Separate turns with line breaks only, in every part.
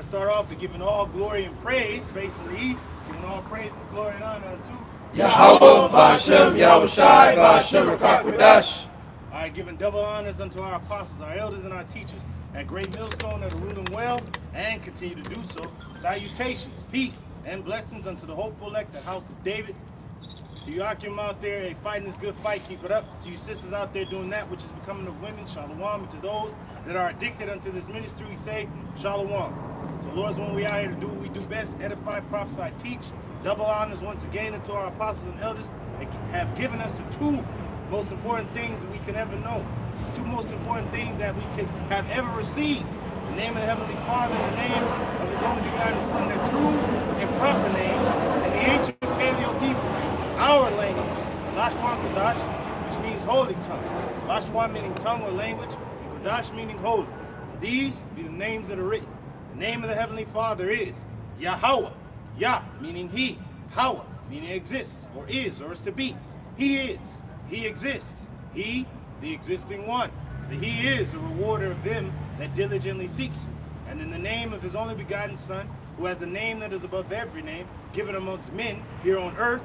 start off with giving all glory and praise, facing the east, giving all praise, glory, and honor unto
Yahweh, Ba'ashem, Yahushai, Ba'ashem, Rakakwadash.
All right, giving double honors unto our apostles, our elders, and our teachers at Great Millstone that are ruling well and continue to do so. Salutations, peace, and blessings unto the hopeful elect, the house of David. To you Akim out there, fighting this good fight, keep it up. To you sisters out there doing that which is becoming of women, shalom. And to those that are addicted unto this ministry, we say shalom. So Lord's when we out here to do what we do best, edify, prophesy, teach. Double honors once again unto our apostles and elders that have given us the two most important things that we could ever know. Two most important things that we could have ever received. The name of the Heavenly Father and the name of His only begotten Son, their true and proper names, and the ancient Paleo Hebrew, our language, the Lashwan Kodash, which means holy tongue. Lashwan meaning tongue or language, and Kodash meaning holy. These be the names that are written. The name of the Heavenly Father is Yahweh. Yah meaning He. Hawa meaning exists, or is to be. He is. He exists. He, the existing one. The He is the rewarder of them that diligently seeks Him. And in the name of His only begotten Son, who has a name that is above every name, given amongst men here on earth,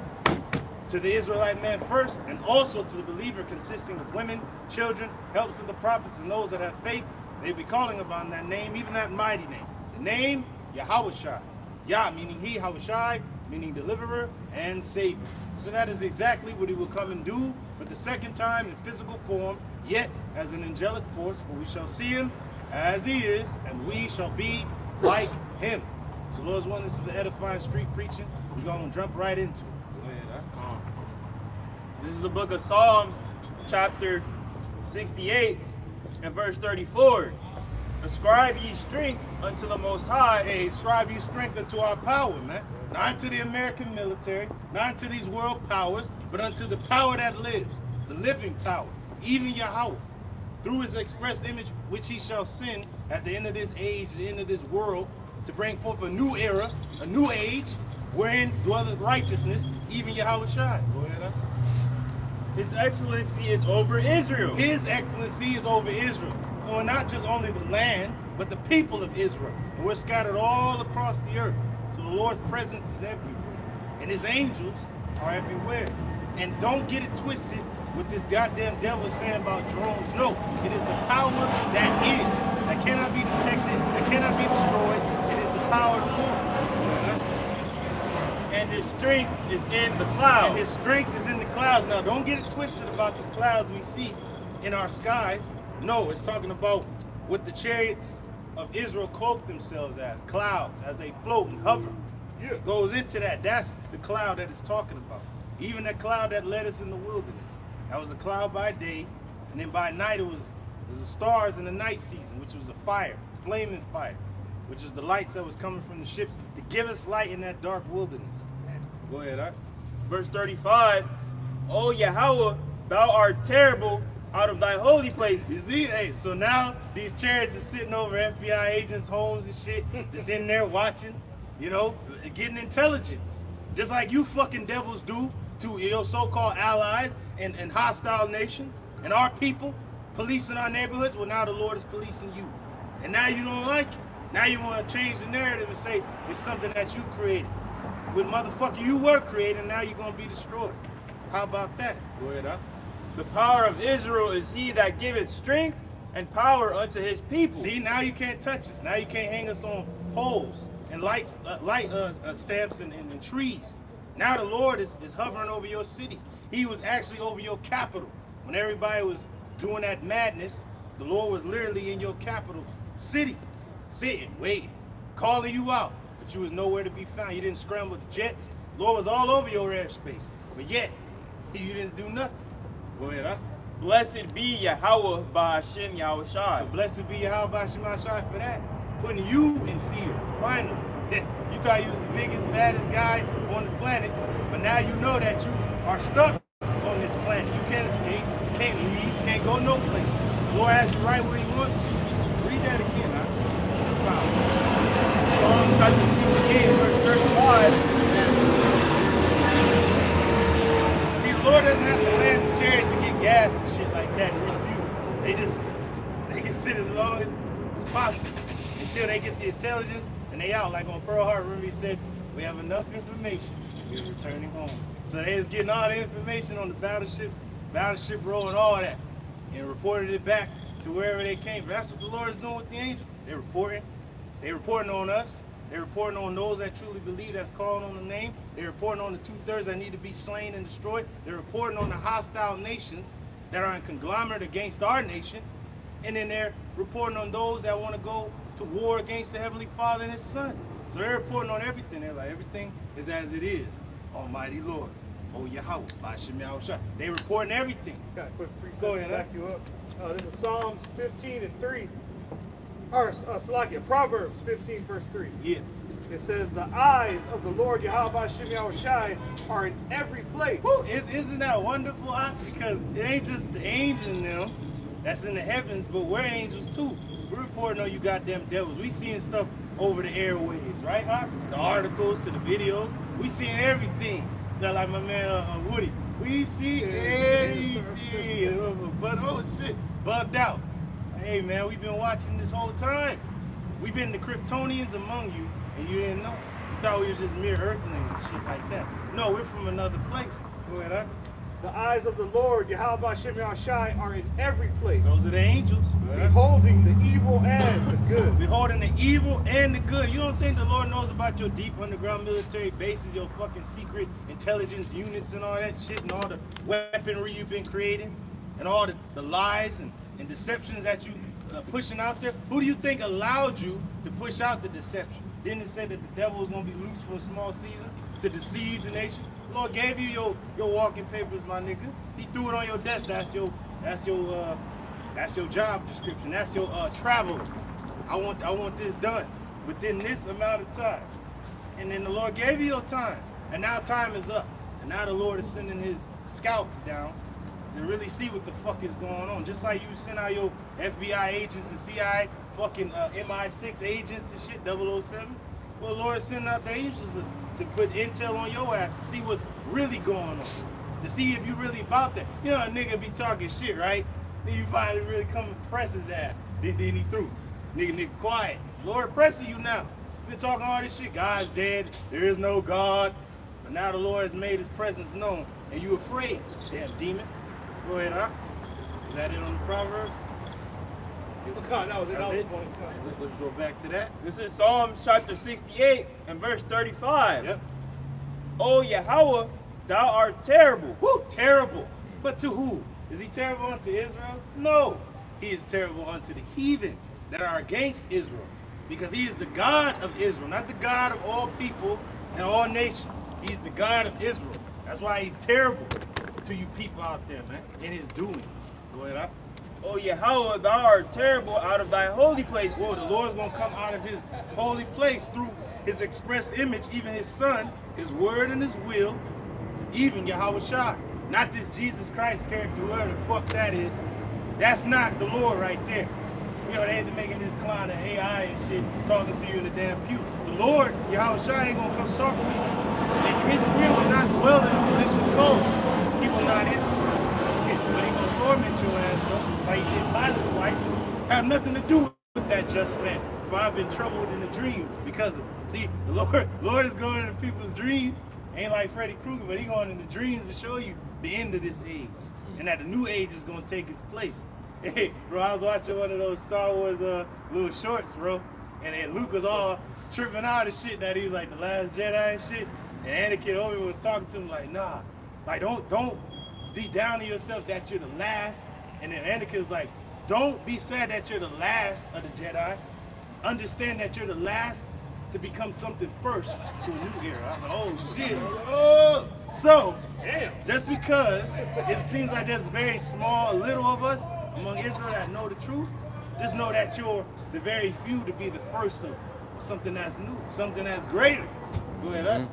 to the Israelite man first, and also to the believer consisting of women, children, helps of the prophets, and those that have faith, they be calling upon that name, even that mighty name. The name, Yahushai. Yah meaning He, Yahushai meaning deliverer and savior. For that is exactly what He will come and do for the second time in physical form, yet as an angelic force, for we shall see Him as He is, and we shall be like Him. So Lord's one, this is an edifying street preaching. We're going to jump right into it.
This is the book of Psalms, chapter 68 and verse 34. Ascribe ye strength unto the Most High.
Hey, ascribe ye strength unto our power, man. Not unto the American military, not unto these world powers, but unto the power that lives, the living power, even Yahweh, through His express image, which He shall send at the end of this age, the end of this world, to bring forth a new era, a new age, wherein dwelleth righteousness, even Yahweh Shai. Go ahead, huh?
His excellency is over Israel.
His excellency is over Israel. Or not just only the land, but the people of Israel. And we're scattered all across the earth. So the Lord's presence is everywhere. And His angels are everywhere. And don't get it twisted with this goddamn devil saying about drones. No, it is the power that is, that cannot be detected, that cannot be destroyed. It is the power of the Lord.
And His strength is in the clouds.
And His strength is in the clouds. Now, don't get it twisted about the clouds we see in our skies. No, it's talking about what the chariots of Israel cloak themselves as, clouds, as they float and hover. Yeah. It goes into that. That's the cloud that it's talking about. Even that cloud that led us in the wilderness. That was a cloud by day, and then by night it was the stars in the night season, which was a fire, flaming fire, which is the lights that was coming from the ships to give us light in that dark wilderness. Go ahead, huh?
Verse 35, O Yahweh, thou art terrible out of thy holy places.
You see, hey, so now these chariots are sitting over FBI agents' homes and shit, just in there watching, you know, getting intelligence. Just like you fucking devils do to your so-called allies and hostile nations and our people policing our neighborhoods. Well, now the Lord is policing you. And now you don't like it. Now you want to change the narrative and say it's something that you created. When motherfucker you were created, now you're going to be destroyed. How about that? Go ahead, huh?
The power of Israel is He that giveth strength and power unto His people.
See, now you can't touch us. Now you can't hang us on poles and light stamps and trees. Now the Lord is hovering over your cities. He was actually over your capital. When everybody was doing that madness, the Lord was literally in your capital city, sitting, waiting, calling you out. But you was nowhere to be found. You didn't scramble jets. The Lord was all over your airspace. But yet, you didn't do nothing. Go ahead, huh?
Blessed be Yahweh Ba'ashem Yahushai.
So blessed be Yahweh Ba'ashem Yahushai for that. Putting you in fear, finally. You thought you was the biggest, baddest guy on the planet, but now you know that you are stuck on this planet. You can't escape, can't leave, can't go no place. The Lord has you right where He wants you. Read that again, huh? That's the power.
Psalms chapter 68, verse 35.
See, the Lord doesn't have to land the chariots to get gas and shit like that and refuel. They can sit as long as possible until they get the intelligence and they out. Like on Pearl Harbor, remember he said, we have enough information, we're returning home. So they was getting all the information on the battleships, battleship row and all that, and reported it back to wherever they came. But that's what the Lord is doing with the angels. They're reporting. They're reporting on us. They're reporting on those that truly believe, that's calling on the name. They're reporting on the 2/3 that need to be slain and destroyed. They're reporting on the hostile nations that are in conglomerate against our nation. And then they're reporting on those that want to go to war against the Heavenly Father and His Son. So they're reporting on everything. They're like, everything is as it is. Almighty Lord. Oh Yahweh. Bashem Yahushua. They reporting everything.
Got a quick precept
Go
to
ahead,
back you up. This is Psalms 15:3. Or Salakia, Proverbs 15 verse 3.
Yeah.
It says, the eyes of the Lord Yahweh Bashem Yahushai are in every place.
Woo, isn't that wonderful, Ak? Because it ain't just the angel in them that's in the heavens, but we're angels too. We're reporting on you goddamn devils. We seeing stuff over the airwaves, right, Ak? The articles to the videos. We seeing everything. That like my man Woody. We see everything. But oh shit, bugged out. Hey man, we've been watching this whole time. We've been the Kryptonians among you, and you didn't know. You thought we were just mere earthlings and shit like that. No, we're from another place. Go ahead, Ak.
The eyes of the Lord Yahweh Bashem Yahushai are in every place,
Those are the angels.
beholding the evil and the good.
Beholding the evil and the good. You don't think the Lord knows about your deep underground military bases, your fucking secret intelligence units and all that shit, and all the weaponry you've been creating, and all the lies and deceptions that you pushing out there? Who do you think allowed you to push out the deception? Didn't it say that the devil was going to be loose for a small season to deceive the nations? The Lord gave you your walking papers, my nigga. He threw it on your desk. That's your job description. That's your travel. I want this done within this amount of time. And then the Lord gave you your time. And now time is up. And now the Lord is sending His scouts down to really see what the fuck is going on. Just like you send out your FBI agents and CIA fucking MI6 agents and shit, 007. Well, the Lord is sending out the angels to put intel on your ass to see what's really going on. To see if you really about that. You know, a nigga be talking shit, right? Then you finally really come and press his ass. Then he through. Nigga quiet. Lord pressing you now. You been talking all this shit. God's dead. There is no God. But now the Lord has made His presence known. And you afraid. Damn demon. Go ahead, huh? Is that it on the Proverbs? That's it. Let's go back to that.
This is Psalms chapter 68 and verse 35.
Yep.
O Yahweh, thou art terrible.
Woo, terrible. But to who? Is He terrible unto Israel? No. He is terrible unto the heathen that are against Israel. Because He is the God of Israel, not the God of all people and all nations. He's the God of Israel. That's why He's terrible to you people out there, man, in His doings. Go ahead, huh?
O Yahweh, thou art terrible out of thy holy places.
Well, the Lord's going to come out of His holy place through His express image, even His Son, His word and His will, even Yahweh Shai. Not this Jesus Christ character, whoever the fuck that is. That's not the Lord right there. You know, they ain't making this clown of AI and shit talking to you in the damn pew. The Lord, Yahweh Shai, ain't going to come talk to you. And His spirit will not dwell in a malicious soul. He will not enter. But He gonna torment your ass though, like He did Pilate's wife. Have nothing to do with that just man. For I've been troubled in a dream because of it. See, the Lord is going into people's dreams. Ain't like Freddy Krueger, but He going into dreams to show you the end of this age. And that the new age is gonna take its place. Hey, bro, I was watching one of those Star Wars little shorts, bro. And Luke was all tripping out and shit that he was like the last Jedi and shit. And Anakin Obi was talking to him like, nah, like don't be down to yourself that you're the last. And then Anakin was like, don't be sad that you're the last of the Jedi. Understand that you're the last to become something first to a new era. I was like, oh shit. Oh. So, just because it seems like there's very small, little of us among Israel that know the truth, just know that you're the very few to be the first of something that's new, something that's greater. Go ahead, huh?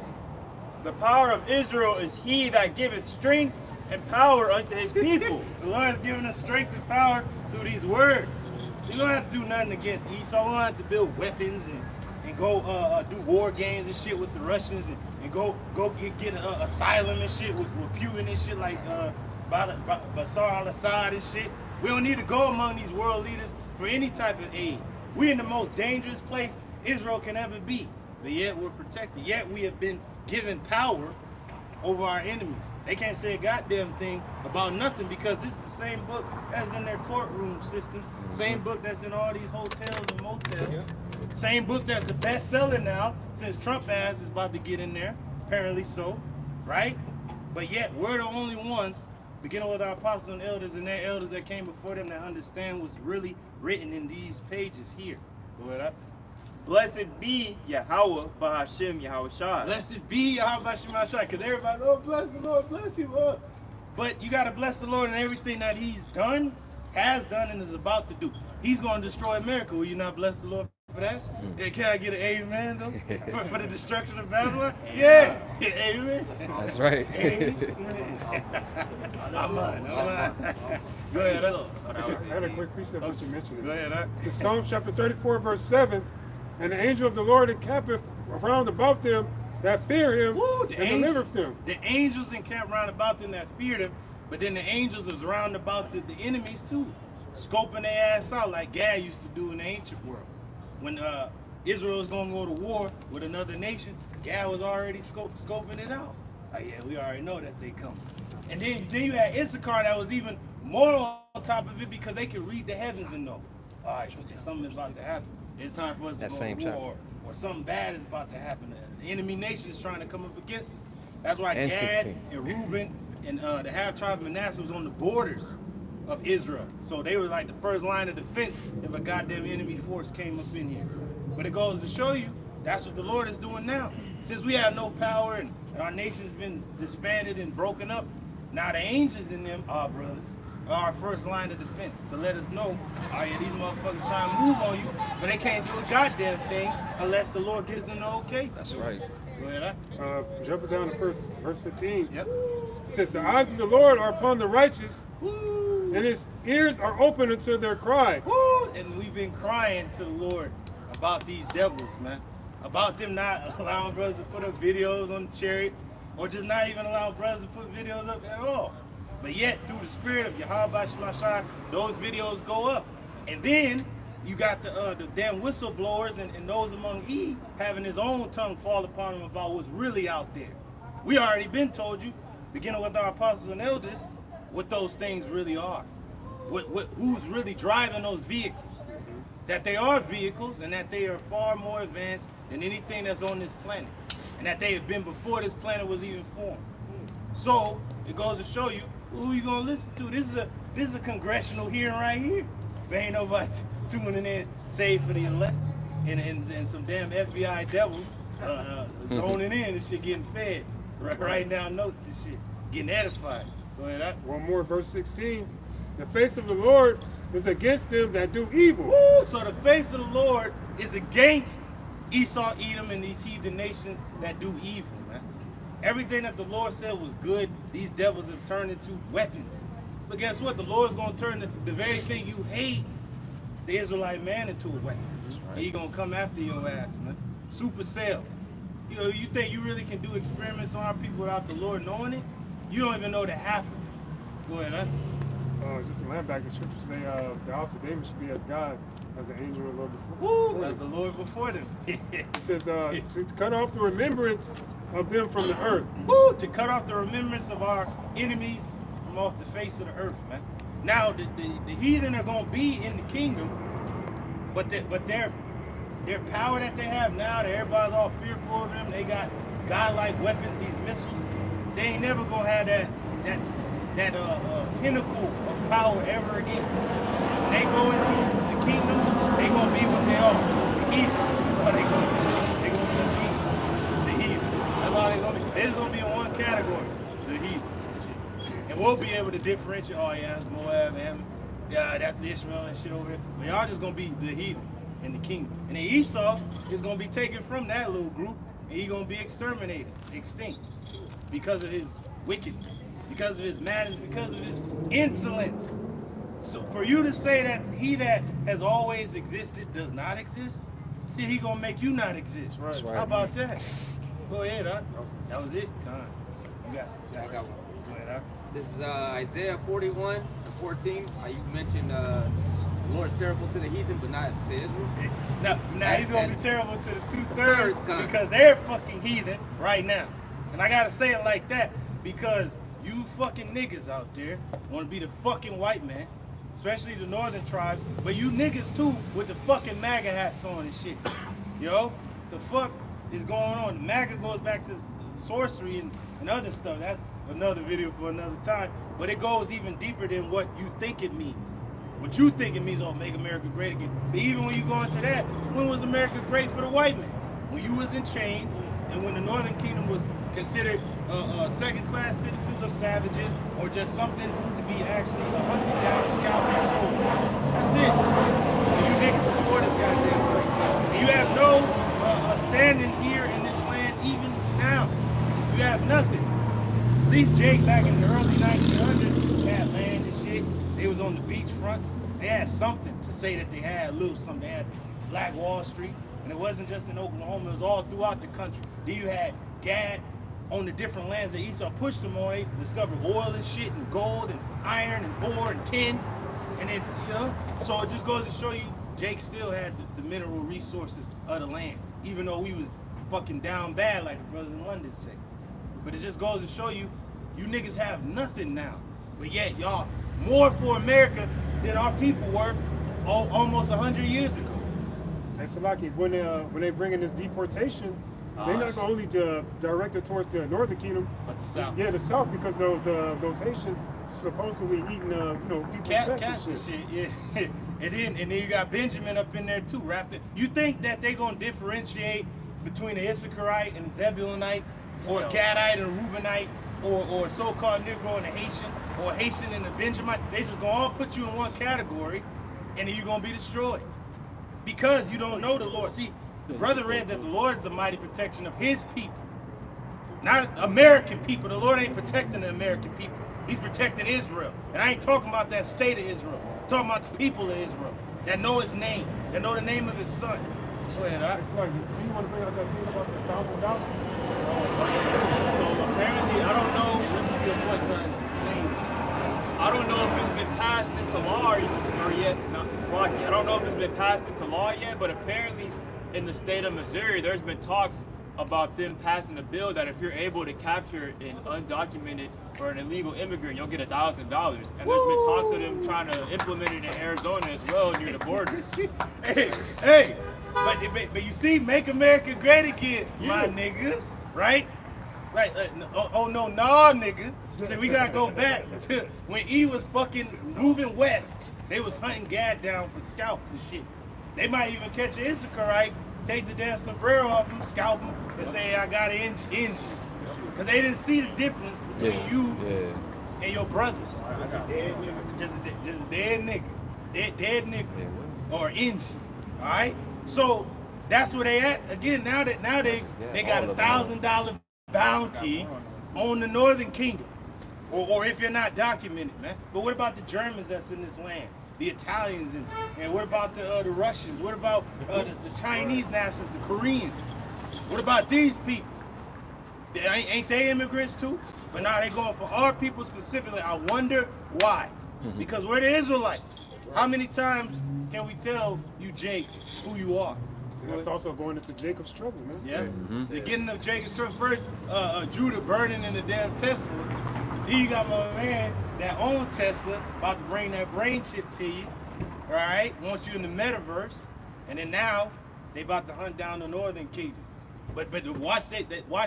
The power of Israel is He that giveth strength and power unto His people.
The Lord has given us strength and power through these words. So you don't have to do nothing against Esau. You don't have to build weapons and go do war games and shit with the Russians and go get asylum and shit with Putin and shit like Bashar al-Assad and shit. We don't need to go among these world leaders for any type of aid. We're in the most dangerous place Israel can ever be. But yet we're protected. Yet we have been given power over our enemies. They can't say a goddamn thing about nothing because this is the same book as in their courtroom systems. Same book that's in all these hotels and motels. Same book that's the bestseller now since Trump ass is about to get in there. Apparently so, right? But yet we're the only ones, beginning with our apostles and elders and their elders that came before them, that understand what's really written in these pages here. Go ahead.
Blessed be Yahweh Bahashem Yahushai.
Blessed be Yahweh Bahashem Yahushai. Because everybody, oh, bless the Lord, bless him, Lord. But you got to bless the Lord in everything that he's done, has done, and is about to do. He's going to destroy America. Will you not bless the Lord for that? Yeah, can I get an amen, though? For the destruction of Babylon? Yeah. Amen.
That's right.
I'm lying. Go ahead.
I had a quick precept that you mentioned.
Go ahead.
It's Psalm chapter 34, verse 7. And the angel of the Lord encampeth around about them that fear him.
Woo,
and delivereth them.
The angels encamp round about them that feared him, but then the angels is round about the enemies too, scoping their ass out like Gad used to do in the ancient world. When Israel was going to go to war with another nation, Gad was already scoping it out. Like, yeah, we already know that they come. And then you had Issachar that was even more on top of it because they could read the heavens and know, all right, something is about to happen. It's time for us to go to war, or something bad is about to happen. The enemy nation is trying to come up against us. That's why
And
Gad
16.
and Reuben and the half tribe of Manasseh was on the borders of Israel. So they were like the first line of defense if a goddamn enemy force came up in here. But it goes to show you, that's what the Lord is doing now. Since we have no power and our nation's been disbanded and broken up, now the angels in them, our brothers, are our first line of defense to let us know, oh yeah, these motherfuckers trying to move on you, but they can't do a goddamn thing unless the Lord gives them the okay.
That's right.
Go ahead,
Jumping down to verse 15.
Yep.
It says, the eyes of the Lord are upon the righteous,
Woo!
and his ears are open unto their cry.
Woo! And we've been crying to the Lord about these devils, man. About them not allowing brothers to put up videos on chariots, or just not even allowing brothers to put videos up at all. But yet, through the spirit of Yahweh Shemashai, those videos go up. And then you got the damn whistleblowers and those among E having his own tongue fall upon him about what's really out there. We already been told you, beginning with our apostles and elders, what those things really are. Who's really driving those vehicles. That they are vehicles and that they are far more advanced than anything that's on this planet. And that they have been before this planet was even formed. So it goes to show you who you gonna listen to. This is a congressional hearing right here. There ain't nobody tuning in, save for the elect, and some damn FBI devils zoning in and shit, getting fed, writing down notes and shit, getting edified. Go ahead.
One more, verse 16. The face of the Lord is against them that do evil.
Woo! So the face of the Lord is against Esau, Edom, and these heathen nations that do evil, man. Everything that the Lord said was good, these devils have turned into weapons. But guess what? The Lord's going to turn the very thing you hate, the Israelite man, into a weapon. Right. He's going to come after your ass, man. Supercell. You know, you think you really can do experiments on our people without the Lord knowing it? You don't even know the half of it. Go ahead, huh?
Just to land back, the scriptures say the house of David should be as God, as the angel of the Lord before.
Woo! As the Lord before them.
It says to cut off the remembrance of them from the earth.
Woo! To cut off the remembrance of our enemies from off the face of the earth, man. Now the heathen are gonna be in the kingdom, but their power that they have now, that everybody's all fearful of them, they got godlike weapons, these missiles. They ain't never gonna have that pinnacle of power ever again. When they go into the kingdom, they gonna be what they are, the heathen. That's how they gonna be. They gonna be beasts, the heathen. That's all they gonna be. They're just gonna be in one category, the heathen. Shit. And we'll be able to differentiate. Oh yeah, that's Moab, and yeah, that's Ishmael and shit over here. But y'all just gonna be the heathen in the kingdom. And then Esau is gonna be taken from that little group, and he's gonna be exterminated, extinct, because of his wickedness, because of his madness, because of his insolence. So for you to say that he that has always existed does not exist, then he gonna make you not exist.
Right.
Right.
How about that? Go ahead, huh? That was it. Come on. You got it.
I got one.
Go ahead, huh?
This is Isaiah 41:14. You mentioned
The Lord's terrible to the heathen, but not to Israel.
Now he's gonna be terrible to the 2/3 because they're fucking heathen right now. And I gotta say it like that because you fucking niggas out there wanna be the fucking white man, especially the northern tribes, but you niggas too with the fucking MAGA hats on and shit. Yo, the fuck is going on? The MAGA goes back to sorcery and other stuff. That's another video for another time. But it goes even deeper than what you think it means. What you think it means, oh, make America great again. But even when you go into that, when was America great for the white man? When you was in chains and when the Northern Kingdom was considered second-class citizens or savages or just something to be actually hunted down, scalped, and sold. That's it. And you niggas is for this goddamn place. And you have no standing here in this land even now. You have nothing. At least Jake back in the early 1900s had land and shit. They was on the beach fronts. They had something to say that they had a little something. They had Black Wall Street. And it wasn't just in Oklahoma, it was all throughout the country. Then you had Gad on the different lands that Esau pushed them on. They discovered oil and shit and gold and iron and ore and tin. And then, you know, so it just goes to show you Jake still had the mineral resources of the land. Even though we was fucking down bad like the brothers in London say. But it just goes to show you, you niggas have nothing now. But yet y'all more for America than our people were almost 100 years ago.
And so like when they bring in this deportation, they're not only directed towards the Northern Kingdom,
but the South.
Yeah, the South, because those Haitians supposedly eating people's
cats and shit. Yeah. And then you got Benjamin up in there too, wrapped in. You think that they gonna differentiate between the Issacharite and the Zebulonite, or a Gadite and a Reubenite, or a so-called Negro and a Haitian, or a Haitian and a Benjamite? They just gonna all put you in one category, and then you're gonna be destroyed because you don't know the Lord. See, the brother read that the Lord is the mighty protection of His people, not American people. The Lord ain't protecting the American people. He's protecting Israel, and I ain't talking about that state of Israel. I'm talking about the people of Israel that know His name, that know the name of His Son. Go ahead,
It's like, do you want to bring out that thing about the $1,000?
So apparently, I don't know. I don't know if it's been passed into law or yet. No, it's lucky. I don't know if it's been passed into law yet, but apparently, in the state of Missouri, there's been talks about them passing a bill that if you're able to capture an undocumented or an illegal immigrant, you'll get $1,000. And there's been talks of them trying to implement it in Arizona as well near the borders.
hey. But you see, make America great again, my niggas, right? Right? No, nigga. So we gotta go back to when E was fucking moving west. They was hunting Gad down for scalps and shit. They might even catch an Issacharite, take the damn sombrero off him, scalp him, and say, I got an engine. Because they didn't see the difference between you and your brothers. Just a dead nigga. Dead nigga. Or engine. Alright? So that's where they at. Again, now they got $1,000 bounty on the Northern Kingdom. Or if you're not documented, man. But what about the Germans that's in this land? The Italians and what about the Russians? What about the Chinese nationals, the Koreans? What about these people? Ain't they immigrants too? But now they going for our people specifically. I wonder why. Because we're the Israelites. How many times can we tell you, Jake, who you are?
And that's also going into Jacob's trouble, man.
Yeah. The getting of Jacob's trouble. First, Judah burning in the damn Tesla. Then you got my man that owns Tesla about to bring that brain chip to you. All right? Wants you in the metaverse. And then now, they about to hunt down the Northern Kingdom. But watch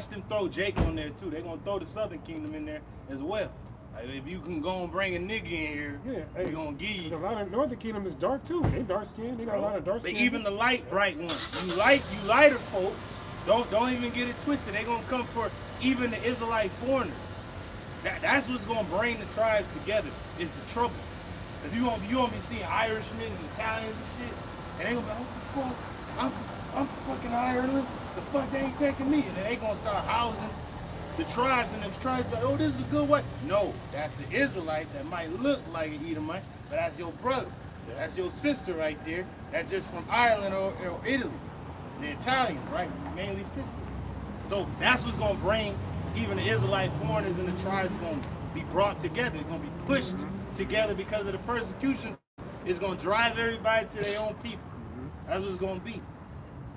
them throw Jake on there too. They're gonna throw the Southern Kingdom in there as well. Like, if you can go and bring a nigga in here, we're gonna give you.
A lot of Northern Kingdom is dark too. They dark skinned. They got a lot of dark skin.
But even the light bright ones, you lighter folk, don't even get it twisted. They're gonna come for even the Israelite foreigners. That's what's gonna bring the tribes together. Is the trouble. Cause you gonna be seeing Irishmen and Italians and shit, and they gonna be like, what the fuck? I'm from fucking Ireland. The fuck they ain't taking me? And then they gonna start housing the tribes, and the tribes like, oh, this is a good way. No, that's an Israelite that might look like an Edomite, but that's your brother. That's your sister right there. That's just from Ireland or Italy. The Italian, right? Mainly Sicily. So that's what's gonna bring even the Israelite foreigners and the tribes gonna be brought together. It's gonna be pushed together because of the persecution It's gonna drive everybody to their own people. That's what it's gonna be.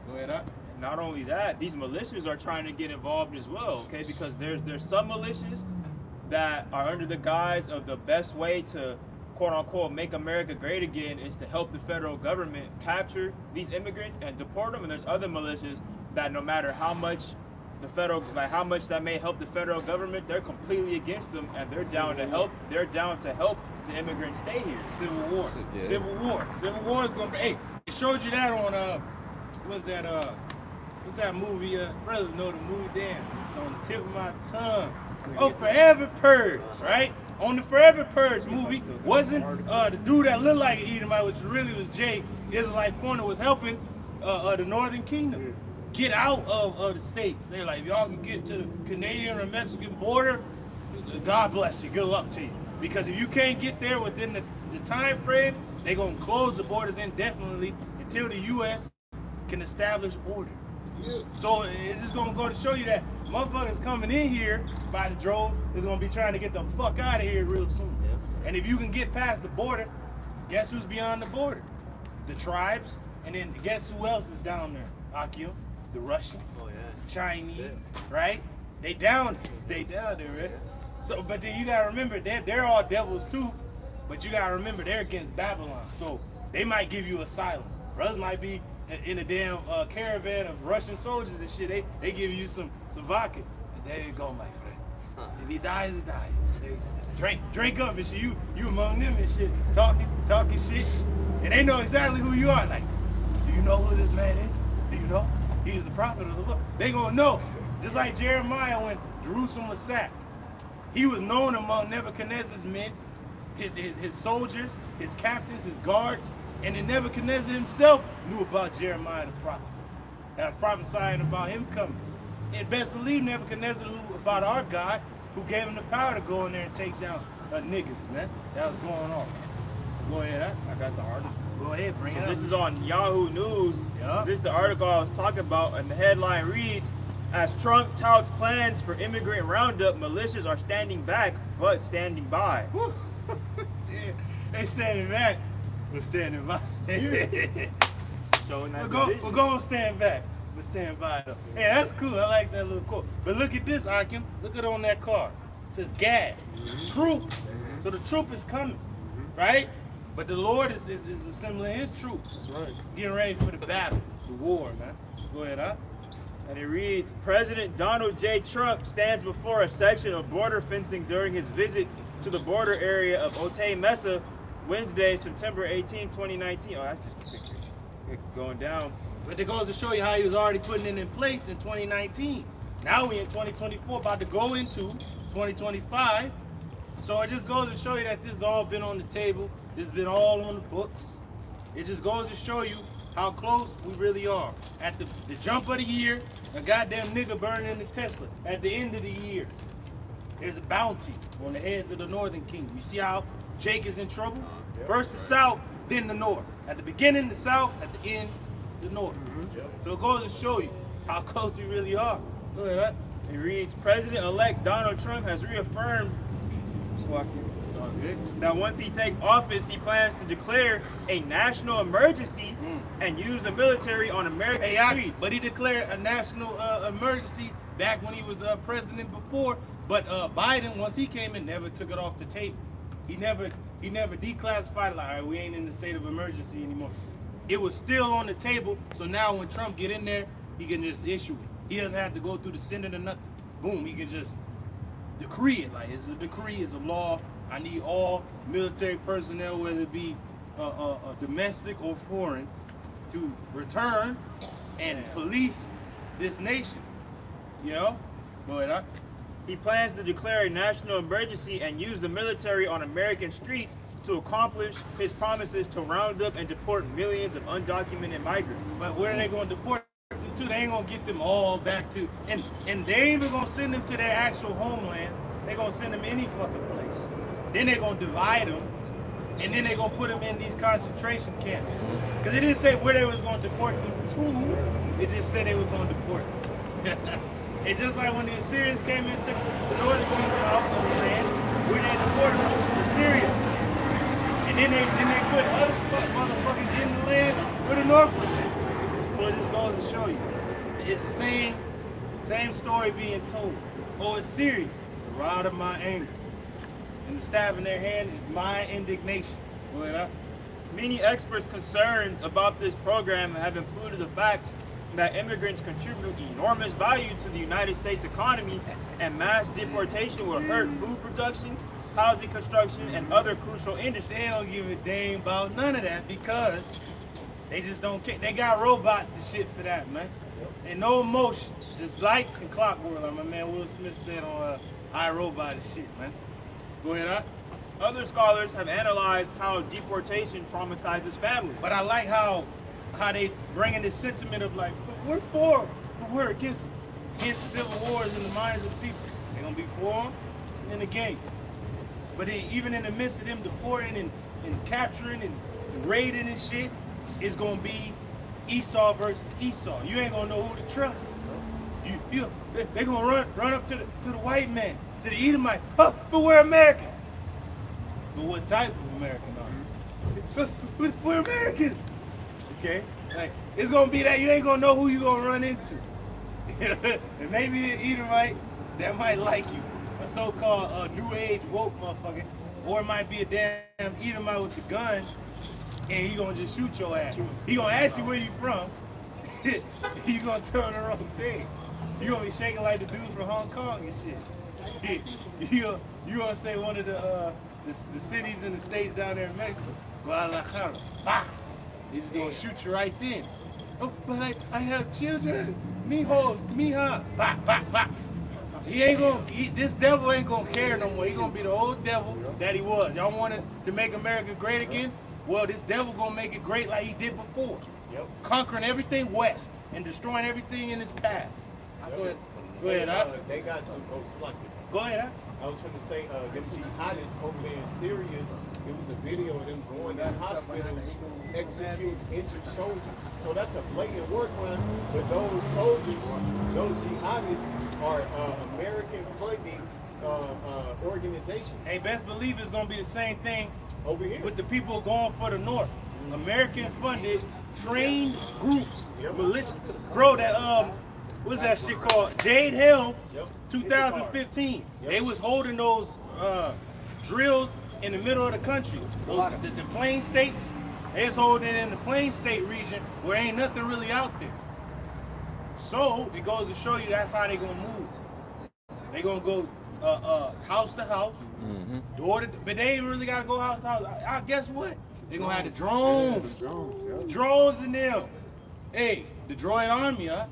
Go ahead,
Not only that, these militias are trying to get involved as well, okay? Because there's some militias that are under the guise of the best way to quote unquote make America great again is to help the federal government capture these immigrants and deport them. And there's other militias that no matter how much the federal, like how much that may help the federal government, they're completely against them and they're down to help. They're down to help the immigrants stay here.
Civil War.
Yeah.
Civil War. Civil War is gonna be. Hey, it showed you that on what's that movie? Brothers know the movie. Damn, it's on the tip of my tongue. Oh, Forever Purge, right? On the Forever Purge movie, wasn't the dude that looked like an Edomite, which really was Jay, Israelite Pointer, was helping the Northern Kingdom get out of the states. They're like, if y'all can get to the Canadian or Mexican border, God bless you, good luck to you. Because if you can't get there within the time frame, they're gonna close the borders indefinitely until the U.S. can establish order. So it's just gonna go to show you that motherfuckers coming in here by the droves is gonna be trying to get the fuck out of here real soon. And if you can get past the border, guess who's beyond the border? The tribes, and then guess who else is down there? Akio, the Russians, Chinese, right? They down there, right? So, but then you gotta remember they're all devils too, but you gotta remember they're against Babylon, so they might give you asylum. Brothers might be in a damn caravan of Russian soldiers and shit. They give you some vodka. And there you go, my friend. If he dies, he dies. Drink up and shit. You among them and shit, talking shit, and they know exactly who you are. Like, do you know who this man is? Do you know? He is the prophet of the Lord. They gonna know. Just like Jeremiah when Jerusalem was sacked. He was known among Nebuchadnezzar's men, his soldiers, his captains, his guards, and then Nebuchadnezzar himself knew about Jeremiah the prophet. That was prophesying about him coming. And best believe Nebuchadnezzar knew about our God, who gave him the power to go in there and take down niggas, man. That was going on. Go ahead, I got the article. Go ahead, bring it up.
This is on Yahoo News. This is the article I was talking about, and the headline reads, as Trump touts plans for immigrant roundup, militias are standing back, but standing by.
They standing back, we're standing by.
Showing that
we're going to stand back. We're standing by though. Hey, that's cool. I like that little quote. But look at this, Akim. Look at it on that car. It says Gad. Troop. So the troop is coming, right? But the Lord is assembling his troops.
That's right.
Getting ready for the battle, the war, man. Go ahead, huh?
And it reads, President Donald J. Trump stands before a section of border fencing during his visit to the border area of Otay Mesa, Wednesday, September 18, 2019. Oh, that's just a picture. Going down.
But it goes to show you how he was already putting it in place in 2019. Now we in 2024, about to go into 2025. So it just goes to show you that this has all been on the table. This has been all on the books. It just goes to show you how close we really are. At the jump of the year, a goddamn nigga burning the Tesla. At the end of the year, there's a bounty on the heads of the Northern Kingdom. You see how Jake is in trouble? First the South, then the North. At the beginning, the South. At the end, the North. So it goes to show you how close we really are. Look at that.
It reads, President-elect Donald Trump has reaffirmed that once he takes office, he plans to declare a national emergency and use the military on American streets.
But he declared a national emergency back when he was president before. But Biden, once he came in, never took it off the table. He never declassified it like, all right, we ain't in the state of emergency anymore. It was still on the table. So now when Trump get in there, he can just issue it. He doesn't have to go through the Senate or nothing. Boom, he can just decree it. Like, it's a decree, it's a law. I need all military personnel, whether it be domestic or foreign, to return and police this nation. You know? Go ahead, huh?
He plans to declare a national emergency and use the military on American streets to accomplish his promises to round up and deport millions of undocumented migrants.
But where are they going to deport them to? They ain't going to get them all back to, and they ain't even going to send them to their actual homelands. They're going to send them any fucking place. Then they're going to divide them, and then they're going to put them in these concentration camps. Because it didn't say where they was going to deport them to, it just said they were going to deport them. It's just like when the Assyrians came and took the northern kingdom out of the land, where they deported them to Assyria. And And then they put other motherfuckers in the land where the North was at. So it just goes to show you. It's the same story being told. Oh, it's Syria, the rod of my anger. And the staff in their hand is my indignation. Go ahead,
Many experts' concerns about this program have included the fact that immigrants contribute enormous value to the United States economy, and mass deportation will hurt food production, housing construction, and other crucial industries.
They don't give a damn about none of that because they just don't care. They got robots and shit for that, man. And no emotion, just lights and clockwork, like my man Will Smith said on iRobot and shit, man. Go ahead,
Other scholars have analyzed how deportation traumatizes families.
But I like how they bring in this sentiment of like, we're for, but we're against civil wars in the minds of the people. They're gonna be for them and against. But even in the midst of them deporting and capturing and raiding and shit, it's gonna be Esau versus Esau. You ain't gonna know who to trust. They're gonna run up to the white man, to the Edomite. Oh, but we're Americans. But what type of American are you? We're Americans. Okay? Like, it's gonna be that you ain't gonna know who you gonna run into. And maybe an Edomite that might like you. A so-called new age woke motherfucker. Or it might be a damn Edomite with the gun and he gonna just shoot your ass. He gonna ask you where you from. You gonna tell him the wrong thing. You gonna be shaking like the dudes from Hong Kong and shit. You gonna say one of the cities in the states down there in Mexico. Guadalajara. Bah! He's just gonna shoot you right then. Oh, but I have children. Mijos, mija. Bah, bah, bah. This devil ain't gonna care no more. He gonna be the old devil that he was. Y'all wanted to make America great again? Well, this devil gonna make it great like he did before. Yep. Conquering everything west and destroying everything in his path.
Yep.
Go ahead,
They got selected.
Go ahead,
I was going to say, them jihadists over there in Syria, there was a video of them going to hospitals, execute injured soldiers. So that's a blatant war crime. But those soldiers, those jihadists are American-funded organizations.
Hey, best believe it's going to be the same thing
over here
with the people going for the North. American-funded, trained groups, militia. Bro, that what's that shit called? Jade Hill, 2015. They was holding those drills in the middle of the country. The plain states, they was holding it in the plain state region where ain't nothing really out there. So it goes to show you that's how they gonna move. They gonna go house to house, door to, but they ain't really gotta go house to house. I guess what? They gonna have the drones, drones in them. Hey, the droid army, huh?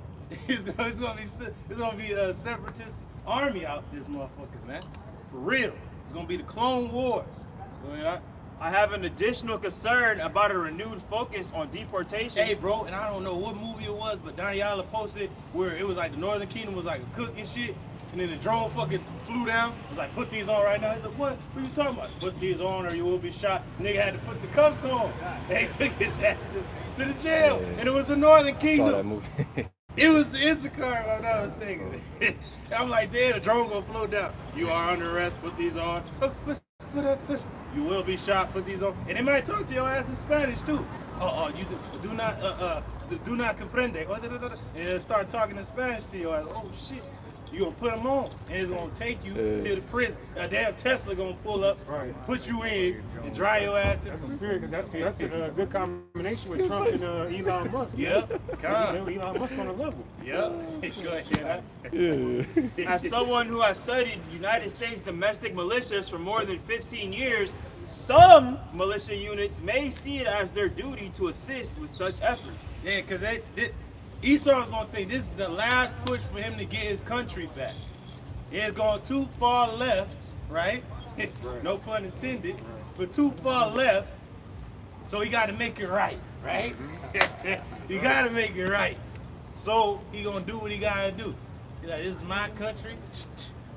It's gonna be a separatist army out this motherfucker, man. For real. It's gonna be the Clone Wars.
I have an additional concern about a renewed focus on deportation.
Hey, bro, and I don't know what movie it was, but Daniela posted it where it was like the Northern Kingdom was like a cook and shit, and then the drone fucking flew down. It was like, put these on right now. He's like, what? What are you talking about? Put these on or you will be shot. The nigga had to put the cuffs on. They took his ass to the jail, and it was the Northern Kingdom.
I saw that movie.
It was the Instacart, if I'm not mistaken. I'm like, damn, the drone gonna flow down. You are under arrest, put these on. You will be shot, put these on. And they might talk to your ass in Spanish too. You do not comprende. And they'll start talking in Spanish to your ass. Oh shit. You gonna put them on, and it's gonna take you to the prison. A damn Tesla gonna pull up, put you in, and dry your ass.
That's a spirit. That's a good combination with Trump and Elon Musk.
Yep.
Elon Musk on a level.
Yep. Go ahead.
As someone who has studied United States domestic militias for more than 15 years, some militia units may see it as their duty to assist with such efforts.
Yeah, because Esau's gonna think this is the last push for him to get his country back. It's gone too far left, right? No pun intended, but too far left. So he got to make it right, right? You got to make it right. So he gonna do what he gotta do. He's like, this is my country,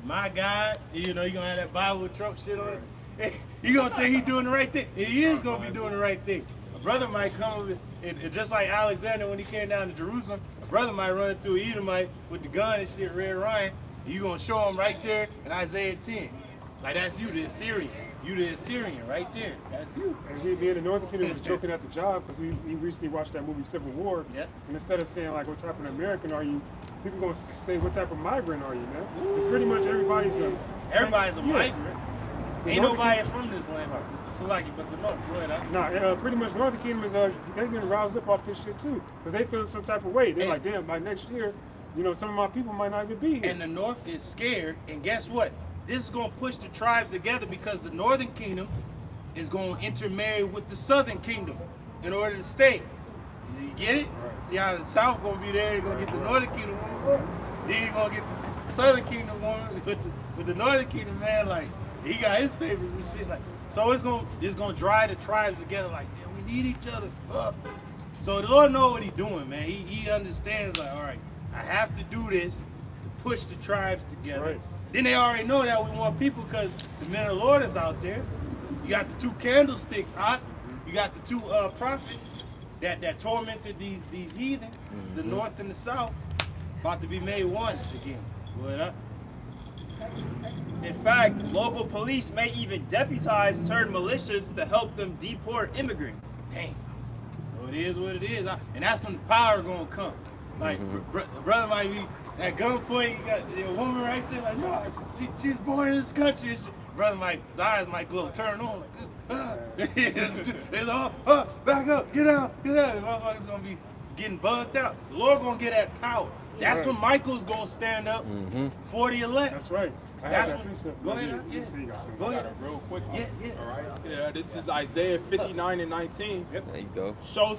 my God. You know, you gonna have that Bible with Trump shit on it. You gonna think he doing the right thing, and he is gonna be doing the right thing. A brother might come over, and just like Alexander when he came down to Jerusalem, a brother might run into an Edomite with the gun and shit, Red Ryan. You gonna show him right there in Isaiah 10. Like that's you, the Assyrian. You the Assyrian right there. That's you.
And me and the Northern Kingdom was joking at the job because we recently watched that movie Civil War.
Yep.
And instead of saying like what type of American are you, people gonna say what type of migrant are you, man? It's pretty much everybody's a
migrant. Ain't nobody from this land. Salaki, but the North. Go ahead.
Nah, pretty much Northern Kingdom is they've been roused up off this shit too because they feeling some type of way. They're like, damn, by next year, you know, some of my people might not even be here.
And the North is scared. And guess what? This is going to push the tribes together because the Northern Kingdom is going to intermarry with the Southern Kingdom in order to stay. You get it? Right. See how the South going to be there, you're going to get the Northern Kingdom woman. Then you're going to get the Southern Kingdom woman with the Northern Kingdom, man, like, he got his papers and shit. Like, so it's going to drive the tribes together like, man, we need each other. So the Lord knows what he's doing, man. He understands, like, all right, I have to do this to push the tribes together. Right. Then they already know that we want people because the men of the Lord is out there. You got the two candlesticks out. You got the two prophets that tormented these heathen, the north and the south, about to be made one again. What?
In fact, local police may even deputize certain militias to help them deport immigrants.
Dang. So it is what it is. And that's when the power gonna come. Like, brother might be at gunpoint, you got a woman right there, like, no, she was born in this country. And brother might, his eyes might glow, turn on, like, they're like, oh, back up, get out. The motherfucker's gonna be getting bugged out. The Lord gonna get that power. That's when Michael's gonna stand up for the elect.
That's right.
That's when. Go ahead. Go ahead.
Real quick.
Yeah.
All right. Yeah, this is Isaiah 59 and 19.
There you go.
So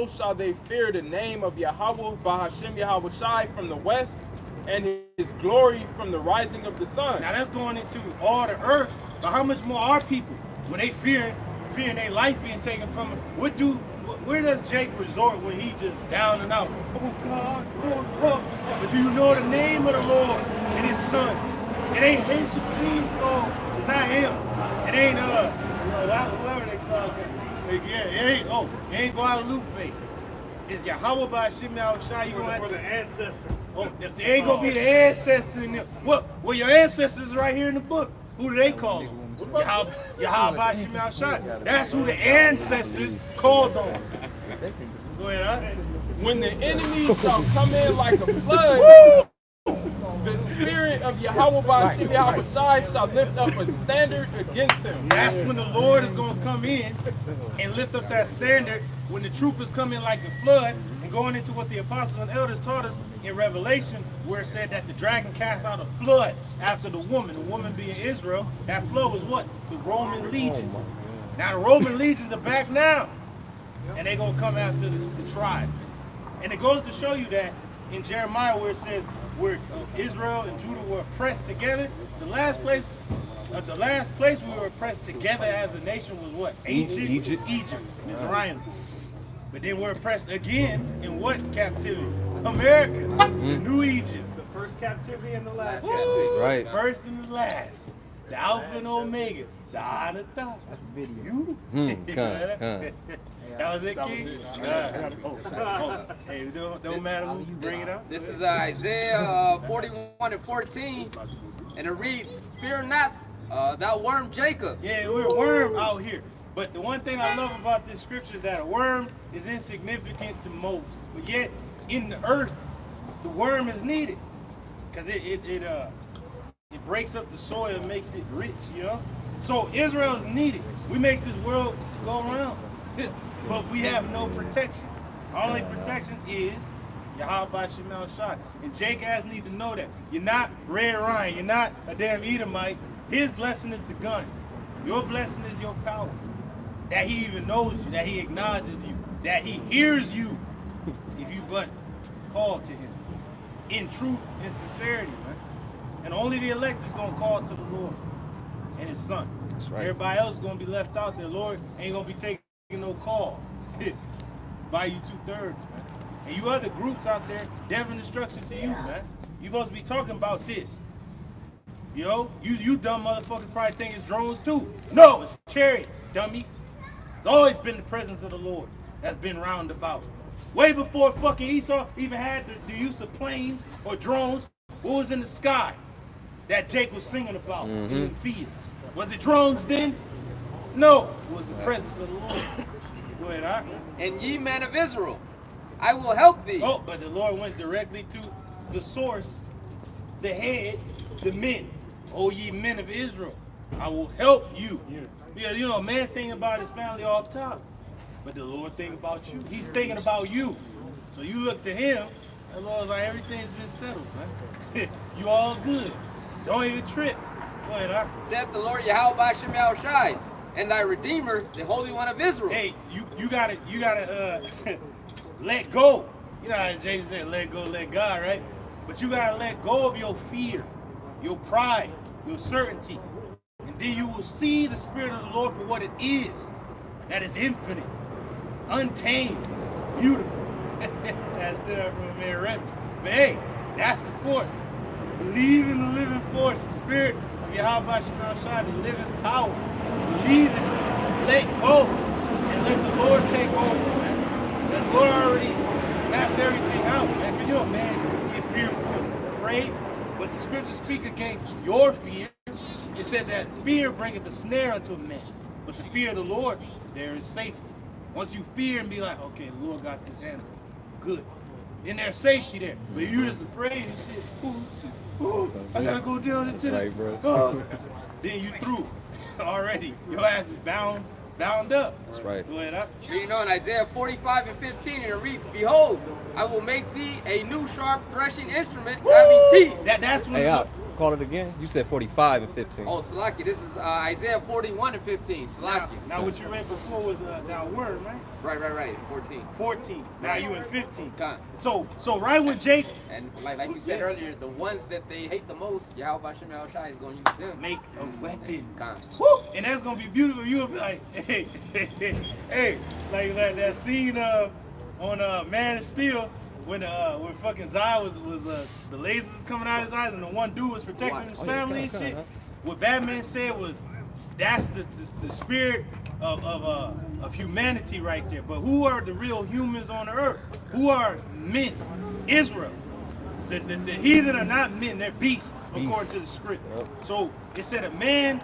shall they fear the name of Yahweh, Bahashem Yahweh Shai from the west, and his glory from the rising of the sun.
Now that's going into all the earth. But how much more are people when they fearing their life being taken from them? Where does Jake resort when he just down and out? Oh God, oh. But do you know the name of the Lord and his son? It ain't Jesus Cristo. It's not him. It ain't whoever they call him. Yeah, it ain't Guadalupe. It's Yahweh by Hashem Shai. You gonna
for the ancestors.
Oh, if they ain't gonna be the ancestors in there, well, your ancestors right here in the book. Who do they call them? Yahweh by Hashem Shai. That's who the ancestors called on. Go ahead, huh?
When the enemy shall come in like a flood, the spirit of Yahweh Bashim Yahweh Shai shall lift up a standard against them.
That's when the Lord is going to come in and lift up that standard when the troopers come in like a flood, and going into what the apostles and elders taught us in Revelation, where it said that the dragon cast out a flood after the woman being Israel. That flood was what? The Roman legions. Now the Roman legions are back now, and they're going to come after the tribe. And it goes to show you that in Jeremiah where it says, where Israel and Judah were oppressed together, the last place we were oppressed together as a nation was what? Egypt, Mizraim. But then we're oppressed again in what captivity? America, the new Egypt.
The first captivity and the last
captivity. That's right.
First and the last. The Alpha and Omega. The Ana.
That's the video.
That was it, King? Hey, don't matter who you bring it up.
This is Isaiah 41 and 14, and it reads, "Fear not, thou worm Jacob."
Yeah, we're a worm out here. But the one thing I love about this scripture is that a worm is insignificant to most. But yet, in the earth, the worm is needed. Because it breaks up the soil and makes it rich, you know? So Israel is needed. We make this world go around. But we have no protection. Our only protection is Yahweh Shemal Shai. And Jake guys need to know that. You're not Red Ryan. You're not a damn Edomite. His blessing is the gun. Your blessing is your power. That he even knows you, that he acknowledges you, that he hears you if you but call to him. In truth and sincerity, man. And only the elect is going to call to the Lord and his son.
That's right.
Everybody else is going to be left out there. Lord ain't going to be taking no calls. By you 2/3, man. And you other groups out there, devil instruction to you, man. You supposed to be talking about this. You know, you dumb motherfuckers probably think it's drones too. No, it's chariots, dummies. It's always been the presence of the Lord that's been round about. Way before fucking Esau even had the use of planes or drones, what was in the sky? that Jake was singing about in the fields. Was it drones then? No, it was the presence of the Lord. Go ahead, Ak.
And ye men of Israel, I will help thee.
Oh, but the Lord went directly to the source, the head, the men. Oh, ye men of Israel, I will help you. Yeah, you know, man thinking about his family off top, but the Lord thinking about you. He's thinking about you. So you look to him, the Lord's like, everything's been settled, man. You all good. Don't even trip. Go ahead, Ak.
Saith the Lord Yahweh Shem Shai, and thy Redeemer, the Holy One of Israel.
Hey, you gotta let go. You know how James said, let go, let God, right? But you gotta let go of your fear, your pride, your certainty. And then you will see the Spirit of the Lord for what it is. That is infinite, untamed, beautiful. That's there from a man Remy. But hey, that's the force. Believe in the living force, the Spirit of Yahweh Shema Shai, the living power. Believe in it. Let go. And let the Lord take over, man. The Lord already mapped everything out, man. Because you're a man, get fearful, afraid. But the scriptures speak against your fear. It said that fear bringeth a snare unto a man. But the fear of the Lord, there is safety. Once you fear and be like, okay, the Lord got this handle. Good. Then there's safety there. But you just afraid and shit. Ooh, I gotta go down into the... Oh. Then you through already. Your ass is bound up.
That's right.
Go ahead, Ak.
You know, in Isaiah 45 and 15, and it reads, Behold, I will make thee a new sharp threshing instrument having teeth.
That's when...
Hey, Ak, call it again. You said 45 and 15.
Oh, Salaki, this is Isaiah 41 and 15. Salaki.
Now what you read before was that word, right?
Right. 14.
14. Now you in 15.
Con.
So right with Jake,
And like we said earlier, the ones that they hate the most, Yahweh Shem Shai is going to use them.
make a weapon.
Con.
Woo! And that's gonna be beautiful. You'll be like, hey, like that scene on Man of Steel when fucking Zai was the lasers coming out of his eyes and the one dude was protecting his family and shit. What Batman said was, that's the spirit of humanity right there. But who are the real humans on the earth? Who are men? Israel. The heathen are not men, they're beasts, according to the script. So it said a man,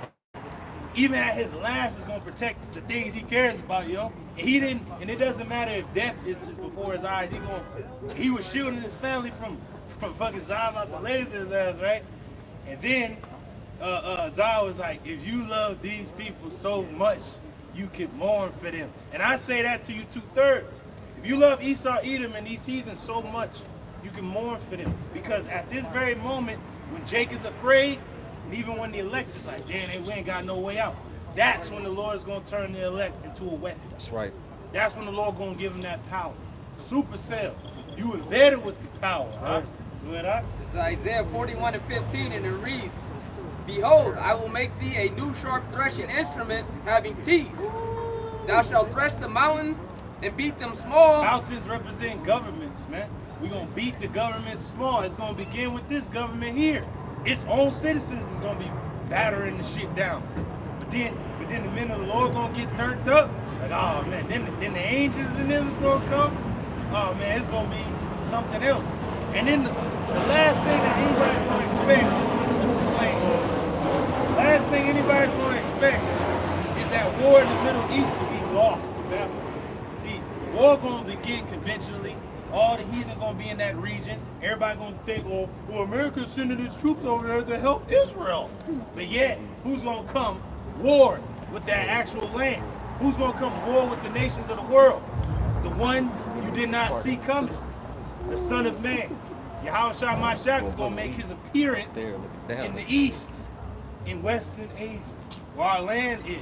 even at his last, is gonna protect the things he cares about, yo. And he didn't, and it doesn't matter if death is before his eyes. He was shielding his family from fucking Zah about to laser his ass, right? And then Zah was like, if you love these people so much, you can mourn for them. And I say that to you 2/3. If you love Esau, Edom, and these heathens so much, you can mourn for them. Because at this very moment, when Jake is afraid, and even when the elect is like, damn, we ain't got no way out, that's when the Lord is going to turn the elect into a weapon.
That's right.
That's when the Lord going to give them that power. Supercell. You embedded with the power, huh?
This is Isaiah 41 and 15, and it reads, Behold, I will make thee a new sharp threshing instrument having teeth. Thou shalt thresh the mountains and beat them small.
Mountains represent governments, man. We're going to beat the government small. It's going to begin with this government here. Its own citizens is going to be battering the shit down. But then the men of the Lord going to get turned up. Like, oh, man, then the angels and them is going to come. Oh, man, it's going to be something else. And then the last thing that anybody's going to expect, let's explain. The last thing anybody's going to expect is that war in the Middle East to be lost to Babylon. See, the war going to begin conventionally. All the heathen going to be in that region. Everybody going to think, well, America's sending its troops over there to help Israel. But yet, who's going to come war with that actual land? Who's going to come war with the nations of the world? The one you did not see coming. The Son of Man. Yahweh Shah Mashiach is going to make his appearance in the east, in Western Asia, where our land is.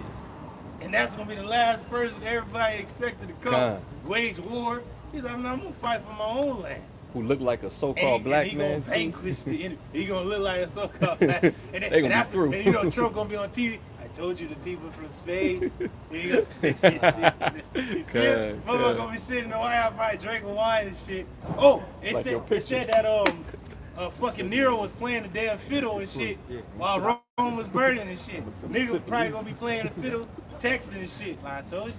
And that's going to be the last person everybody expected to come. Wage war. He's like, I'm going to fight for my own land.
Who look like a so-called black man.
He going to vanquish the enemy. He going to look like a so-called black man. And
they going to be through.
And you know, Trump going to be on TV. I told you the people from space. You see it? Motherfucker going to be sitting in the White House probably drinking wine and shit. Oh, it said that fucking Nero was playing the damn fiddle and shit while Rome was burning and shit. Nigga probably going to be playing the fiddle, texting and shit. Like I told you,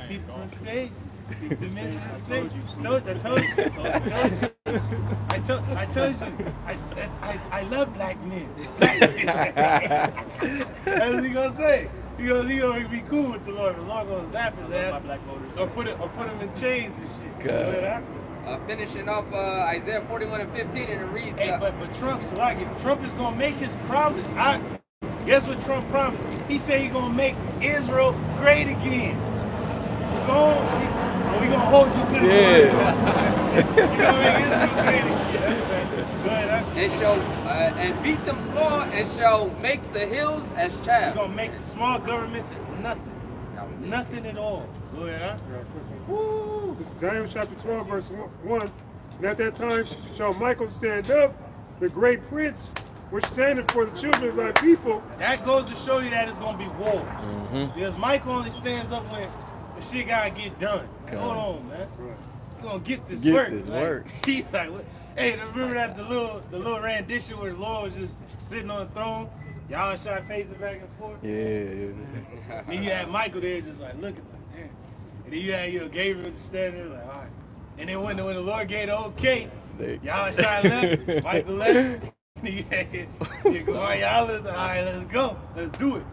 people from space. Dimension of space. I told you. I love black men. That's what he gonna say. He gonna be cool with the Lord. The Lord gonna zap his ass or put him in chains and shit.
God.
Finishing off Isaiah 41 and 15, and it reads.
Hey, but Trump is gonna make his promise. Guess what Trump promised? He said he's gonna make Israel great again. We're gonna hold you to the word. We're gonna make Israel great again. Go ahead,
and beat them small, and shall make the hills as chaff.
We're gonna make the small governments as nothing. Nothing at all. Go ahead,
Woo! This is Daniel chapter 12, verse 1. And at that time shall Michael stand up, the great prince, which standeth for the children of thy people.
That goes to show you that it's gonna be war. Because Michael only stands up when the shit gotta get done. Hold on, man. We're gonna get this work. He's like, what? Hey, remember that the little rendition where the Lord was just sitting on the throne? Y'all shot facing back and forth.
Yeah.
And you had Michael there just like looking like, damn. And then you had Gabriel just standing there like, all right. And then when the Lord gave the okay, y'all shot left, Michael left. Y'all listen, all right, let's go. Let's do it.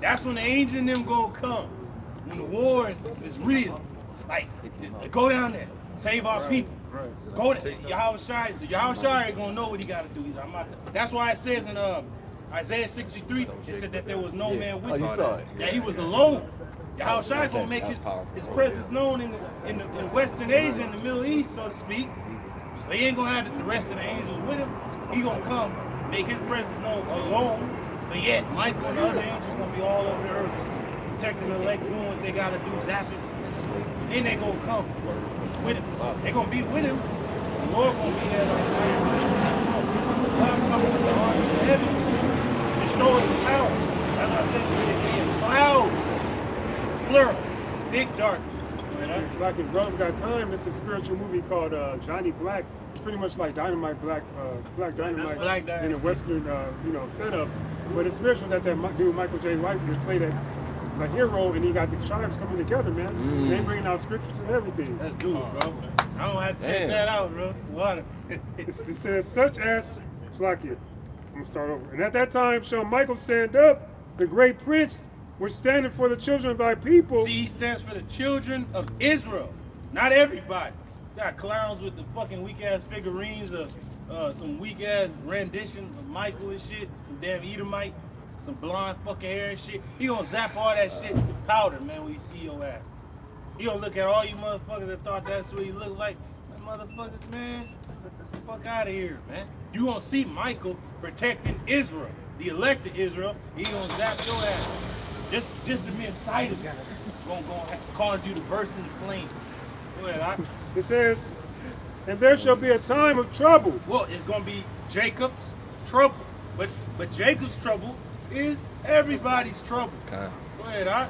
That's when the angel and them gonna come. When the war is real. Like, go down there. Save our people. Go to Yahweh ain't gonna know what he gotta do. That's why it says in Isaiah 63, it said that there was no man with him. That he was alone. Yahweh gonna make his presence known in Western Asia, in the Middle East, so to speak. But he ain't gonna have the rest of the angels with him. He gonna come, make his presence known alone. But yet, Michael and the other angels gonna be all over the earth, protecting the elect, doing what they gotta do, zapping. And then they gonna come with him. They gonna be with him. The Lord gonna be there like that. God coming with the armies of heaven to show his power. As I said, in clouds, plural, big darkness.
It's like if Brothers Got Time, it's a spiritual movie called Johnny Black. It's pretty much like Dynamite Black Dynamite in a Western setup. But it's spiritual that dude Michael J. White just played that hero, and he got the tribes coming together, man. They bringing out scriptures and everything.
Let's do it, bro. I don't have to check that out, bro. Water.
It says, such as, Slakia. I'm gonna start over. And at that time shall Michael stand up, the great prince, which standeth for the children of thy people.
See, he stands for the children of Israel, not everybody. Got clowns with the fucking weak ass figurines of some weak ass rendition of Michael and shit, some damn Edomite, some blonde fucking hair and shit. He gonna zap all that shit to powder, man, when he see your ass. He gonna look at all you motherfuckers that thought that's what he looked like. That motherfuckers, man, get the fuck out of here, man. You gonna see Michael protecting Israel, the elected Israel. He gonna zap your ass. Just the mere sight of it gonna cause you to burst into flame. Go ahead,
It says, and there shall be a time of trouble.
Well, it's gonna be Jacob's trouble, but Jacob's trouble is everybody's trouble.
Okay.
Go ahead,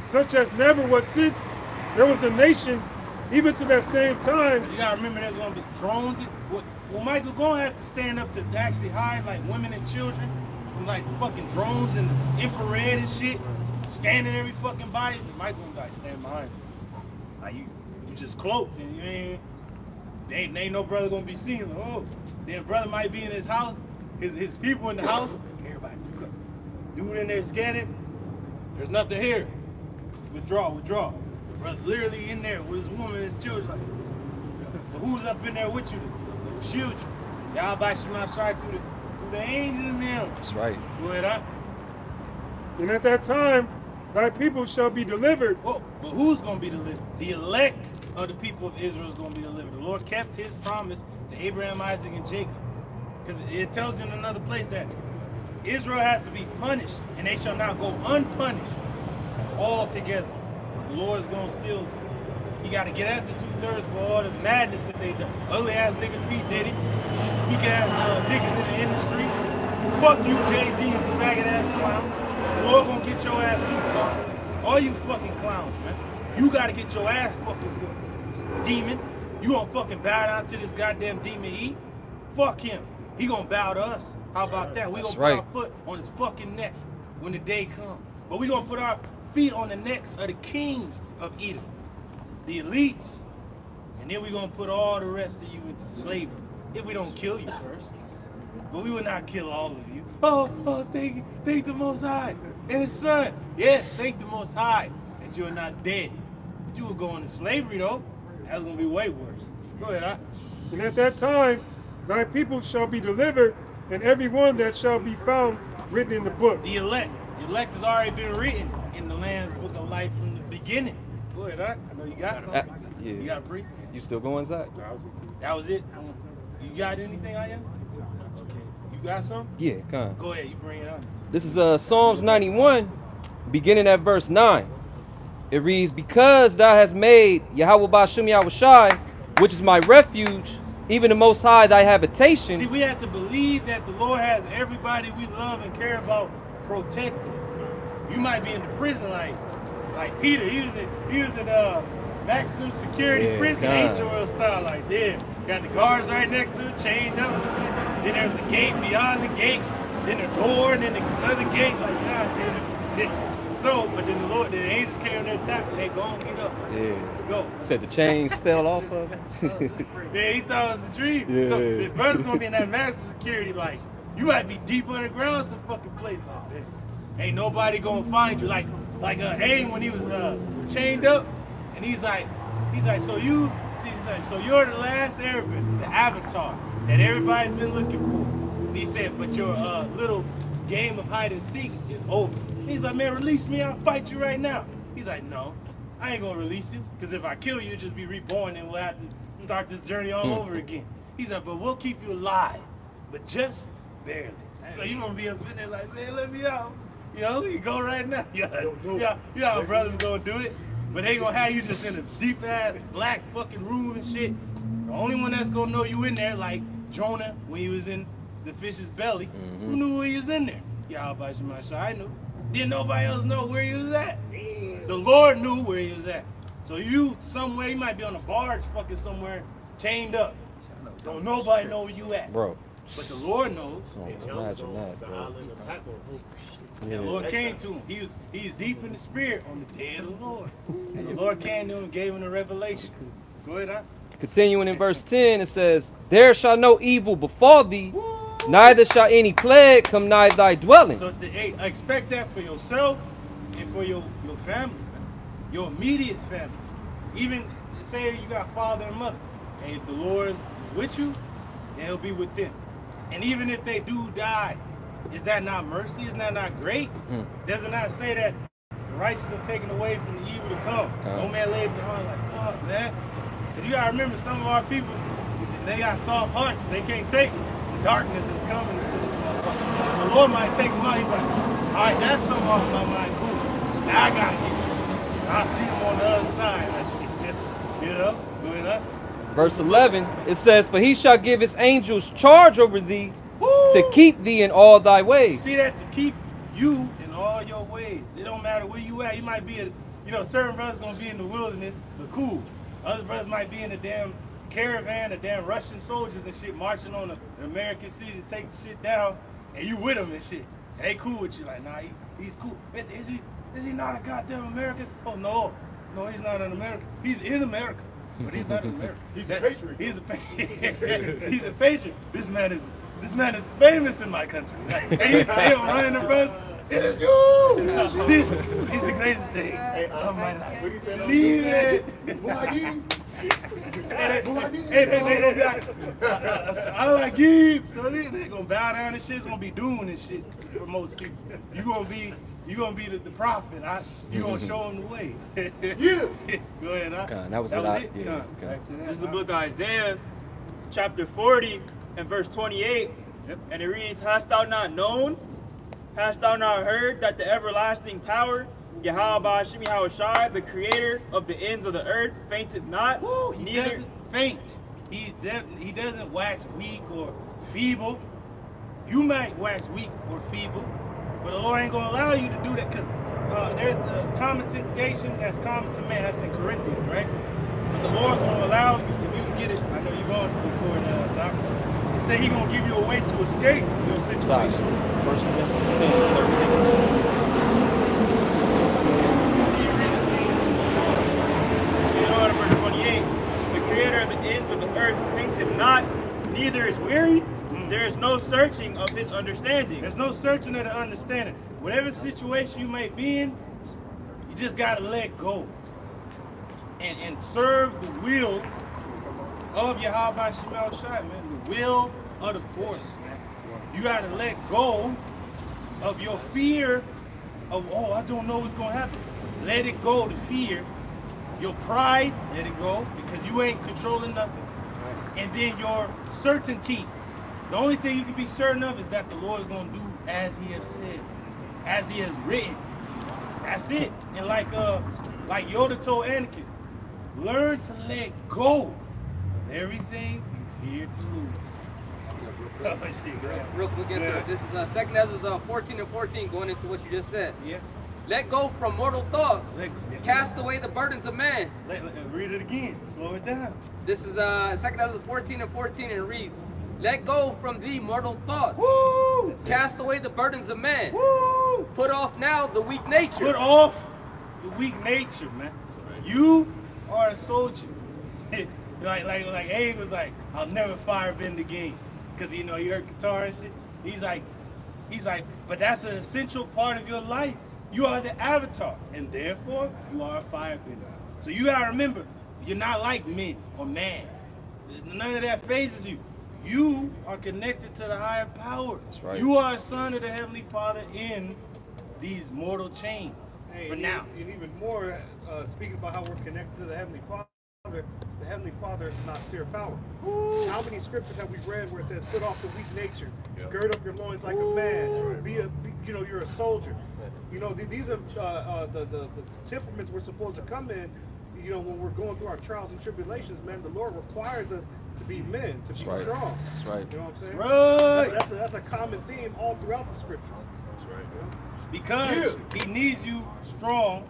Such as never was since there was a nation, even to that same time.
You gotta remember, there's gonna be drones. Well, Michael gonna have to stand up to actually hide like women and children from like fucking drones and infrared and shit, scanning every fucking body. Michael gonna stand behind you. Like you just cloaked and you ain't no brother gonna be seeing him. Oh, then brother might be in his house, his people in the house. Everybody, dude in there scanning. There's nothing here. Withdraw. Brother literally in there with his woman and his children. Like, but who's up in there with you to shield you? Y'all by Shema Shai through the angels and them.
That's right.
Go ahead,
And at that time, thy people shall be delivered.
Well, but who's going to be delivered? The elect of the people of Israel is going to be delivered. The Lord kept his promise to Abraham, Isaac, and Jacob. Because it tells you in another place that Israel has to be punished, and they shall not go unpunished altogether. But the Lord is going to still, he got to get after 2/3 for all the madness that they done. Ugly ass nigga P. Diddy, weak ass niggas in the industry. Fuck you, Jay-Z, you faggot ass clown. The Lord gonna get your ass too, bro. All you fucking clowns, man. You gotta get your ass fucking whooped. Demon, you gonna fucking bow down to this goddamn demon E? Fuck him. He gonna bow to us. How about that? We gonna put our foot on his fucking neck when the day comes. But we gonna put our feet on the necks of the kings of Edom. the elites, and then we're going to put all the rest of you into slavery if we don't kill you first. But we will not kill all of you. Oh, thank the Most High and His Son. Yes, thank the Most High that you are not dead. But you will go into slavery, though. That's going to be way worse. Go ahead, huh?
And at that time, thy people shall be delivered, and every one that shall be found written in the book.
The elect. The elect has already been written in the Lamb's Book of Life from the beginning. Go ahead, huh? I know you got something.
Yeah.
You got a brief?
You still going, Zach?
That was it? You got anything, Aya? Okay. You got something?
Yeah, come on.
Go ahead, you bring it on.
This is Psalms 91, beginning at verse 9. It reads, because thou hast made Yahweh Ba'Shem Yahweh Shai, which is my refuge, even the Most High thy habitation.
See, we have to believe that the Lord has everybody we love and care about protected. You might be in the prison like Peter. He was in maximum security prison, HOL style, like there. Got the guards right next to him, chained up and shit. Then there was a gate beyond the gate, then a door, and then another gate. Like, God damn it. So, but then the angels came in there and tapped him. Hey, go on, get up.
Yeah.
Let's go.
Said the chains fell off of him.
Yeah, he thought it was a dream.
Yeah.
So the brother's gonna be in that maximum security, like, you might be deep underground some fucking place out there. Ain't nobody gonna find you. Like Aim when he was chained up, and he's like, so you're the last airbender, the avatar that everybody's been looking for. And he said, but your little game of hide and seek is over. And he's like, man, release me, I'll fight you right now. He's like, no, I ain't gonna release you, because if I kill you, you'll just be reborn and we'll have to start this journey all over again. He's like, but we'll keep you alive, but just barely. So you gonna be up in there like, man, let me out. You know, you go right now. You know how brothers gonna do it, but they gonna have you just in a deep ass black fucking room and shit. The only one that's gonna know you in there, like Jonah when he was in the fish's belly, who knew he was in there? Yahweh Shemashah, I knew. Didn't nobody else know where he was at. The Lord knew where he was at. So you somewhere, you might be on a barge fucking somewhere, chained up. Don't nobody know where you at.
Bro.
But the Lord knows.
Imagine that, bro.
And the Lord came to him. He's deep in the spirit on the day of the Lord. And the Lord came to him and gave him the revelation. Go ahead, huh?
Continuing in verse 10, it says, there shall no evil befall thee, neither shall any plague come nigh thy dwelling.
So hey, expect that for yourself and for your family, man. Your immediate family. Even say you got father and mother. And if the Lord is with you, then he'll be with them. And even if they do die, is that not mercy? Isn't that not great? Does it not say that the righteous are taken away from the evil to come? No man laid it to heart like, fuck, man. Because you got to remember, some of our people, they got soft hearts. They can't take the darkness is coming to this motherfucker. So the Lord might take them out. He's like, all right, that's something off my mind. Cool. Now I got to get you. I'll see him on the other side. You know? Good up.
Verse 11, it says, for he shall give his angels charge over thee, to keep thee in all thy ways.
See that? To keep you in all your ways. It don't matter where you at. You might be certain brothers gonna be in the wilderness, but cool. Other brothers might be in a damn caravan of damn Russian soldiers and shit marching on an American city to take the shit down, and you with them and shit. And they cool with you, like, nah, he's cool. Is he not a goddamn American? Oh no, he's not an American. He's in America. But he's not an American.
He's a patriot.
He's a patriot. This man is famous in my country. They don't run in the bus. It is you. This is the greatest day of my life.
What he said,
Leave it. I like him. So they gonna bow down and shit. It's gonna be doing this shit for most people. You gonna be the prophet. You gonna show them the way.
Yeah.
Go ahead.
That was it.
Yeah.
This is the book of Isaiah, chapter 40 and verse 28.
Yep.
And it reads, hast thou not known? Hast thou not heard that the everlasting power, Yahweh Ba'Shem Yahweh Shai, the creator of the ends of the earth, fainteth not?
He doesn't faint. He doesn't wax weak or feeble. You might wax weak or feeble, but the Lord ain't going to allow you to do that, because there's a common temptation that's common to man. That's in Corinthians, right? But the Lord's going to allow you, if you can get it. I know you're going before it, Zach. He said he's going to give you a way to escape your situation.
1 Corinthians 10:13.
So you know what, creator of the ends of the earth fainteth not, neither is weary. There is no searching of his understanding.
There's no searching of the understanding. Whatever situation you may be in, you just gotta let go and serve the will of Yahweh Shemel Shai, man. The will of the force, man. You gotta let go of your fear of, oh, I don't know what's gonna happen. Let it go, the fear. Your pride, let it go, because you ain't controlling nothing. And then your certainty. The only thing you can be certain of is that the Lord is gonna do as He has said, as He has written. That's it. And like Yoda told Anakin, learn to let go of everything you fear to lose.
Real quick, yes, sir. This is 2nd Ezra 14 and 14, going into what you just said.
Yeah.
Let go from mortal thoughts. Cast away the burdens of man.
Read it again. Slow it down.
This is 2nd Ezra 14 and 14, and it reads, let go from thee mortal thoughts.
Woo!
Cast away the burdens of man.
Woo!
Put off now the weak nature.
Put off the weak nature, man. You are a soldier. like Abe was like, I'll never fire Ben again. Because you heard guitar and shit. He's like, but that's an essential part of your life. You are the avatar, and therefore you are a firebender. So you gotta remember, you're not like men or man. None of that phases you. You are connected to the higher power. That's right. You are a son of the Heavenly Father in these mortal chains. For now.
And even more, speaking about how we're connected to the Heavenly Father, the Heavenly Father is not austere power. Ooh. How many scriptures have we read where it says, put off the weak nature, gird up your loins like a man, you're a soldier. These are the temperaments we're supposed to come in, when we're going through our trials and tribulations, man. The Lord requires us to be men, to be strong.
That's right.
You know what I'm saying?
Right.
That's a common theme all throughout the scripture.
That's right. Because He needs you strong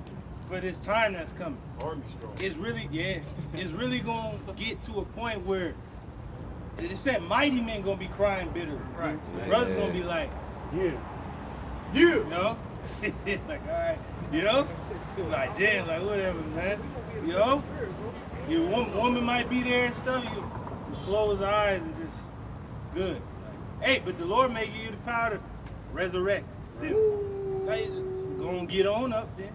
for this time that's coming.
Army strong.
It's really gonna get to a point where it said mighty men gonna be crying bitterly. Right. Brothers gonna be like, like, all right, like damn, like whatever, man. Your woman might be there and stuff. You just close the eyes and just good. Like, hey, but the Lord may give you the power to resurrect them. Like, gonna get on up then.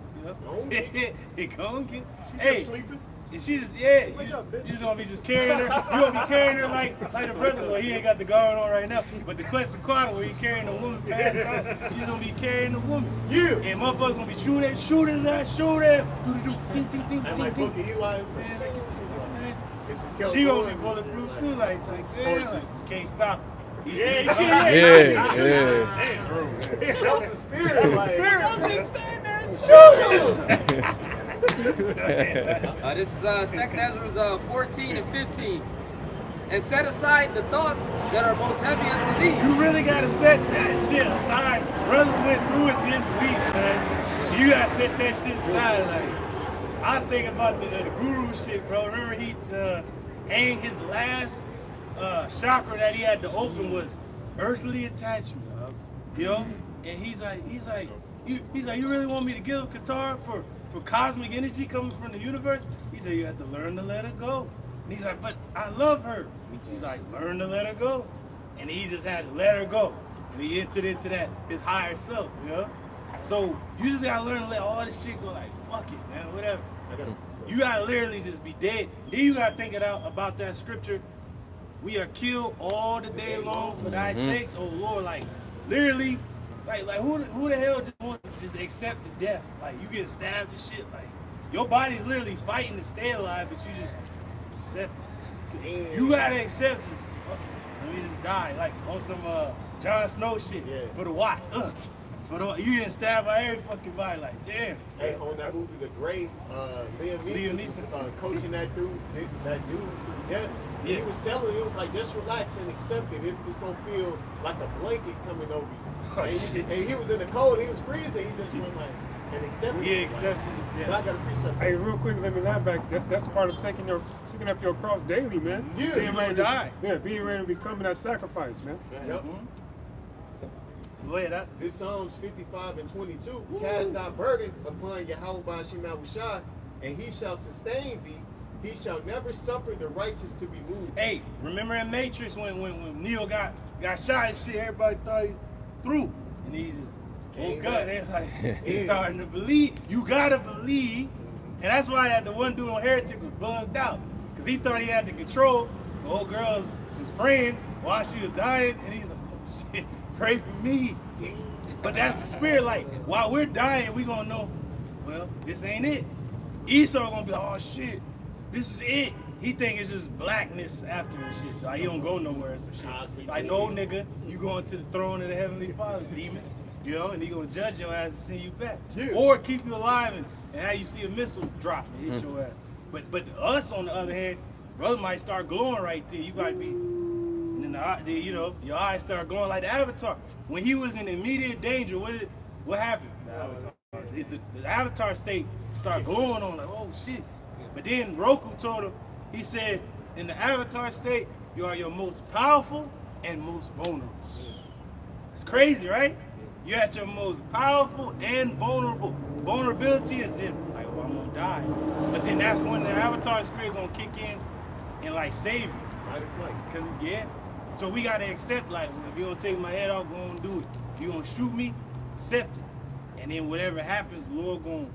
It gonna get. Hey, sleeping. And she just you just gonna be just carrying her. You gonna be carrying her like the brother. Well, he ain't got the guard on right now, but the Quetzalcoatl where he carrying the woman past out, he's gonna be carrying the woman. And motherfuckers gonna be shooting
And like Booker Eli,
she gonna be bulletproof too, like damn, can't stop.
Yeah.
That was the spirit.
I'll just stand there and shoot. This is 2nd Ezra 14 and 15. And set aside the thoughts that are most heavy unto thee.
You really gotta set that shit aside. Brothers went through it this week, man. You gotta set that shit aside. Like, I was thinking about the guru shit, bro. Remember he aimed his last chakra that he had to open was earthly attachment. And he's like, you really want me to give a Qatar for cosmic energy coming from the universe? He said, you have to learn to let her go. And he's like, but I love her. He's like, learn to let her go. And he just had to let her go. And he entered into that, his higher self, So you just gotta learn to let all this shit go, like, fuck it, man, whatever. You gotta literally just be dead. Then you gotta think about that scripture. We are killed all the day long for thy sakes, oh Lord. Like, literally, like who the hell just wants to just accept the death? Like, you get stabbed and shit. Like, your body's literally fighting to stay alive, but you just accept it. You gotta accept this. Okay, let me just die. Like, on some Jon Snow shit for the watch. You getting stabbed by every fucking body. Like, damn.
Hey, on that movie, The Great, Liam Neeson coaching that dude. He was telling him, he was like, just relax and accept it. It's gonna feel like a blanket coming over you. And he was in the cold, he was freezing. He just went like, and accepted it.
He accepted it.
I gotta precept.
Hey, real quick, let me lie back. That's part of taking up your cross daily, man.
Being ready to die.
Being ready to become that sacrifice, man.
Yep.
Go ahead,
This Psalms 55 and 22. Cast thy burden upon Yahweh Shemel Shai, and he shall sustain thee. He shall never suffer the righteous to be moved.
Hey, remember in Matrix when Neo got shot and shit, everybody thought he was through. And he just woke up. They like, he's starting to believe. You gotta believe. And that's why that the one dude on Heretic was bugged out. Because he thought he had to control the old girl's friend while she was dying. And he's like, oh shit, pray for me. But that's the spirit. Like, while we're dying, we gonna know, well, this ain't it. Esau gonna be like, oh shit, this is it. He think it's just blackness after and shit. Like, he don't go nowhere and some shit. Like, no nigga, you going to the throne of the Heavenly Father, demon. You know, and he gonna judge your ass and send you back. Yeah. Or keep you alive and have you see a missile drop and hit your ass. But us, on the other hand, brother might start glowing right there. You might be, and then you know, your eyes start glowing like the Avatar. When he was in immediate danger, what happened? The Avatar state started glowing on, like, oh shit. But then Roku told him, he said, in the Avatar state, you are your most powerful and most vulnerable. It's crazy, right? You're at your most powerful and vulnerable. Vulnerability is if, like, oh, I'm gonna die. But then that's when the Avatar spirit gonna kick in and like save you.
Fight or flight.
Cause yeah. So we gotta accept, like, well, if you don't take my head off, go and do it. If you gonna shoot me, accept it. And then whatever happens, the Lord gonna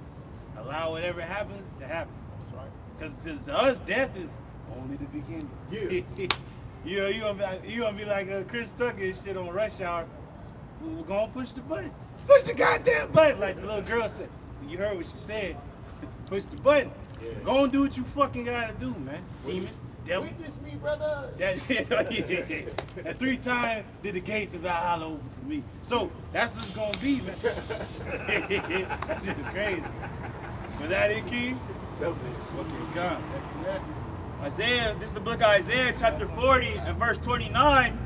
allow whatever happens to happen.
That's right.
Because to us, death is only the beginning.
Yeah.
You know, you gonna be like Chris Tucker and shit on Rush Hour. We're gonna push the button. Push the goddamn button, like the little girl said. You heard what she said. Push the button. Yeah. Go and do what you fucking gotta do, man. Demon, devil.
Witness me, brother.
And 3 times did the gates of Valhalla open for me. So that's what's gonna be, man. That's just crazy. Was that it, King?
That was it.
Okay, God.
Isaiah, this is the book of Isaiah, chapter 40 and verse 29,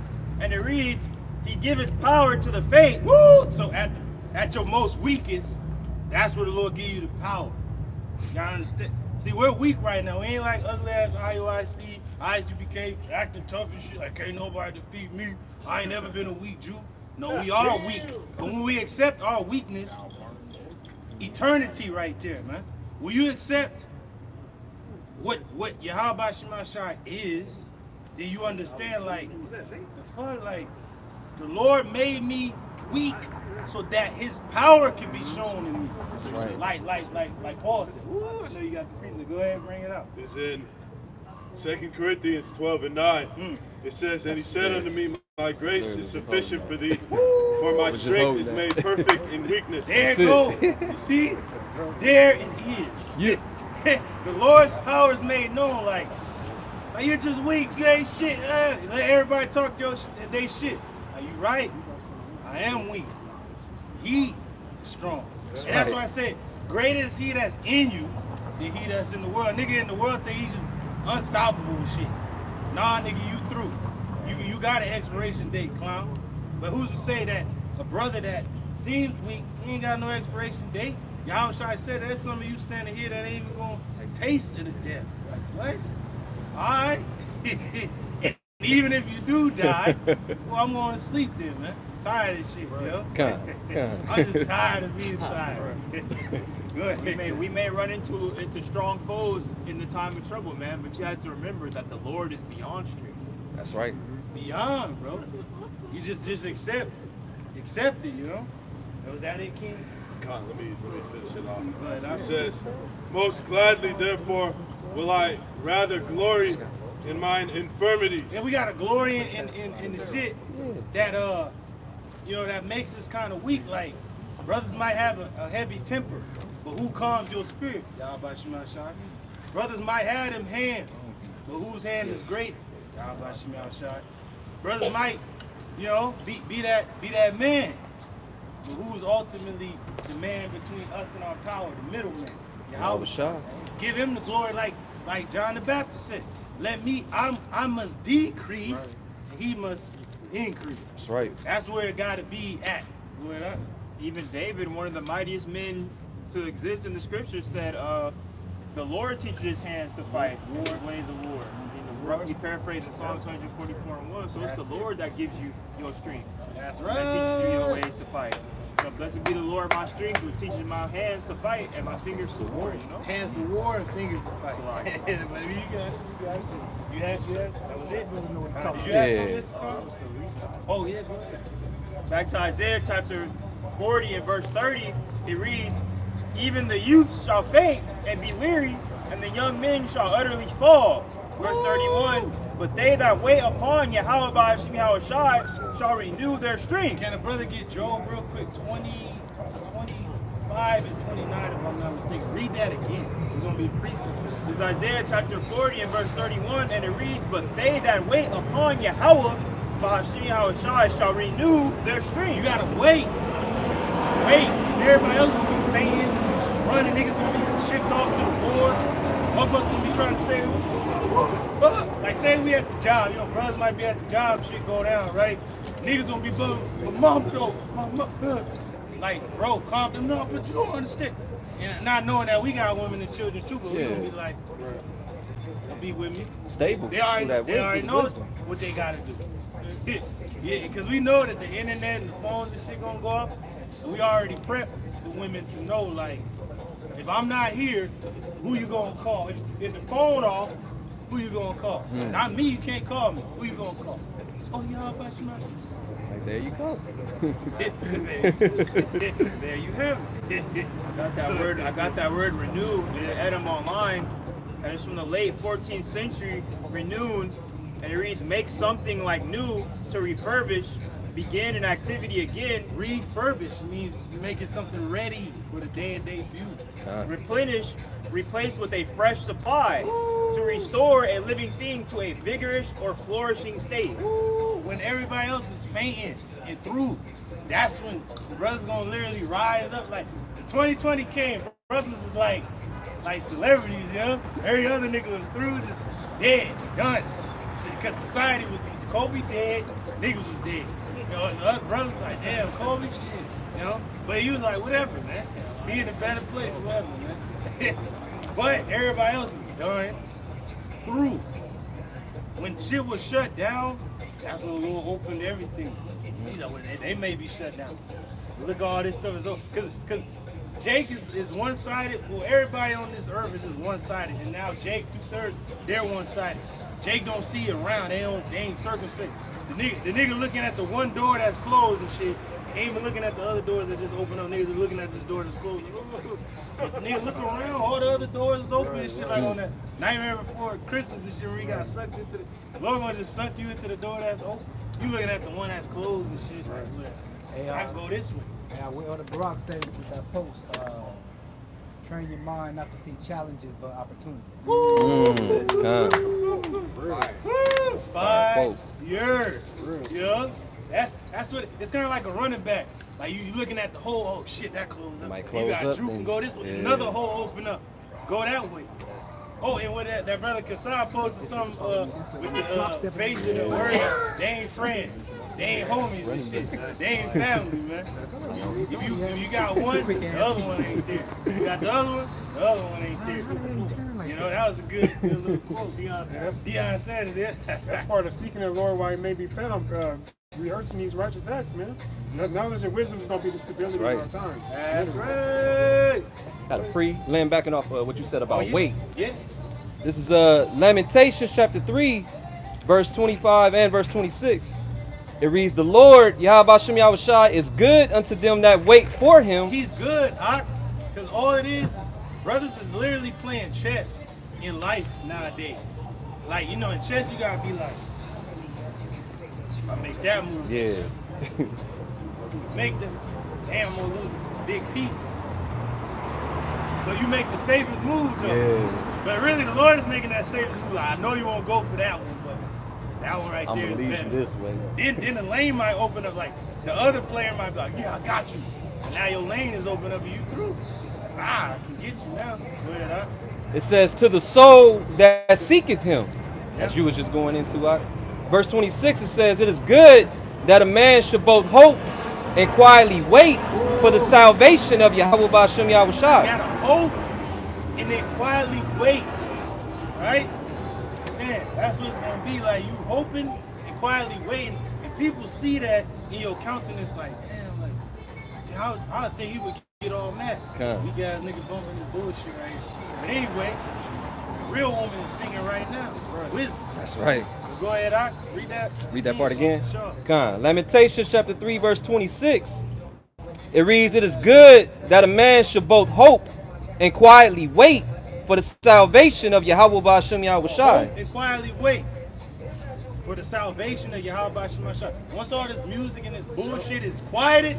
and it reads, He giveth power to the faint.
Woo! So at your most weakest, that's where the Lord give you the power. Y'all understand? See, we're weak right now. We ain't like ugly ass IOIC, ISUPK, acting tough and shit. Like, can't nobody defeat me. I ain't never been a weak Jew. No, we are weak. But when we accept our weakness, eternity right there, man. Will you accept what Yahweh Shema Shai is? Then you understand, like, the fuck, like, the Lord made me weak so that His power can be shown in me.
That's right.
Like Paul said. Ooh, I know you got the priest. Go ahead and bring it out.
It's in 2 Corinthians 12 and 9. It says, and He said unto me, my grace is sufficient for thee, for my strength is made perfect in weakness.
There it goes. You see? There it is. Yeah. The Lord's power is made known. Like you're just weak. You ain't shit. Let everybody talk they shit. Are you right? I am weak. He is strong. And that's why I said, greater is He that's in you than he that's in the world. Nigga in the world think he's just unstoppable and shit. Nah, nigga, you through. You got an expiration date, clown. But who's to say that a brother that seems weak, he ain't got no expiration date? Y'all said there's some of you standing here that ain't even gonna taste of the death. Like, what? Alright. Even if you do die, well, I'm going to sleep then, man. Tired of this shit, yo. I'm just tired of being tired. Go ahead.
We may run into strong foes in the time of trouble, man, but you have to remember that the Lord is beyond strength.
That's right.
Beyond, bro. You just accept it, you know? Was that it, King?
Let me finish it off. It says, most gladly, therefore, will I rather glory in mine infirmities.
And we got to glory in the shit that that makes us kind of weak. Like, brothers might have a heavy temper, but who calms your spirit? Yahweh Shema Shai. Brothers might have them hands, but whose hand is greater? Yahweh Shema Shai. Brothers might, be that man, but who's ultimately the man between us and our power, the middleman? Yahweh Shai. Give Him the glory, like John the Baptist said. I must decrease, and He must increase.
That's right.
That's where it got to be at.
Even David, one of the mightiest men to exist in the scriptures, said, the Lord teaches His hands to fight, war, ways of war. Roughly paraphrasing Psalms 144 and 1. So it's the Lord that gives you your strength.
That's right.
That teaches you your ways to fight. So So blessed be the Lord my strength, who teaches my hands to fight and my fingers to war, you know?
Hands to war and fingers to fight.
So like,
But you got it. You had that was it. Did you have
Yeah.
something, Mr. Carl? Oh yeah, go ahead.
back to Isaiah chapter 40 and verse 30, it reads, even the youth shall faint and be weary, and the young men shall utterly fall. Verse 31, but they that wait upon Yahweh by Hashem Yahushai shall renew their strength.
Can a brother get Job real quick? 25 and 29, if I'm not mistaken. Read that again. It's going to be a precept.
It's Isaiah chapter 40 and verse 31, and it reads, but they that wait upon Yahweh by Hashem Yahushai shall renew their strength.
You got to wait. Wait. Everybody else going to be fainting. Running niggas going to be shipped off to the board. Motherfuckers going to be trying to say, like say we at the job, you know, brothers might be at the job, shit go down, right? Niggas gonna be bugging, but mom, though, like, bro, calm down, no, but you don't understand. And not knowing that we got women and children too, but we gonna be like, be with me.
Stable.
They already know what they gotta do. Yeah, because we know that the internet and the phones and shit gonna go off, and we already prepped the women to know, like, if I'm not here, who you gonna call? If the phone off, who you gonna call? Not me, you can't call me. Who you gonna call? Oh, y'all about you mind?
Like, there you go.
There you have it.
I got that word renew in Edom Online, and it's from the late 14th century, renewed, and it reads, make something like new, to refurbish, begin an activity again.
Refurbish means making something ready for the day of debut.
Replenish, replace with a fresh supply, to restore a living thing to a vigorous or flourishing state.
When everybody else is fainting and through, that's when brothers gonna literally rise up. Like the 2020 came, brothers was like celebrities, you know? Every other nigga was through, just dead, done. Because society was Kobe dead, niggas was dead. You know, the other brothers like, damn, Kobe, shit, you know? But he was like, whatever, man. Be in a better place, whatever, man. But everybody else is done, through. When shit was shut down, that's when we opened everything. He's like, well, they may be shut down. Look, all this stuff is over. Because Jake is one-sided. Well, everybody on this earth is just one-sided. And now Jake, 2/3, they're one-sided. Jake don't see around. They ain't circumspect. The nigga looking at the one door that's closed and shit, ain't even looking at the other doors that just open up. Niggas are looking at this door that's closed. Nigga look around, all the other doors is open and shit, like on that Nightmare Before Christmas and shit where you got sucked into the Lord gonna just suck you into the door that's open. You looking at the one that's closed and shit. Like, look,
Hey,
I can go this way.
Yeah, we on the Barack said with that post, train your mind not to see challenges but opportunities.
Five years. Yeah. That's what it's kind of like a running back. Like you looking at the hole, oh shit, that closed up.
Might
You
close
gotta
up
droop and
and-
go this way.
yeah.
Another hole open up. Go that way. Oh, and when that brother Kasai posted something with the face of the word, they ain't friends. They ain't homies and shit. They ain't family, man. If you got one, the other one ain't there. You got the other one ain't there. You know, that was a good little quote. Deion said it.
That's part of seeking the Lord while he may be found. Rehearsing these righteous acts, man. Knowledge and wisdom is going to be the stability
That's
of our time.
That's right.
Got a free land backing off what you said about weight.
Yeah.
This is Lamentations chapter 3, verse 25 and verse 26. It reads, the Lord, Yahweh Hashem Yahushai, is good unto them that wait for him.
He's good, because all it is, brothers is literally playing chess in life nowadays. Like, you know, in chess, you got to be like, I make that move.
Yeah.
Make the, damn, I'm going to lose a big piece. So you make the safest move, though.
Yeah.
But really, the Lord is making that safest move. Like, I know you won't go for that one, but that one right
I'm
there
going to
is
lead
better.
you this way.
Then the lane might open up, like, the other player might be like, yeah, I got you. And now your lane is open up and you through. I can get you now. Go ahead,
It says, to the soul that seeketh him, as you were just going into. Verse 26, it says, it is good that a man should both hope and quietly wait for the salvation of Yahweh Hashem Yahushai.
You gotta hope and then quietly wait, right? Man, that's what it's gonna be like. You hoping and quietly waiting, and people see that in your countenance, like, damn, like, I think he would get all mad. We got niggas bumping this bullshit right here. But anyway, the real woman is singing right now. Wisdom.
That's right.
So go ahead, I read that.
Read that part again.
Sure.
Lamentations chapter 3, verse 26. It reads, "It is good that a man should both hope and quietly wait for the salvation of Yahweh Ba'ashem Yahweh Shai."
Hope and quietly wait for the salvation of Yahweh Ba'ashem Shai. Once all this music and this bullshit is quieted,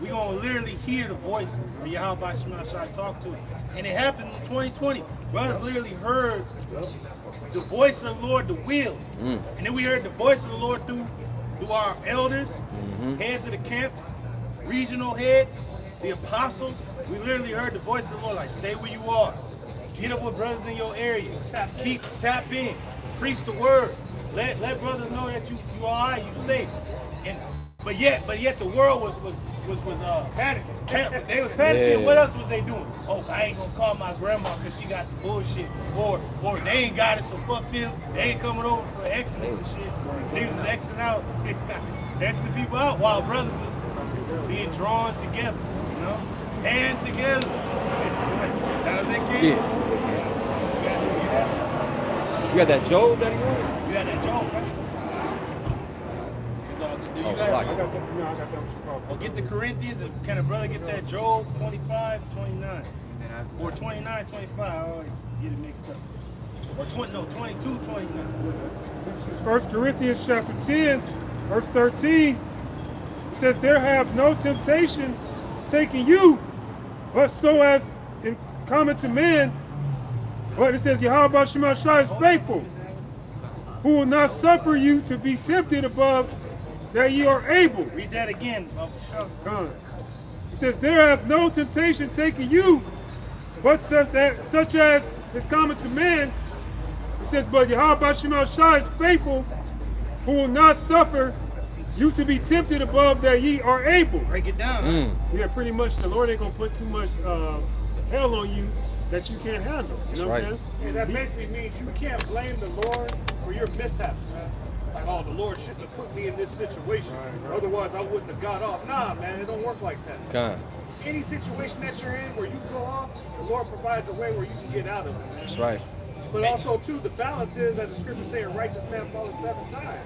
we gonna literally hear the voice of Yahweh Ba'ashem Shai talk to us. And it happened in 2020. Brothers literally heard the voice of the Lord, the will. And then we heard the voice of the Lord through our elders, heads of the camps, regional heads, the apostles. We literally heard the voice of the Lord, like, stay where you are. Get up with brothers in your area. Tap in. Preach the word. Let brothers know that you all right, you safe. And but yet the world was panicking. They was panicking.
Yeah.
What else was they doing? Oh, I ain't gonna call my grandma because she got the bullshit. Or they ain't got it, so fuck them. They ain't coming over for Xmas and shit. Niggas was Xing out, Xing people out while brothers was being drawn together, you know? Hand together. That was it, kid?
Yeah, that's it, kid. You got that Job that he wrote?
You got that Job, right?
Oh, slack.
Well, get the Corinthians, and can a brother get that Job 25, 29? Or 29, 25, I always get it mixed up. Or 22, 29.
This is 1 Corinthians chapter 10, verse 13. It says, "There have no temptation taken you, but so as in common to man." But it says, "Yahweh Ba'ashem Shai is faithful, who will not suffer you to be tempted above that ye are able."
Read that again.
It says, "There hath no temptation taken you, but such as is common to man." It says, "But Yahweh Ba'ashem Shai is faithful, who will not suffer you to be tempted above that ye are able."
Break it down.
Yeah, pretty much the Lord ain't gonna put too much hell on you that you can't handle. You know what I'm saying?
Yeah, that basically means you can't blame the Lord for your mishaps. Like, oh, the Lord shouldn't have put me in this situation. Otherwise, I wouldn't have got off. Nah, man, it don't work like that. Any situation that you're in where you go off, the Lord provides a way where you can get out of it. Man.
That's right.
But also, too, the balance is, as the scripture says, a righteous man falls 7 times.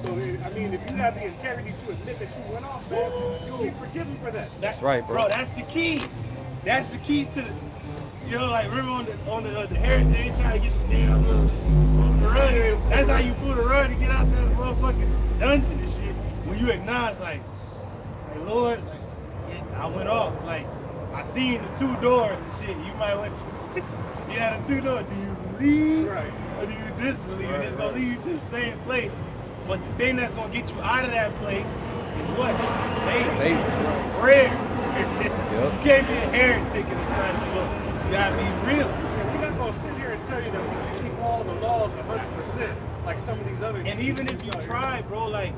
So, I mean, if you have the integrity to admit that you went off, man, you'll be forgiven for that.
That's right, bro.
That's the key. That's the key to, you know, like, remember on the heritage, trying to get the thing on the run. That's how you pull the run to get out that motherfucking dungeon and shit. When you acknowledge, like Lord, I went off. Like, I seen the 2 doors and shit. You might went to, you had the 2 doors. Do you believe or do you disbelieve? And it's going to lead you to the same place. But the thing that's going to get you out of that place is what? Faith. Prayer. You can't be a heretic in the sight of the Lord. You got to be real.
Yeah, we're not going to sit here and tell you that we can keep all the laws 100% like some of these other.
And even if you try, bro, like,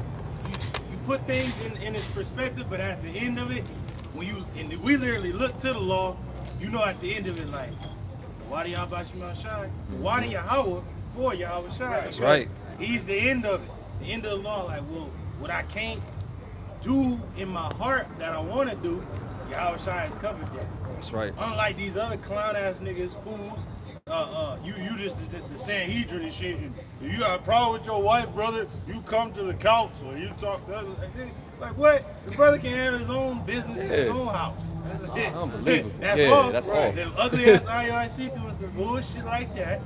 you put things in its perspective, but at the end of it, we literally look to the law, you know, at the end of it, like, why do Yahweh Ba'ashem Shai? Why do Yahweh for Yahweh Shai?
That's right.
He's the end of it. The end of the law, like, well, what I can't do in my heart that I want to do, Yahweh Shai has covered that.
That's right.
Unlike these other clown ass niggas, fools, you just the Sanhedrin and shit. And if you got a problem with your wife, brother, you come to the council and you talk to others. Like what? The brother can handle his own business in his own house. That's it.
Unbelievable.
That's all.
That's all.
The ugly ass IRC doing some bullshit like that.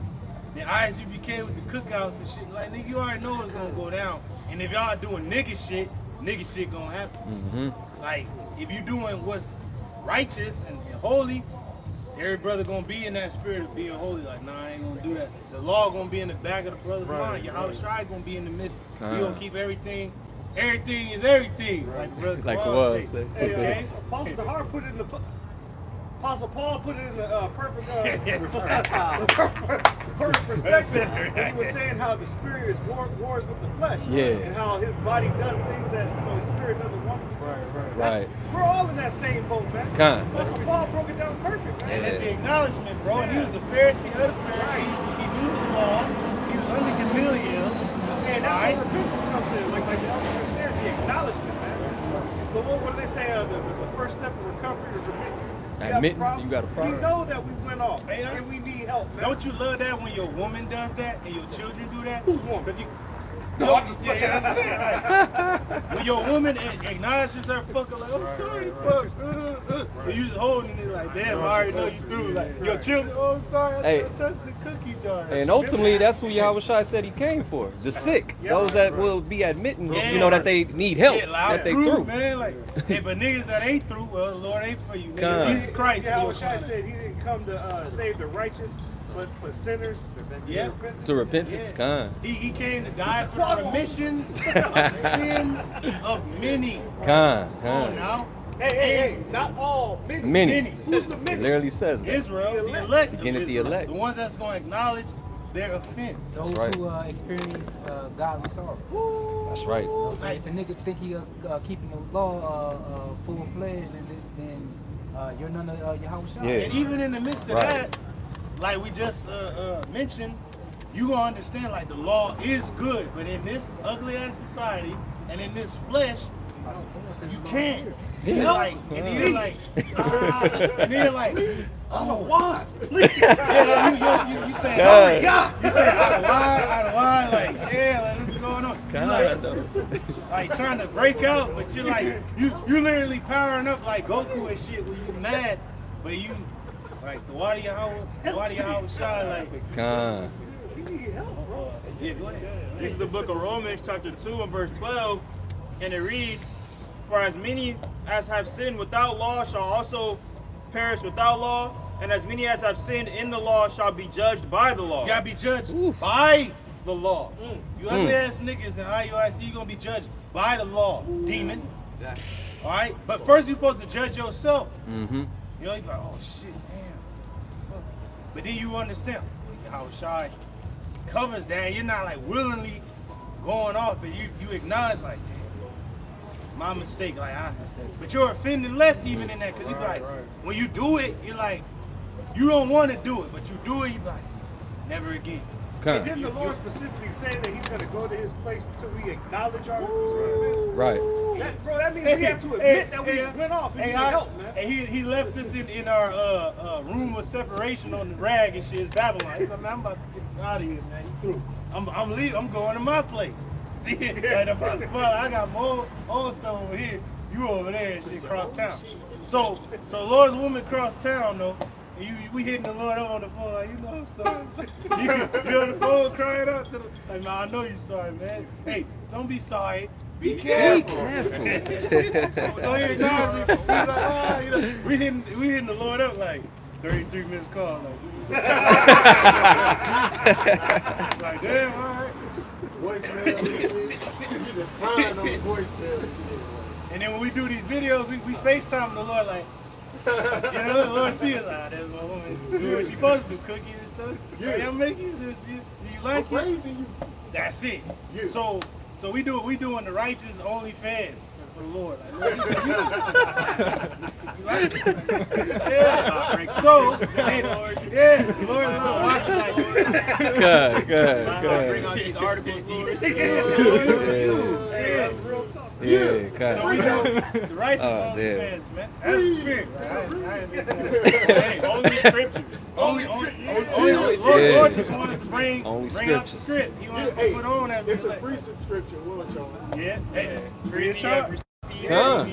The ISUBK with the cookouts and shit. Like, nigga, you already know it's gonna go down. And if y'all doing nigga shit gonna happen. Like, if you doing what's righteous and holy, every brother gonna be in that spirit of being holy. Like, nah, I ain't gonna do that. The law gonna be in the back of the brother's mind. Yahweh Shai gonna be in the midst. He gonna keep everything. Everything is everything. Like the brother
like
say.
Hey, Apostle Dahar put it in the. Apostle Paul put it in the perfect perspective. And he was saying how the spirit is wars with the flesh. And how his body does things that his spirit doesn't want.
Right.
We're all in that same boat, man. Apostle Paul broke it down perfect, man.
And that's the acknowledgement, bro. And he was a Pharisee of the Pharisees. He knew the law. He was under Gamaliel.
And that's where repentance comes in. Like the elders just said, the acknowledgement, man. But what
what they say? The first step of recovery is admitting.
Admitting you got a problem.
We know that we went off, and we need help, man.
Don't you love that when your woman does that and your children do that?
Whose woman?
Because you.
No, I'm just
when your woman acknowledges her fucker, like, I'm sorry, fuck. And you just holding it like, damn, I already know you through. Like, your children, oh, I'm sorry, I should have touched the cookie jar.
And ultimately, that's who Yahushua said he came for. The sick. Those that will be admitting, you know, that they need help, that they through.
Man, like, hey, but niggas that ain't through, well, the Lord ain't for you. Nigga. Jesus Christ.
Yahushua said he didn't come to save the righteous, but sinners
to repentance.
He came to die for the remissions of the sins of many.
Come
on now.
Hey, not all.
Many.
Who's the many?
It literally says that.
Israel, the elect.
Beginning the elect.
The ones that's going to acknowledge their offense.
Those who experience godly sorrow.
That's right.
If a nigga think he keeping the law full-fledged, then you're none of Yahushua.
Yeah. And even in the midst of that, like we just mentioned, you gonna understand like the law is good, but in this ugly ass society and in this flesh, you can't. And then like, and then you're like, and then you're like, oh, why? Yeah, you saying, oh God, you saying out of why, like, yeah, like what's going on? You like trying to break out, but you're like, you literally powering up like Goku and shit when you mad, but you. Like the Wadi Yahweh shine like.
Yeah, go ahead. This is the book of Romans, chapter 2 and verse 12, and it reads, "For as many as have sinned without law shall also perish without law, and as many as have sinned in the law shall be judged by the law."
You gotta be judged by the law. You ugly ass niggas in IUIC, you gonna be judged by the law, demon. Exactly. All right, but first you're supposed to judge yourself. You know, you're like, oh shit. But then you understand how Shai covers that. You're not like willingly going off, but you acknowledge like, damn, my mistake. Like but you're offended less even in that because you be like, when you do it, you're like, you don't want to do it, but you do it, you be like, never again.
And didn't the Lord specifically say that He's going to go to His place until we acknowledge our
right?
Bro, that means we have to admit that we went off and need help, man.
And he left us in our room of separation on the rag and shit. It's Babylon. He's like, man, I'm about to get out of here, man. You through? I'm leaving. I'm going to my place. See, like the first of all, I got my own stuff over here. You over there and shit across town. So Lord's woman cross town though. We hitting the Lord up on the phone like, you know, I'm sorry. You on the phone crying out to the, like, man, I know you're sorry, man. Hey, don't be sorry. Be careful. Don't hear acknowledge it. We hitting the Lord up like 33 minutes call. Like damn, all right.
Voicemail. You just crying on the voicemail.
And then when we do these videos, we FaceTime the Lord like, you know, the Lord see us like, there's my woman doing what she supposed to do, cooking and stuff. Yeah. Hey, I'm making this. You like it?
Crazy.
That's it. Yeah. So we doing the righteous OnlyFans for the Lord. Like, Lord, you like it? Yeah. So, hey, Lord, yeah, the Lord is not watching like
Good.
Bring out these articles, Lord.
So we do the righteous OnlyFans, man. That's the spirit. Hey, only scriptures. Only Lord just wants to bring out the script. He wants to put on that.
It's a free subscription, won't y'all?
Yeah. Hey, free of charge. Yeah.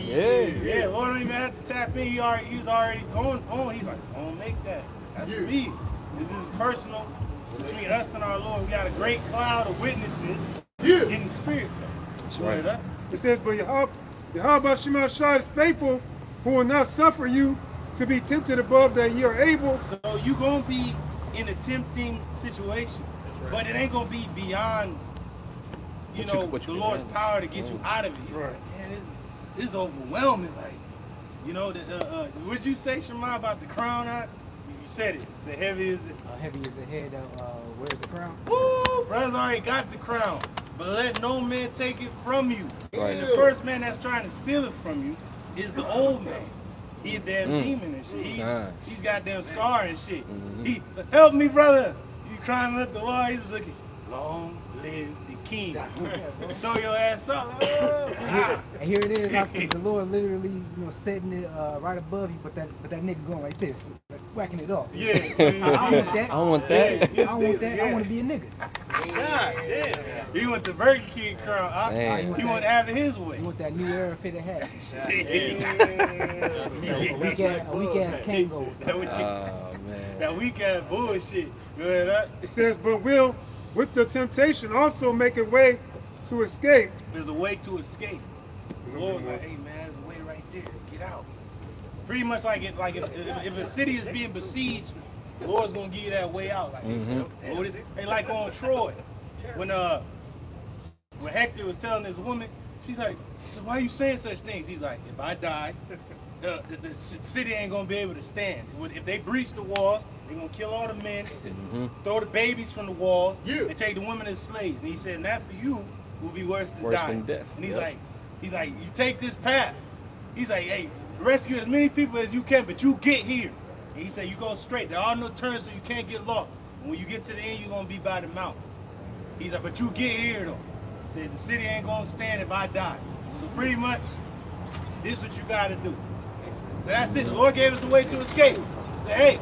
Lord don't even have to tap in. He's already going on. He's like, don't make that. That's me. This is personal between us and our Lord. We got a great cloud of witnesses in the spirit.
That's right.
It says, but Yahweh Shema Shai is faithful, who will not suffer you to be tempted above that ye are able.
So you're going to be in a tempting situation, but it ain't going to be beyond, the Lord's power to get you out of it. You're like, damn, this is overwhelming. Like, what'd you say, Shema, about the crown? You said it. It's heavy as the
head. Where's the crown?
Woo! Brother's already got the crown. But let no man take it from you.
Right.
And the first man that's trying to steal it from you is the old man. He a damn demon and shit. He's got damn scar and shit. He help me, brother. You climbing up the wall, he's looking. Long live the King. Throw your ass up. Oh, ah.
And here it is, after the Lord literally, setting it right above you, but that nigga going like this, like whacking it off.
Yeah.
I don't want that. I don't want that. I want to be a nigga.
God damn. He went to Burger King crowd. He want to have it his way.
You want that new era fitted hat. A weak ass Kango.
That weak ass bullshit. Go ahead.
It says, but will, with the temptation, also make a way to escape.
There's a way to escape. The Lord was like, hey man, there's a way right there. Get out. Pretty much like if a city is being besieged, the Lord's gonna give you that way out. Like, and like on Troy, when Hector was telling his woman, she's like, so why are you saying such things? He's like, if I die, the city ain't gonna be able to stand. If they breach the walls, they're gonna kill all the men, throw the babies from the walls, and take the women as slaves. And he said, and that for you will be worse than death. And he's like, you take this path. He's like, hey, rescue as many people as you can, but you get here. And he said, you go straight. There are no turns, so you can't get lost. And when you get to the end, you're gonna be by the mountain. He's like, but you get here though. He said, the city ain't gonna stand if I die. So pretty much, this is what you gotta do. So that's it. The Lord gave us a way to escape. He said, hey,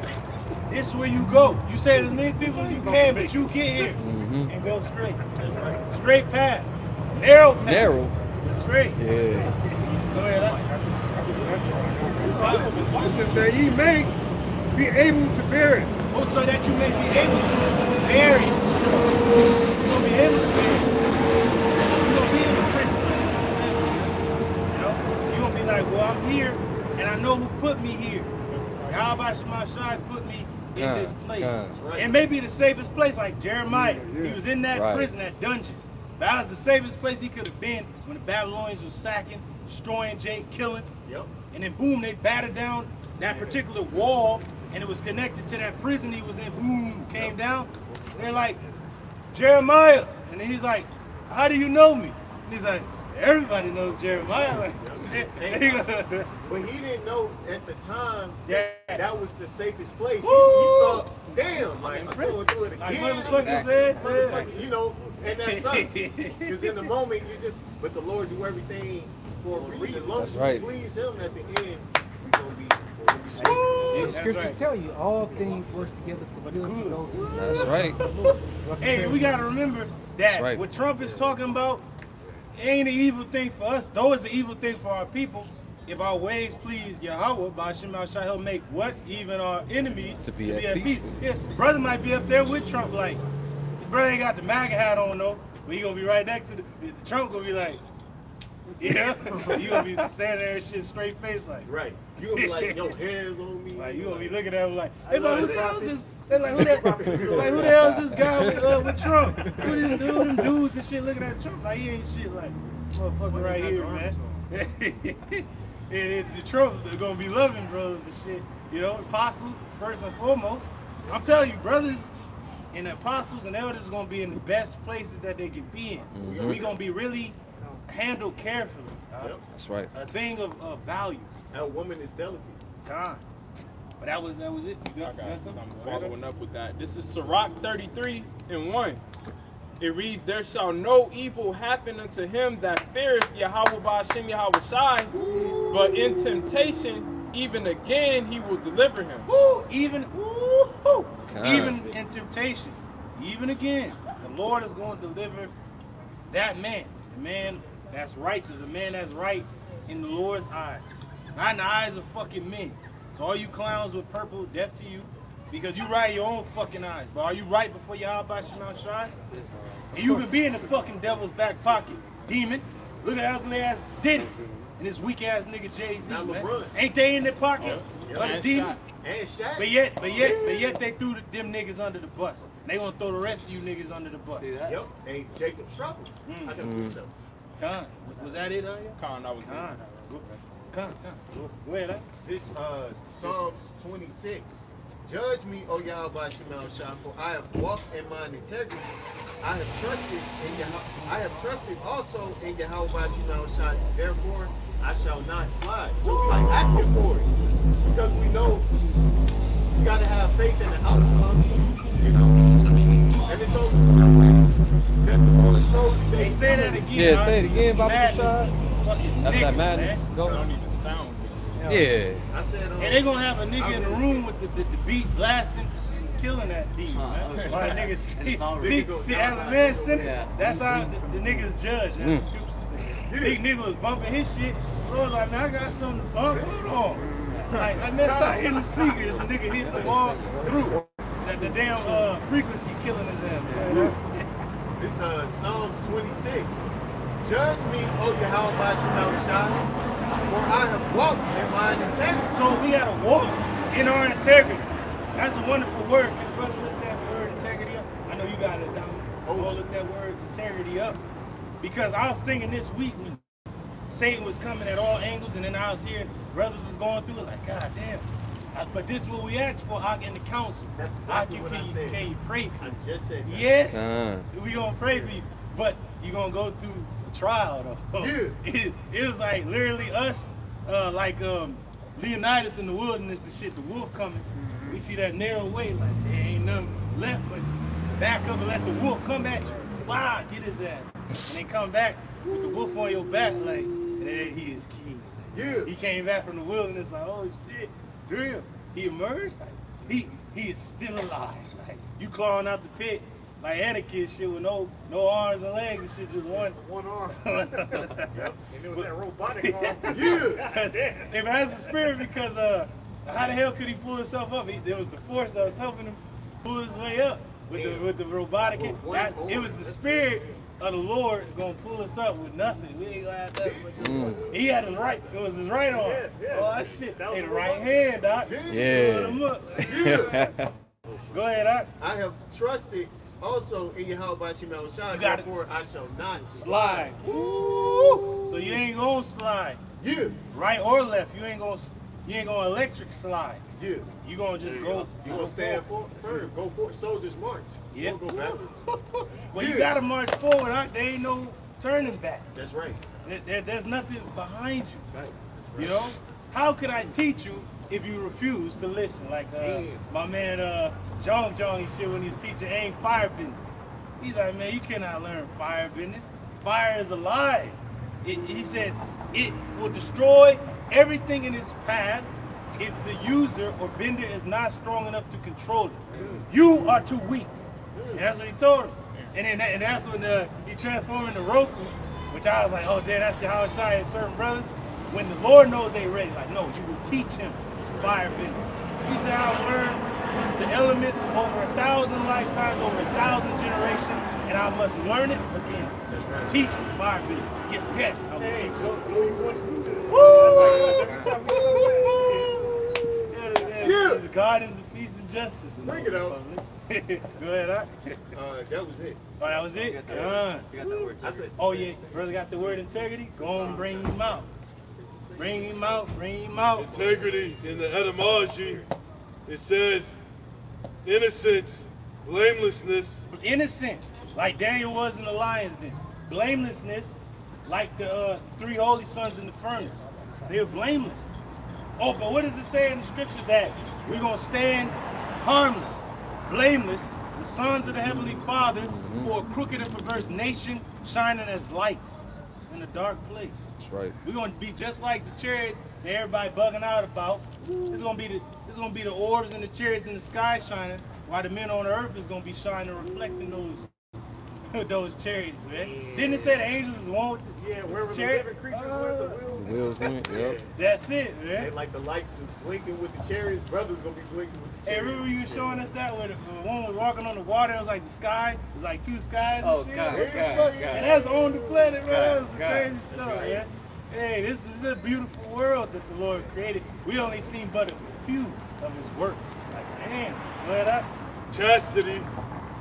this is where you go. You say as many people as you can, but you get here and go straight. That's right. Straight path. Narrow path.
Narrow.
That's straight.
Yeah.
Go ahead.
It says that ye may be able to bear it.
Oh, so that you may be able to bear it. You're going to be able to bear it. You're going to be in the prison. You're going to be like, well, I'm here, and I know who put me here. Yahweh Shemashai put me in this place. It may be the safest place, like Jeremiah. He was in that prison, that dungeon. That was the safest place he could have been when the Babylonians were sacking, destroying Jake, killing. And then boom, they battered down that particular wall, and it was connected to that prison he was in. Boom, came down. They're like, Jeremiah. And then he's like, how do you know me? And he's like, everybody knows Jeremiah.
But he didn't know at the time that was the safest place. He thought, damn, like, I'm going through it again. You know, and that sucks. Because in the moment, you just, but the Lord do everything for a reason. As long as you please him at the end, you're going to be
the scriptures tell you all things work together for good for those who
That's right.
Hey, we got to remember that what Trump is talking about ain't an evil thing for us, though it's an evil thing for our people. If our ways please Yahweh, Ba'ashim Al-Shah, he'll make what? Even our enemies to be at peace. Yeah, brother might be up there with Trump, like, brother ain't got the MAGA hat on though, but he gonna be right next to the Trump gonna be like, yeah, you gonna be standing there and shit straight face like.
Right. You gonna be like, yo, hands on me.
Like, you gonna be looking at him like, hey, like, who the hell is this? They're like, who the hell is this guy with Trump? Who them dudes and shit looking at Trump? Like, he ain't shit like, motherfucker right here, man. And the Trump is gonna be loving brothers and shit. You know, apostles, first and foremost. I'm telling you, brothers and apostles and elders are gonna be in the best places that they can be in. We're gonna be really handled carefully.
That's right.
A thing of value.
A woman is delicate.
God. But that was it. You got
something following up with that. This is Sirach 33:1. It reads, there shall no evil happen unto him that feareth Yahweh Ba'ashim Yahweh Shai, but in temptation, even again, he will deliver him.
Even in temptation, even again, the Lord is going to deliver that man. The man that's righteous, a man that's right in the Lord's eyes. Not in the eyes of fucking men. So all you clowns with purple, deaf to you, because you right in your own fucking eyes. But are you right before Yahweh Shema Shai? And you could be in the fucking devil's back pocket, demon. Look at ugly ass Diddy and this weak ass nigga Jay-Z, man. Ain't they in their pocket? Of the demon? But yet they threw them niggas under the bus. They gonna throw the rest of you niggas under the bus.
Yep. And Jacob struggled. I can prove so.
Khan, was that it,
Khan, that was
Khan. Khan. Go ahead,
This Psalms 26. Judge me, O Yahweh Shemal Shah, for I have walked in mine integrity. I have trusted also in Yahweh Shemal Shah. Therefore, I shall not slide. So, like asking for it, because we know you gotta have faith in the outcome. You know. And it's so that only shows you that
Hey, say that again.
Yeah, say it again, Baba
Madness.
Rashad.
Fucking
After
niggas,
that madness
man.
go.
Don't even sound good.
Yeah.
I said,
And they gonna have a nigga in the room with the beat blasting and killing that demon, man. While the niggas see, as a man sinner, that's how the niggas judge, as the scripture says. Big nigga was bumping his shit. So I was like, man, I got something to bump. Hold on. Like, I messed up hitting the speakers. The nigga hit the wall through. That the damn frequency killing his ass. Man.
This Psalms 26. Judge me, O Yahweh Shemel Shai, for I have walked in mine integrity.
So we gotta walk in our integrity. That's a wonderful word. Can brother look that word integrity up? I know you got it down. Go look that word integrity up. Because I was thinking this week when Satan was coming at all angles, and then I was hearing brothers was going through it, like, God damn. But this is what we asked for out in the council.
That's exactly what I said.
Can you pray for
I
me?
just said that.
Yes, we gonna pray for you, but you gonna go through the trial though.
Yeah.
It was like literally us, Leonidas in the wilderness and shit. The wolf coming. We see that narrow way, like there ain't nothing left but back up and let the wolf come at you. Wow, get his ass. And they come back with the wolf on your back, like, hey, he is king.
Yeah.
He came back from the wilderness like, oh shit, real. He emerged, like he is still alive. Like you clawing out the pit, like Anakin shit with no arms and legs and shit, just one
arm.
Yep.
And it was that robotic arm.
If that's the spirit, because how the hell could he pull himself up? There was the force that was helping him pull his way up with the robotic. It was the spirit of the Lord gonna pull us up with nothing. We ain't gonna have nothing. He had his right. It was his right arm. Oh that shit. In the right hand, doc. Go ahead, doc.
I have trusted also in Yahweh Shemel Shai, therefore I shall not slide.
Woo! So you ain't gonna slide.
Yeah.
Right or left. You ain't gonna electric slide.
Yeah.
You gonna just go.
You gonna stand firm. Go forward. Soldiers march.
Yeah.
Don't go backwards.
Well, you gotta march forward. There ain't no turning back.
That's right.
There's nothing behind you.
That's right.
You know? How could I teach you if you refuse to listen? Like my man Jong and shit when he was teaching aim firebending. He's like, man, you cannot learn firebending. Fire is alive. He said it will destroy everything in its path if the user or bender is not strong enough to control it. You are too weak. And that's what he told him. And that's when he transformed into Roku, which I was like, oh damn, that's how it shine certain brothers. When the Lord knows they ready, like, no, you will teach him firebending. He said, I've learned the elements over 1,000 lifetimes, over 1,000 generations, and I must learn it again.
That's right.
Teach him firebending. Yes, I will teach him. The gardens of peace and justice.
Bring it out.
Go ahead, huh?
That was it.
Oh, that was it?
You got that word.
I said,
Oh, yeah. Brother got the word integrity? Go on, bring him out. Bring him out, bring him out.
Integrity in the etymology, it says innocence, blamelessness.
Innocent, like Daniel was in the lion's den. Blamelessness, like the three holy sons in the furnace. They were blameless. Oh, but what does it say in the scriptures that we're going to stand harmless, blameless, the sons of the Heavenly Father for a crooked and perverse nation shining as lights in a dark place.
That's right.
We're going to be just like the chariots that everybody bugging out about. It's going to be the orbs and the chariots in the sky shining, while the men on the earth is going to be shining, reflecting those chariots, man. Didn't it say the angels was one with the
wherever the
chariot?
living creatures were, the
Wheels went, yep.
That's it, man.
and like the lights is blinking with the chariots, brothers gonna be blinking with the
Hey,
chariots.
remember you showing us that where the one was walking on the water, it was like the sky, it was like two skies and shit. And that's on the planet, man. That was some crazy stuff, man. Hey, this is a beautiful world that the Lord created. We only seen but a few of his works. Like, damn, go ahead up.
Chastity,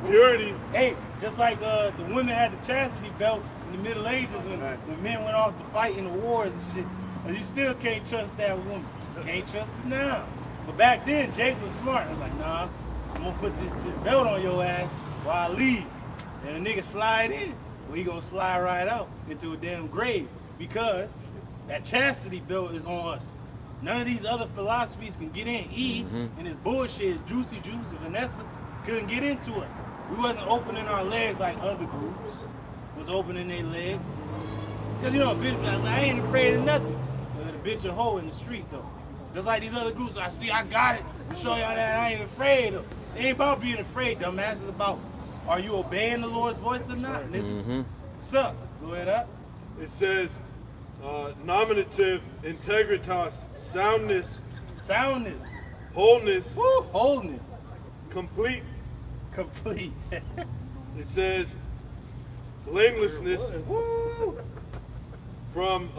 purity.
Hey, just like the women had the chastity belt in the Middle Ages when men went off to fight in the wars and shit. But you still can't trust that woman. Can't trust it now. But back then, Jake was smart. I was like, nah, I'm gonna put this belt on your ass while I leave. And the nigga slide in. Well, he gonna slide right out into a damn grave because that chastity belt is on us. None of these other philosophies can get in. Eve and his bullshit, his juicy juice, and Vanessa couldn't get into us. We wasn't opening our legs like other groups was opening their legs. Because you know, a bitch, I ain't afraid of nothing. But a bitch a hoe in the street though. Just like these other groups, I see I got it. I'm show y'all that I ain't afraid of. It ain't about being afraid, dumbass. It's about, are you obeying the Lord's voice or not, nigga? What's up? Go ahead up.
It says, nominative, integritas, soundness, wholeness,
woo, wholeness,
complete.
It
says blamelessness,
woo,
from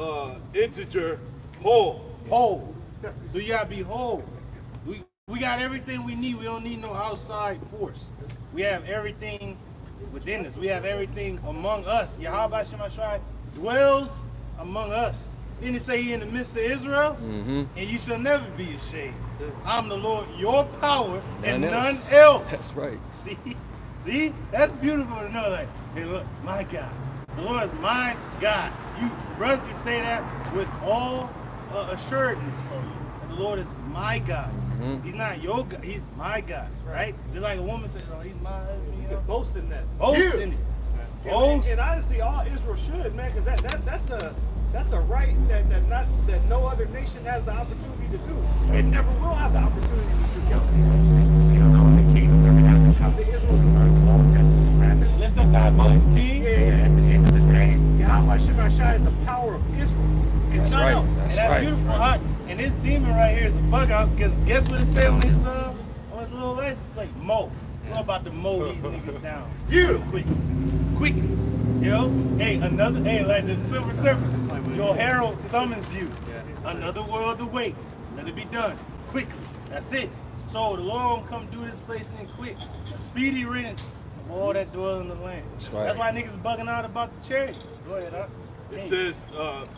integer, whole.
So you gotta be whole. We got everything we need. We don't need no outside force. We have everything within us. We have everything among us. Yahweh Shemashai dwells among us. Didn't it say he in the midst of Israel? And you shall never be ashamed. I'm the Lord, your power, and none else.
That's right.
See? That's beautiful to know. Like, hey, look, my God. The Lord is my God. You brothers can say that with all assuredness. The Lord is my God. He's not your God. He's my God, right? Just like a woman said, oh, he's my husband. You know?
Boast in that.
Boast in it. Boast.
And honestly, all Israel should, man, because that's a right that no other nation has the opportunity to do. It never will have the opportunity to do.
Lift up thy voice, King.
At the end of the day, Yahweh Shemashai is the power of Israel.
That's right.
And that's beautiful. And this demon right here is a bug out, because guess what it said on his little license plate? Mow. We're about to mow these niggas down. Real quick. Yo, like the Silver Serpent, your herald summons you. Another world awaits. Let it be done quickly. That's it. So the Lord will come do this place in quick. A speedy riddance of all that dwell in the land. That's why niggas bugging out about the chariots. Go ahead, huh?
It says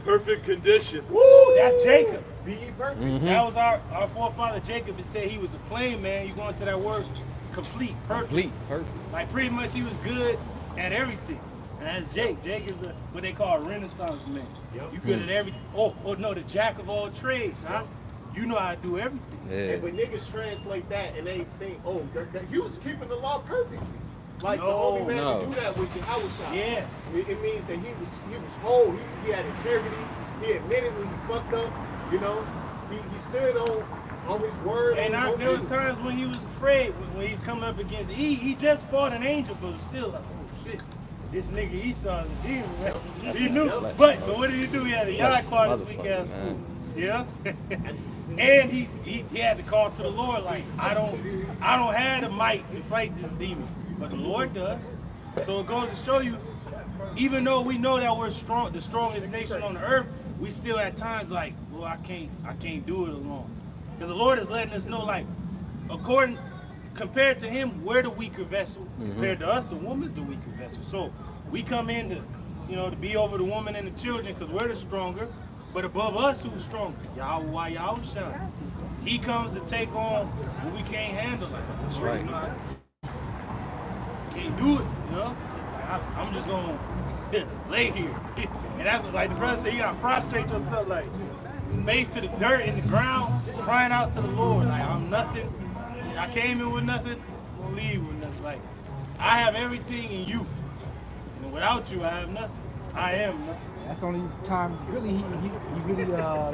perfect condition.
Woo, that's Jacob.
Be ye perfect.
That was our forefather Jacob. It said he was a plain man. You go into that word, complete, perfect. Like pretty much he was good at everything. And that's Jake. Jake is what they call a Renaissance man. You good at everything. Oh no, the jack of all trades, huh? You know how to do everything.
And when niggas translate that and they think, oh, that he was keeping the law perfectly. Like the only man to do that was Yahweh.
Yeah.
It means that he was whole. He had integrity. He admitted when he fucked up. You know, he stood on his word.
And there was times when he was afraid when he's coming up against he just fought an angel, but was still like, oh shit. This nigga Esau is a demon, man. He knew. But what did he do? He had a yacht car this weak ass fool. Yeah. And he had to call to the Lord like, I don't have the might to fight this demon. But the Lord does. So it goes to show you, even though we know that we're strong, the strongest nation on the earth, we still at times like, well, I can't do it alone. Because the Lord is letting us know, like, compared to him, we're the weaker vessel. Compared to us, the woman's the weaker vessel. So we come in to be over the woman and the children because we're the stronger. But above us, who's stronger? Yahweh Shai. He comes to take on what we can't handle. That's right. You know, can't do it, you know? Like, I'm just gonna lay here. And that's what, like the brother said, you gotta prostrate yourself, like face to the dirt in the ground, crying out to the Lord. Like, I'm nothing. I came in with nothing, I'm gonna leave with nothing. Like, I have everything in you. And without you, I have nothing. I am nothing.
That's the only time really he really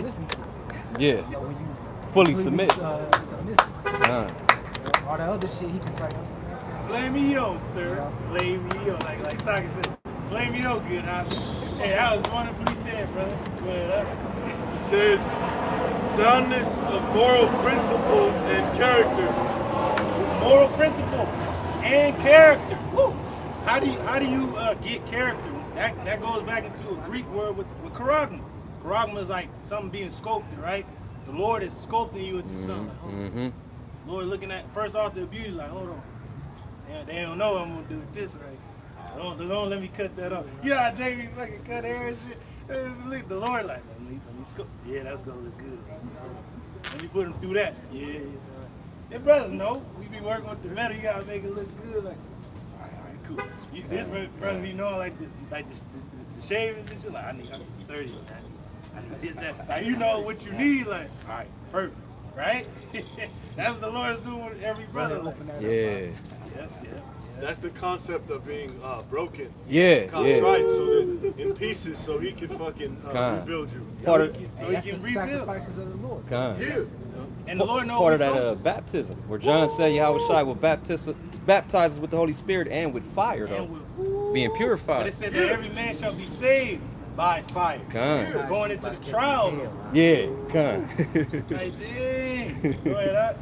listens to.
Yeah.
When you
fully submit.
Submissive. All that other shit, he just like.
Play me yo, sir. Play me yo, like Saka said. Play me yo, good. Hey, that was wonderfully said, brother. Go ahead.
It says soundness of moral principle and character.
Moral principle and character. Woo. How do you get character? That goes back into a Greek word with charagma. Charagma is like something being sculpted, right? The Lord is sculpting you into something. Lord looking at first off the beauty, like, hold on. They don't know I'm gonna do this right. Don't let me cut that off. Yeah, Jamie fucking cut hair and shit. The Lord like, let me sculpt. Yeah, that's gonna look good. Let me put him through that. Yeah. Their brothers know. We be working with the metal. You gotta make it look good. Like, all right, cool. This brother be knowing like the shavings and shit. Like, I need 30. I need this, that. Like, you know what you need. Like, all right, perfect. Right? That's what the Lord's doing with every brother. Like,
yeah.
Yep.
That's the concept of being broken.
Yeah,
contrite, so that in pieces, so he can fucking rebuild you.
Part of,
So he can rebuild.
Sacrifices of the Lord.
Yeah.
And the Lord knows
part of that baptism, where John said Yahweh Shai will baptize us with the Holy Spirit and with fire, though, being purified.
But it said that every man shall be saved by fire. Going into the trial.
Yeah,
Like, dang. Go ahead,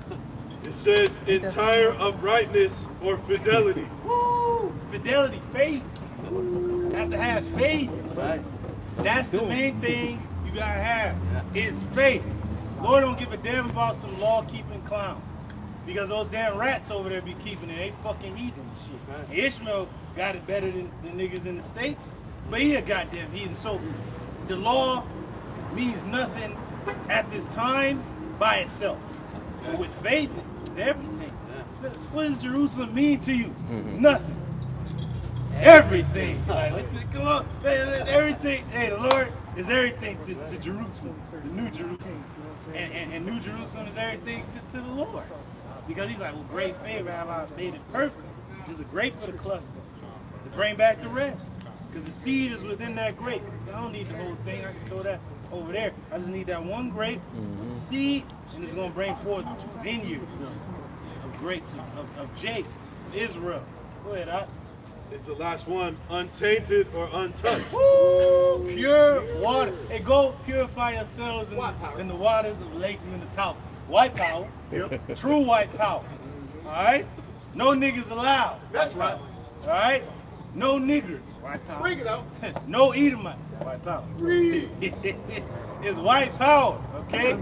It says entire uprightness or fidelity.
Woo! Fidelity, faith. You have to have faith.
Right.
That's the main thing you gotta have. Is faith. Lord don't give a damn about some law-keeping clown. Because those damn rats over there be keeping it. They fucking heathen and shit. And Ishmael got it better than the niggas in the States. But he a goddamn heathen. So the law means nothing at this time by itself. But with faith, it's everything. What does Jerusalem mean to you? Nothing. Everything. Like, let's come on. Everything. Hey, the Lord is everything to Jerusalem, the New Jerusalem. And New Jerusalem is everything to the Lord. Because he's like, well, great favor have I made it perfect. Just a grape for the cluster to bring back the rest. Because the seed is within that grape. I don't need the whole thing. I can throw that over there. I just need that one grape, seed, and it's going to bring forth vineyards of grapes, of jakes, of Israel. Go ahead, Ot.
It's the last one, untainted or untouched.
Woo! Pure water. Hey, go purify yourselves in the waters of Lake Minnetonka. White power. True white power. All right? No niggas allowed.
That's right.
All right? No niggers. White power.
Bring it out.
No Edomites. White power. It's white power, okay?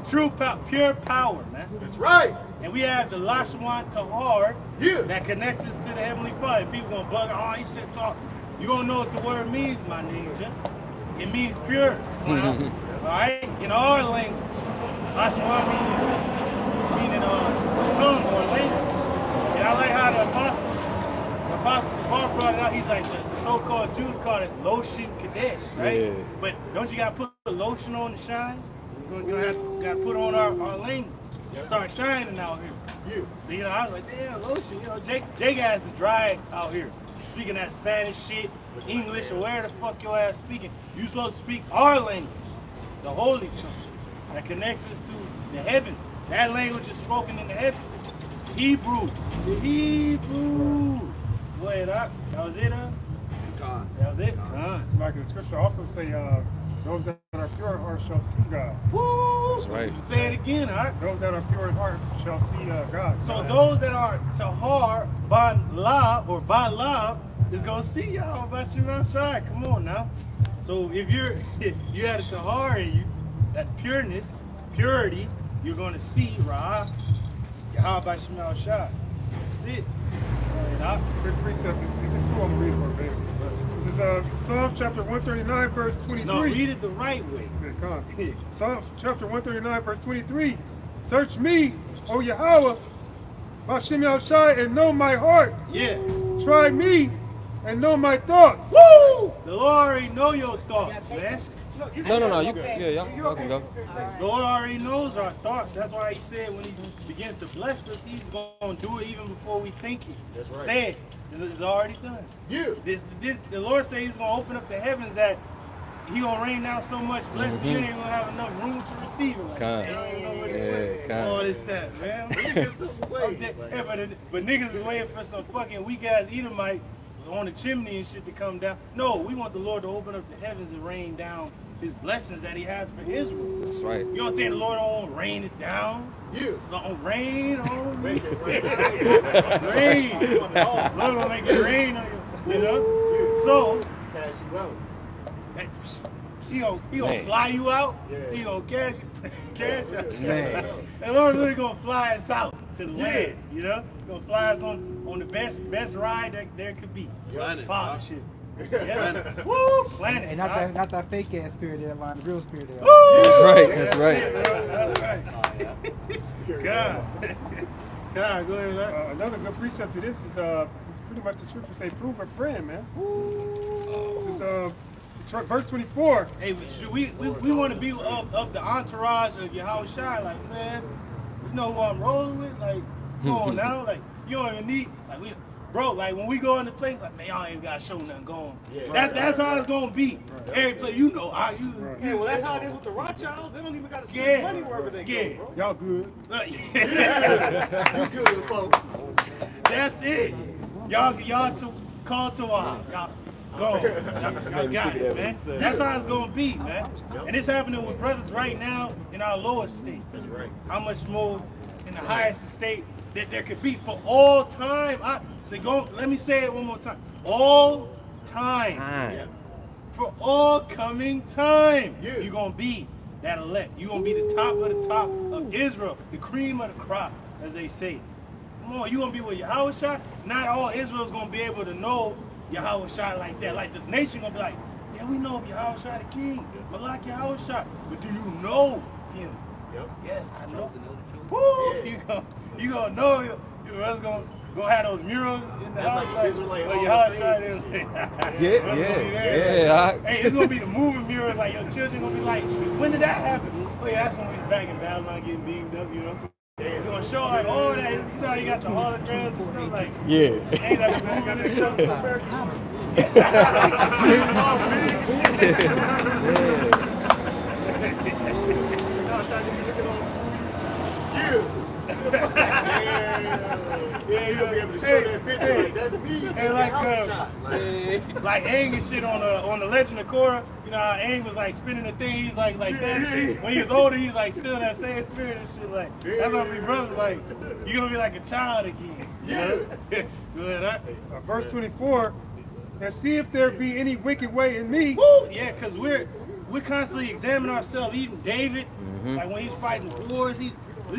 True power, pure power, man.
That's right.
And we have the Lashwan Tahar
Yeah.
that connects us to the Heavenly Father. People gonna bug, oh, he said talk. You gonna know what the word means, my ninja. It means pure, clown. All right? In our language. Lashwan meaning tongue or language. And I like how the Apostle Paul brought it out. He's like, the so-called Jews call it lotion kadesh, right? Yeah. But don't you gotta put lotion on to shine? You're gonna gotta put on our language. Start shining out here. Yeah. You know, I was like, damn, lotion. You know, Jake ass is dry out here. Speaking that Spanish shit, English, or where the fuck your ass speaking. You supposed to speak our language, the holy tongue, that connects us to the heaven. That language is spoken in the heaven. The Hebrew. The Hebrew. Go ahead, that was it, huh? That was it?
Like the scripture also say, those that are pure in heart shall see God.
Woo!
That's right.
Say it again, huh?
Those that are pure in heart shall see God.
So those that are tahar, ban-la, or ba-la, is going to see y'all by Shema Shai. Come on now. So if you had a tahar in you, that pureness, purity, you're going to see Ra, Yahweh by Shema Shai. That's it.
Quick precept. It's cool. I'm reading verbatim. This is Psalms chapter 139, verse 23.
No, read it the right way.
Yeah, come on. Psalms chapter 139, verse 23. Search me, O Yahweh, Hashem Yahushai, and know my heart.
Yeah.
Try me and know my thoughts.
Woo! The Lord already know your thoughts, man.
No. You y'all can go.
The Lord already knows our thoughts. That's why he said when he begins to bless us, he's going to do it even before we think it.
That's right.
Say it. It's already done.
Yeah.
The Lord said he's going to open up the heavens that he going to rain down so much blessing, you ain't going to have enough room to receive it. Like, all this set, man. But niggas is waiting for some fucking weak-ass Edomite on the chimney and shit to come down. No, we want the Lord to open up the heavens and rain down his blessings that he has for Israel.
That's right.
You don't think the Lord don't want to rain it down?
Yeah.
Don't rain on me.
Make it rain.
Rain. Lord gonna make it rain on you. You know? So,
Cash you out.
he gonna fly you out.
Yeah.
He gonna cash you.
Man.
The Lord really gonna fly us out to the land. You know? He gonna fly us on the best ride that there could be.
Planets,
Fathership. Yeah. Woo! Planets.
And not that fake ass spirit there, man. The real spirit there.
That's right.
That's right. God, go ahead.
Another good precept to this is pretty much the scripture say, prove a friend, man. This is verse 24.
Hey, we want to be of the entourage of Yahweh Shai. Like, man, you know who I'm rolling with? Like, come on now. Like, you don't even need, like, bro, like when we go in the place, like, man, y'all ain't got to show nothing going.
Yeah.
That's how it's going to be. Every place, you know.
Yeah, well, that's how it is with the Rothschilds. They don't even got to spend money wherever they go, bro.
Y'all good.
You good, folks.
That's it. Y'all call to our house. Y'all go. Y'all got it, man. That's how it's going to be, man. And it's happening with brothers right now in our lowest state.
That's right.
How much more in the highest state that there could be for all time. Let me say it one more time. All time. For all coming time. You're going to be that elect. You're going to be the top of the top of Israel. The cream of the crop, as they say. Come on, you're going to be with Yahushua. Not all Israel's going to be able to know Yahushua like that. Like the nation going to be like, yeah, we know Yahushua the king. Malak Yahushua. But do you know him?
Yep.
Yes, I know. Woo! You gonna know him. Your brother's gonna have those murals in the house.
Like Israelite Hall of Fame.
Yeah. Hey, it's gonna be the moving murals. Like your children gonna be like, when did that happen? Oh yeah, that's when we was back in Babylon getting beamed up, you know. It's gonna show like all that. You know, you got the holograms and stuff like.
Yeah.
Ain't like moving and stuff.
Yeah, you gonna be able to show that picture. Like, that's me.
And like Aang and shit on the Legend of Korra. You know how Aang was like spinning the thing. He's like that shit. When he was older, he's like still that same spirit and shit. Like that's how many brothers like. You gonna be like a child again.
Yeah.
Good.
Verse 24. And see if there be any wicked way in me.
Woo! Yeah, because we're constantly examining ourselves. Even David, like when he's fighting wars, you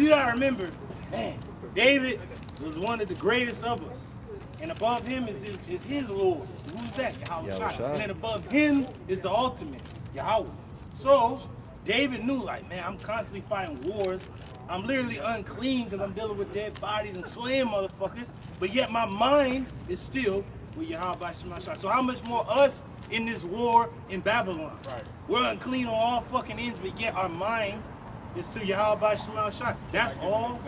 gotta remember, man, David was one of the greatest of us. And above him is his Lord. Who's that? Yahweh. And then above him is the ultimate, Yahweh. So David knew, like, man, I'm constantly fighting wars. I'm literally unclean because I'm dealing with dead bodies and slaying motherfuckers. But yet my mind is still with Yahweh Shemashah. So how much more us in this war in Babylon? Right. We're unclean on all fucking ends, but yet our mind is to Yahweh Shemashah. That's all.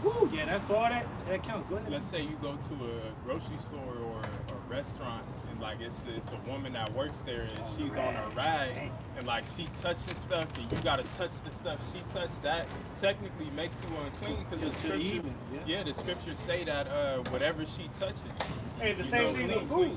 Woo, yeah, that's all that counts. Go ahead.
Let's say you go to a grocery store or a restaurant and like it's a woman that works there and she's on a rag and like she touching stuff and you gotta touch the stuff she touched, that technically makes you unclean because the scriptures, the scriptures say that whatever she touches.
Hey, the same thing with food.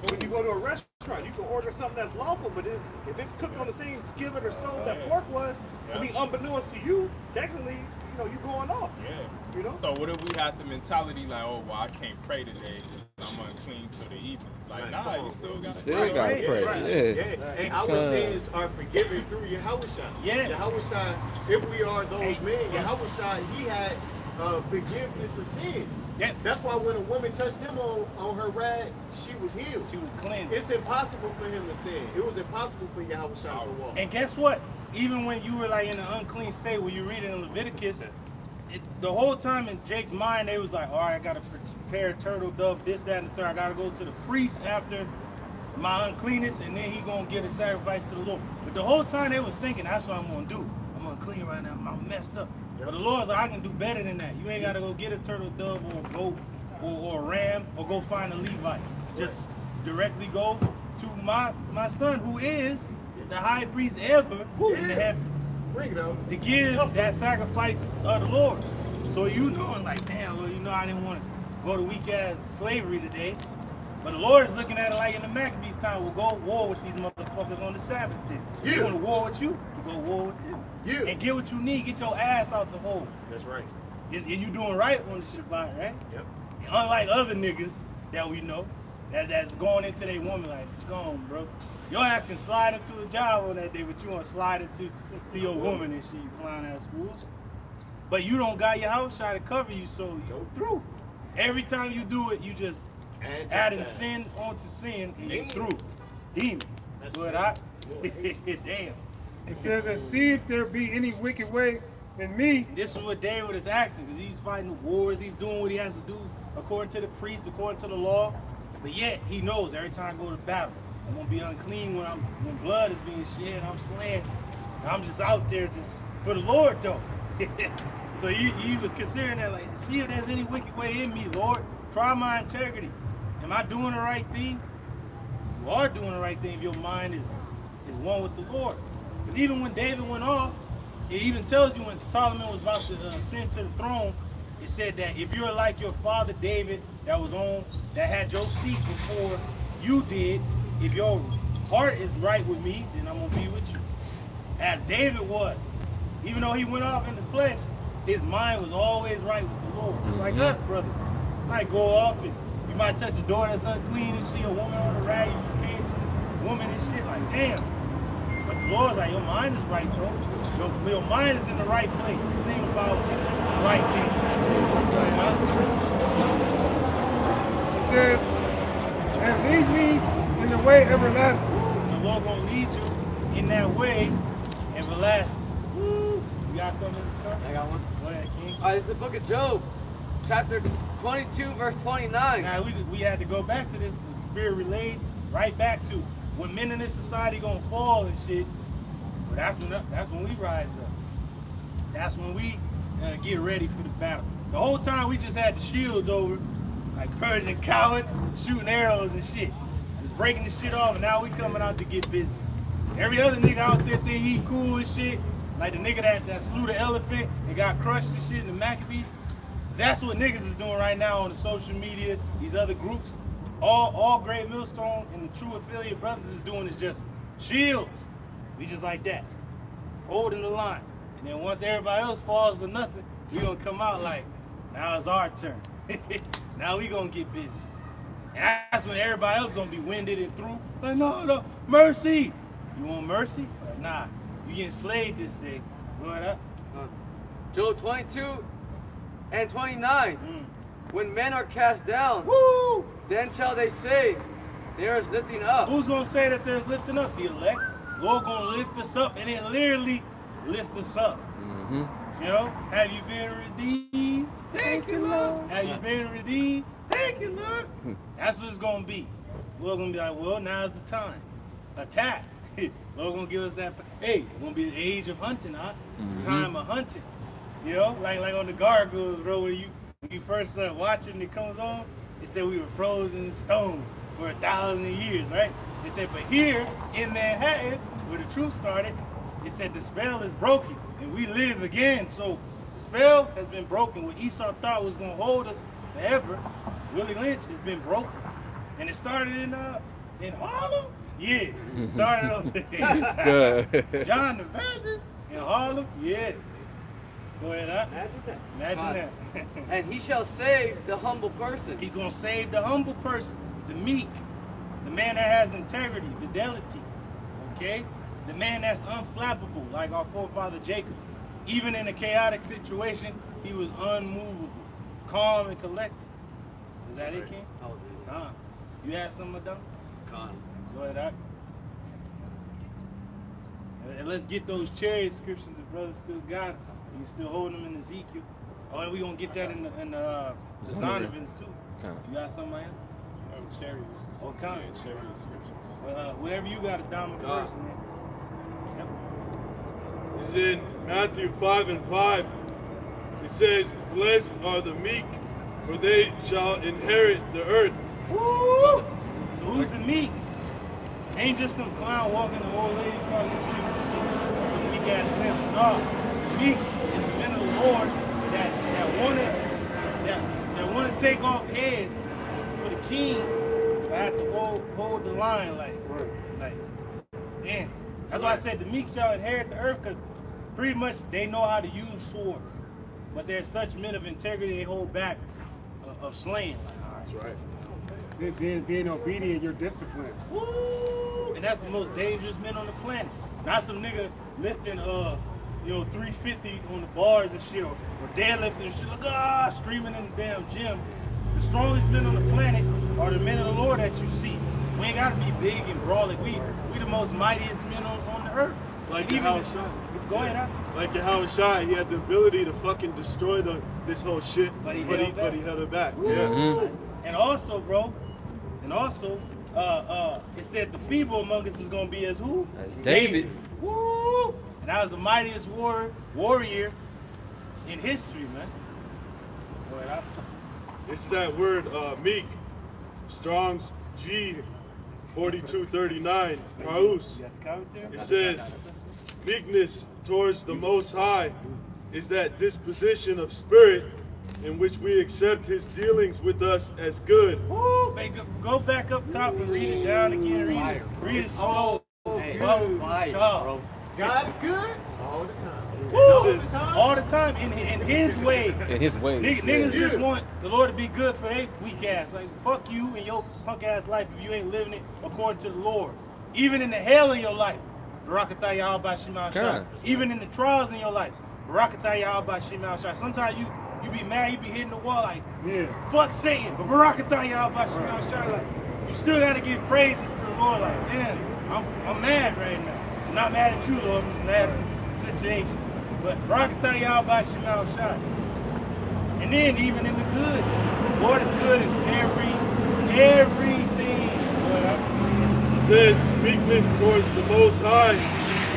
But when you go to a restaurant, you can order something that's lawful, but if it's cooked on the same skillet or stove that pork was, I mean, unbeknownst to you, technically, you know, you going off.
Yeah.
You know?
So what if we have the mentality like, oh, well, I can't pray today because I'm unclean till the evening. Like, nah, you still got to pray.
Yeah. And our sins are forgiven through Yahushua.
Yeah.
Yahushua, if we are those men, Yahushua, he had forgiveness of sins.
Yeah.
That's why when a woman touched him on her rag, she was healed.
She was cleansed.
It's impossible for him to sin. It was impossible for Yahushua to walk.
And guess what? Even when you were like in an unclean state, when you read it in Leviticus, the whole time in Jake's mind, they was like, all right, I got to prepare a turtle dove, this, that, and the third. I got to go to the priest after my uncleanness, and then he going to give a sacrifice to the Lord. But the whole time they was thinking, that's what I'm going to do. I'm unclean right now. I'm messed up. But the Lord's like, I can do better than that. You ain't got to go get a turtle dove or a goat or a ram or go find a Levite. Just directly go to my son, who is the high priest ever in the heavens.
Bring it up.
To give that sacrifice of the Lord. So you knowing like, damn, well, you know I didn't want to go to weak-ass slavery today. But the Lord is looking at it like in the Maccabees time, we'll go war with these motherfuckers on the Sabbath day. You want to war with you go war with them. And get what you need, get your ass out the hole.
That's right.
And you doing right on the Shabbat, right?
Yep.
Unlike other niggas that we know, that's going into their woman like, go on, bro. Your ass can slide into a job on that day, but you want to slide into your woman and shit, you clown ass fools. But you don't got your house shot to cover you, so you go through. Every time you do it, you just adding sin onto sin and you're through. Demon. That's what damn.
It says, and see if there be any wicked way in me.
This is what David is asking, because he's fighting the wars, he's doing what he has to do according to the priests, according to the law. But yet he knows every time I go to battle, I'm gonna be unclean when blood is being shed, I'm slaying. I'm just out there just for the Lord though. So he was considering that, like, see if there's any wicked way in me, Lord. Try my integrity. am I doing the right thing? You are doing the right thing if your mind is one with the Lord. Because even when David went off, it even tells you when Solomon was about to ascend to the throne, it said that if you're like your father David that had your seat before you did, if your heart is right with me, then I'm going to be with you. As David was. Even though he went off in the flesh, his mind was always right with the Lord. It's like us, brothers. You might go off and you might touch a door that's unclean and see a woman on the rag, you just came to the woman and shit, like, damn. But the Lord's like, your mind is right, bro. Your mind is in the right place. This thing about the right thing.
It says, and lead me in the way everlasting.
The Lord gonna lead you in that way everlasting. Woo. You got something in this car?
I got one.
Go ahead, King.
It's the book of Job, chapter 22, verse 29.
Now, we had to go back to this. The Spirit relayed right back to when men in this society gonna fall and shit. But that's when we rise up. That's when we get ready for the battle. The whole time we just had the shields over, like Persian cowards, shooting arrows and shit. Just breaking the shit off, and now we coming out to get busy. Every other nigga out there think he cool and shit. Like the nigga that slew the elephant and got crushed and shit in the Maccabees. That's what niggas is doing right now on the social media, these other groups. All Great Millstone and the true affiliate brothers is doing is just shields. We just like that, holding the line. And then once everybody else falls or nothing, we gonna come out like, now it's our turn. Now we gonna get busy. And that's when everybody else gonna be winded and through. Like, no, mercy. You want mercy? Like, nah, you getting slayed this day. Go ahead.
Job 22 and 29. When men are cast down,
Woo!
then shall they say, there is lifting up.
Who's gonna say that there's lifting up? The elect. Lord gonna lift us up, and it literally lift us up. You know, have you been redeemed? Thank you, Lord. Have you been redeemed? Thank you, Lord. That's what it's gonna be. Lord gonna be like, well, now's the time. Attack. Lord gonna give us that. Hey, it's gonna be the age of hunting, huh? Time of hunting. You know, like on the Gargoyles, bro, when you first started watching it comes on, it said we were frozen in stone for 1,000 years, right? They said, but here in Manhattan, where the truth started, it said the spell is broken and we live again. So the spell has been broken. What Esau thought was gonna hold us forever, Willie Lynch, has been broken. And it started in Harlem? Yeah, it started over there. John the Baptist in Harlem? Yeah. Go ahead, huh? Imagine that.
And he shall save the humble person.
He's gonna save the humble person, the meek, the man that has integrity, fidelity, okay? The man that's unflappable, like our forefather Jacob. Even in a chaotic situation, he was unmovable, calm and collected. Is that it, King? You had something, Madonna? Go ahead, Doc. And let's get those chariot scriptures the brothers still got. You still holding them in Ezekiel. Oh, and we're going to get that in the Zondervans too. You got something, man?
Chariots.
Oh, come.
Yeah, chariot scriptures.
Whatever you got, a dominant verse in there. Yep.
It's in Matthew 5:5. It says, blessed are the meek, for they shall inherit the earth.
Woo! So who's the meek? Ain't just some clown walking the old lady across the street or some weak ass simp. No, the meek is the men of the Lord that wanna take off heads for the king. I have to hold the line like damn. That's why I said the meek shall inherit the earth, because pretty much they know how to use swords. But they're such men of integrity, they hold back of slaying. Like, all right.
That's right.
Being obedient, you're disciplined.
Woo! And that's the most dangerous men on the planet. Not some nigga lifting 350 on the bars and shit, or deadlifting and shit, like screaming in the damn gym. The strongest men on the planet are the men of the Lord that you see. We ain't gotta be big and brawling. We the most mightiest men on the earth.
Like Howard Shai.
Go ahead, huh?
Like Howard Shai, he had the ability to fucking destroy this whole shit, but he held it back.
Woo!
Yeah.
And also, bro, it said the feeble among us is gonna be as who?
As David.
Woo! And that was the mightiest warrior in history, man. Go ahead,
It's that word meek. Strong's G 4239, Paus. It says, meekness towards the Most High is that disposition of spirit in which we accept his dealings with us as good.
Woo, go back up top and read it down again. Read it slow.
Bro. God is good all the time.
All the time in his way.
In his way.
Niggas just want the Lord to be good for their weak ass. Like, fuck you and your punk ass life if you ain't living it according to the Lord. Even in the hell in your life, Barakatah Yahweh Shema Shai. Even in the trials in your life, Barakatah Yahweh Shema Shai. Sometimes you be mad, you be hitting the wall like, fuck Satan, but Barakatah Yahweh Shema Shai. Like, you still gotta give praises to the Lord. Like, damn, I'm mad right now. I'm not mad at you, Lord. I'm just mad at the situation. But Barakatah Yahweh Shema Shai. And then even in the good, Lord is good in everything.
It says meekness towards the Most High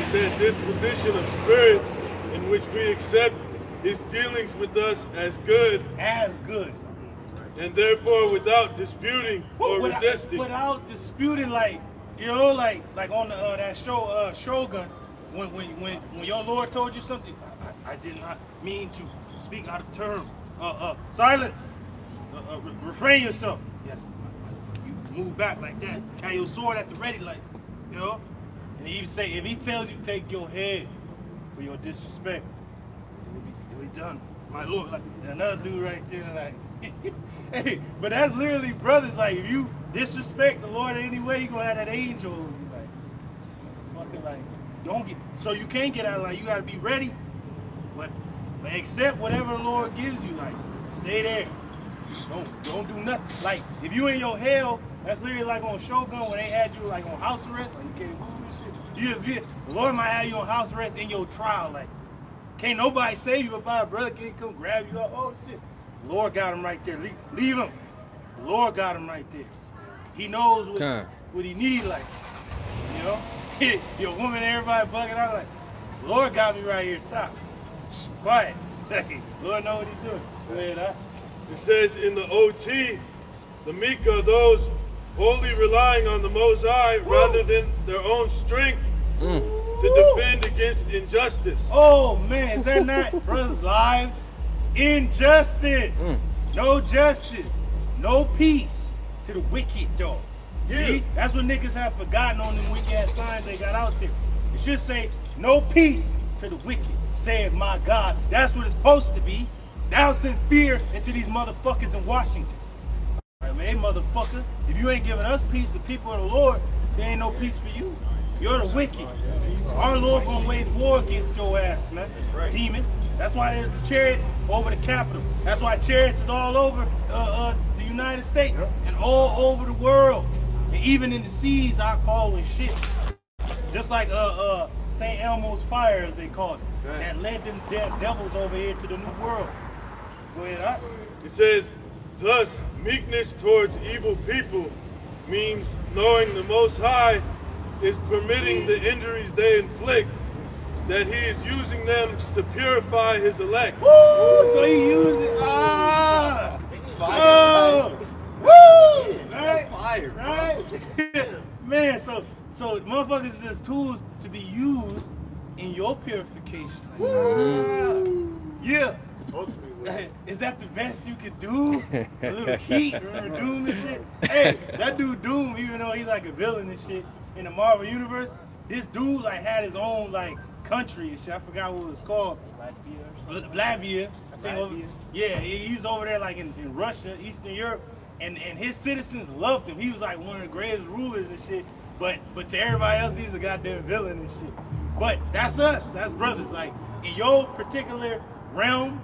is that disposition of spirit in which we accept his dealings with us as good.
As good.
And therefore without disputing or resisting.
Without disputing, like, you know, like on the that show Shogun, when your Lord told you something, I did not mean to speak out of turn. Silence. Refrain yourself. Yes. You move back like that. Have your sword at the ready, like, you know. And he even say, if he tells you take your head for your disrespect, it'll be done. My Lord, like another dude right there, like. Hey, but that's literally brothers. Like, if you disrespect the Lord in any way, you gonna have that angel over you, like, fucking, like, don't get. So you can't get out of line. You gotta be ready, but accept whatever the Lord gives you. Like, stay there. Don't do nothing. Like, if you in your hell, that's literally like on Shogun when they had you like on house arrest, like you can't move and shit. You just be. The Lord might have you on house arrest in your trial. Like, can't nobody save you about a brother can't come grab you up. Oh shit. The Lord got him right there. Leave him. The Lord got him right there. He knows what he need, like, you know? Your woman, everybody bugging out, like, the Lord got me right here. Stop. Shh, quiet. Lord know what he's doing. Go ahead, huh?
It says in the OT, the meek are those wholly relying on the Most High rather than their own strength to defend against injustice.
Oh, man, is that not brothers' lives? Injustice, no justice, no peace to the wicked, dog. See, that's what niggas have forgotten on them weak ass signs they got out there. It should say, no peace to the wicked, saith my God. That's what it's supposed to be. Thou send fear into these motherfuckers in Washington. All right, man, hey, motherfucker, if you ain't giving us peace, the people of the Lord, there ain't no peace for you. You're the wicked. Our Lord gonna wage war against your ass, man. Demon. That's why there's the chariots over the Capitol. That's why chariots is all over the United States and all over the world. And even in the seas, I call it shit. Just like St. Elmo's fire, as they call it. That led them damn devils over here to the new world. Go ahead, huh?
It says, thus meekness towards evil people means knowing the Most High is permitting the injuries they inflict, that he is using them to purify his elect.
Woo! So he uses woo! Right?
Fire.
Right? Man, so motherfuckers are just tools to be used in your purification. Yeah. Is that the best you could do? A little heat, remember Doom and shit? Hey, that dude Doom, even though he's like a villain and shit in the Marvel universe, this dude like had his own like country and shit. I forgot what it was called. Blavia. I think he was over there like in Russia, Eastern Europe, and his citizens loved him. He was like one of the greatest rulers and shit. But to everybody else, he's a goddamn villain and shit. But that's us. That's brothers. Like in your particular realm,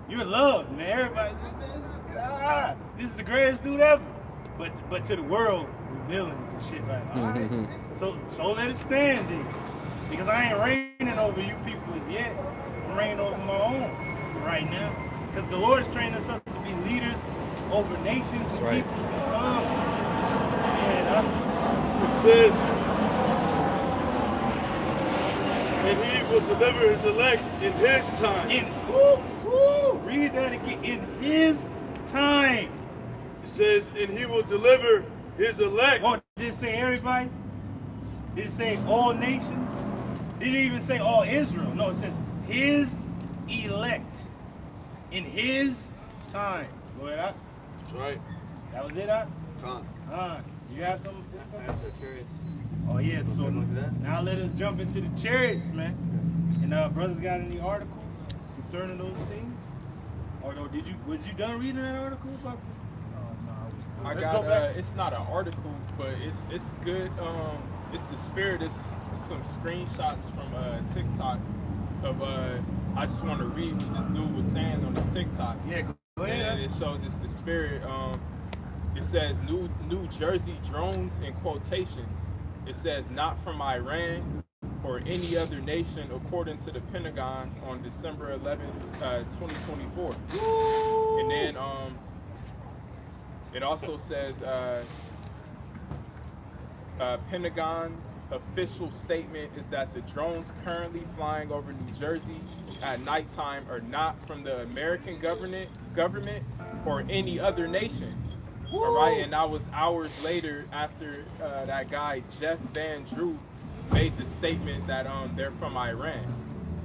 you're loved, man. Everybody, this is the greatest dude ever. But to the world, we're villains and shit. Like, all right. So let it stand, then. Because I ain't reigning over you people as yet. I'm reigning over my own right now. Because the Lord is training us up to be leaders over nations and peoples and tongues.
It says, and he will deliver his elect in his time.
Read that again. In his time.
It says, and he will deliver his elect.
Oh, did it say everybody? Did it say all nations? Did it even say all Israel? No, it says his elect in his time. Go ahead,
That's right.
that was it, huh?
Con.
You have something?
After chariots.
Oh yeah, so
Something like that.
now let us jump into the chariots, man. And brothers got any articles concerning those things? Or no, was you done reading that article about the?
I
Let's
got
go back.
it's not an article, but it's good. It's the spirit. It's some screenshots from TikTok of I just want to read what this dude was saying on his TikTok.
Yeah, go ahead.
And it shows it's the spirit. It says New Jersey drones in quotations. It says not from Iran or any other nation, according to the Pentagon on December 11th, 2024. And then it also says Pentagon official statement is that the drones currently flying over New Jersey at nighttime are not from the American government or any other nation. All right, and that was hours later after that guy Jeff Van Drew made the statement that they're from Iran.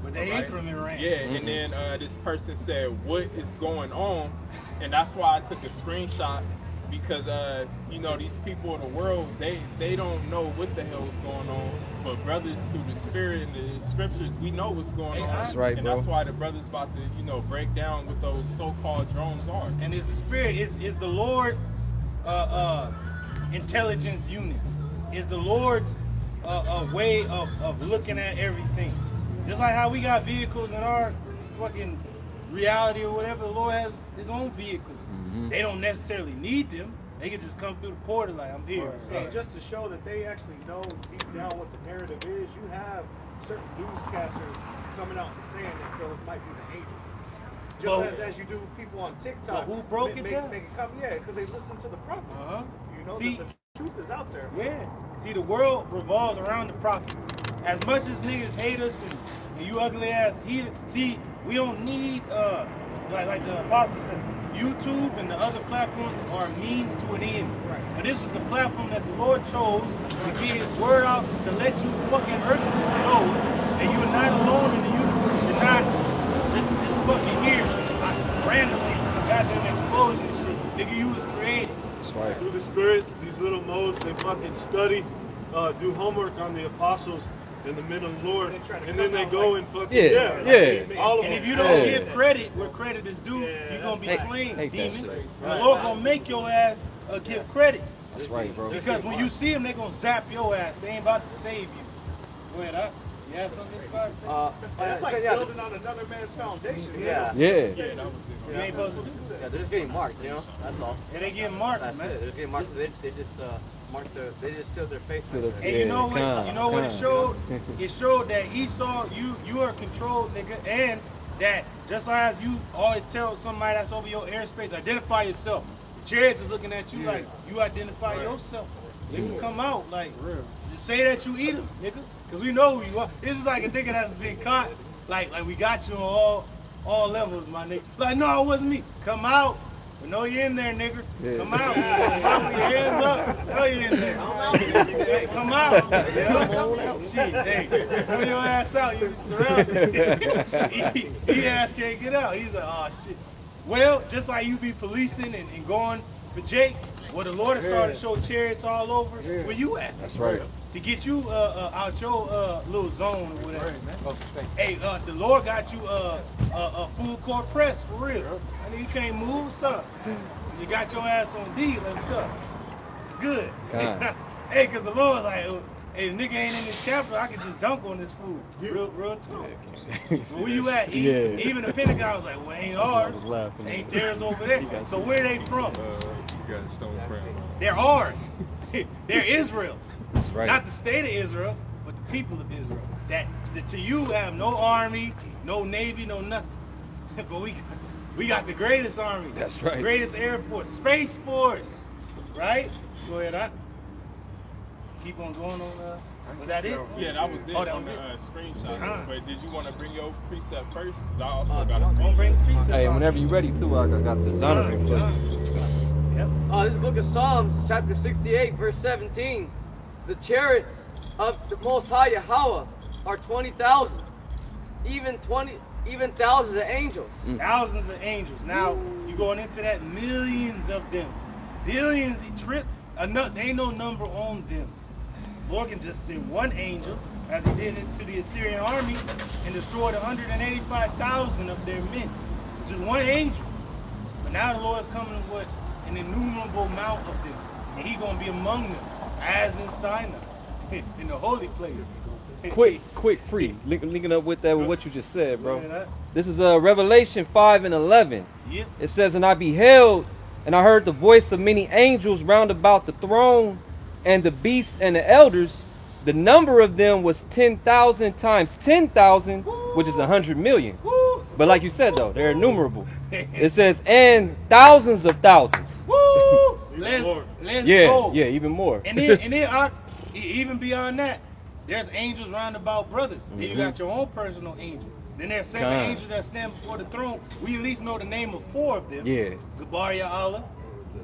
But they ain't from Iran.
Yeah, and then this person said, "What is going on?" And that's why I took a screenshot because you know, these people in the world, they don't know what the hell is going on. But brothers, through the spirit and the scriptures, we know what's going on.
That's right,
and
bro.
that's why the brothers about to, break down what those so-called drones are.
And it's the spirit, is the Lord's intelligence units. Is the Lord's way of looking at everything. Just like how we got vehicles in our fucking reality or whatever, the Lord has his own vehicles. They don't necessarily need them. They can just come through the portal like, I'm here.
And just to show that they actually know deep down what the narrative is, you have certain newscasters coming out and saying that those might be the angels. Just as you do people on TikTok.
But who broke it down?
Make it come, yeah, because they listen to the prophets. You know,
See,
the truth is out there.
Yeah. See, the world revolves around the prophets. As much as niggas hate us and you ugly ass heathen, see, we don't need, like the apostle said, YouTube and the other platforms are a means to an end.
Right.
But this was a platform that the Lord chose to get his word out to let you fucking earthquakes know that you're not alone in the universe. You're not just fucking here randomly from a goddamn explosion and shit. Nigga, you was created.
That's right.
Through the spirit, these little moles, they fucking study, do homework on the apostles and the men of the Lord, and then they go and fucking all of
And
them.
if you don't give credit where credit is due, you're gonna be slain, demon. The Lord gonna make your ass give credit.
That's right, bro.
Because when you see them, they gonna zap your ass. They ain't about to save you. Go ahead, you have something to say?
It's like building on another man's foundation.
Yeah.
You ain't supposed to do that.
Yeah, they're just getting marked, that's all.
Yeah, they getting marked,
That's
man.
it. They're just getting marked. So they just they just seal their face.
And you know what it showed? It showed that Esau, you are controlled, nigga, and that just as you always tell somebody that's over your airspace, identify yourself. The chariots is looking at you like you identify yourself. You can come out like just say that you eat them, nigga, because we know who you are. This is like a nigga that's been caught. Like we got you on all levels, my nigga. Like no, it wasn't me. Come out. We know you're in there, nigga. Yeah. Come out. Come out with your hands up. Know you're in there. Hey, come out. Shit, hey, pull your ass out. You be surrounded. He ass can't get out. He's like, oh shit. Well, just like you be policing and going for Jake, well, the Lord has started to show chariots all over. Where you at?
That's right.
To get you out your little zone or whatever. Hey, the Lord got you a full court press for real. I mean, you can't move, what's up? You got your ass on D, what's up? It's good. Hey, because the Lord's like, hey, the nigga ain't in this capital, I can just dunk on this fool. Real talk. Where you at? Even the Pentagon was like, well, ain't ours. Ain't theirs over there. So where they from?
You got a stone crown.
They're ours. They're Israel's.
That's right.
Not the state of Israel, but the people of Israel. That to you have no army, no navy, no nothing. But we got the greatest army.
That's right.
Greatest air force, space force. Right? Go ahead, keep on going on. Was that it?
Yeah, that was it
that
on
was
the
it.
screenshots. But did you want to bring your precept first? Because I also got a
Don't bring the precept.
Hey, whenever you're ready too, I got the Zonovan for you.
Yep.
This is book of Psalms, chapter 68, verse 17. The chariots of the Most High Yahweh are 20,000, even thousands of angels.
Thousands of angels. Now, you going into that, millions of them. Billions, there ain't no number on them. Lord can just send one angel, as he did it to the Assyrian army, and destroyed 185,000 of their men. Just one angel. But now the Lord is coming with an innumerable amount of them. And he's going to be among them, as in Sinai, in the holy place.
Quick, free. Linking up with that, with what you just said, bro. This is Revelation 5 and 11.
Yep.
It says, and I beheld, and I heard the voice of many angels round about the throne, and the beasts and the elders. The number of them was 10,000 times 10,000, which is 100 million. But like you said, though, they're innumerable. It says, and thousands of thousands.
Woo!
Yeah, even more.
And then even beyond that, there's angels round about brothers. Then you got your own personal angel. Then there's 7 angels that stand before the throne. We at least know the name of 4 of them.
Yeah.
Gabaria Allah,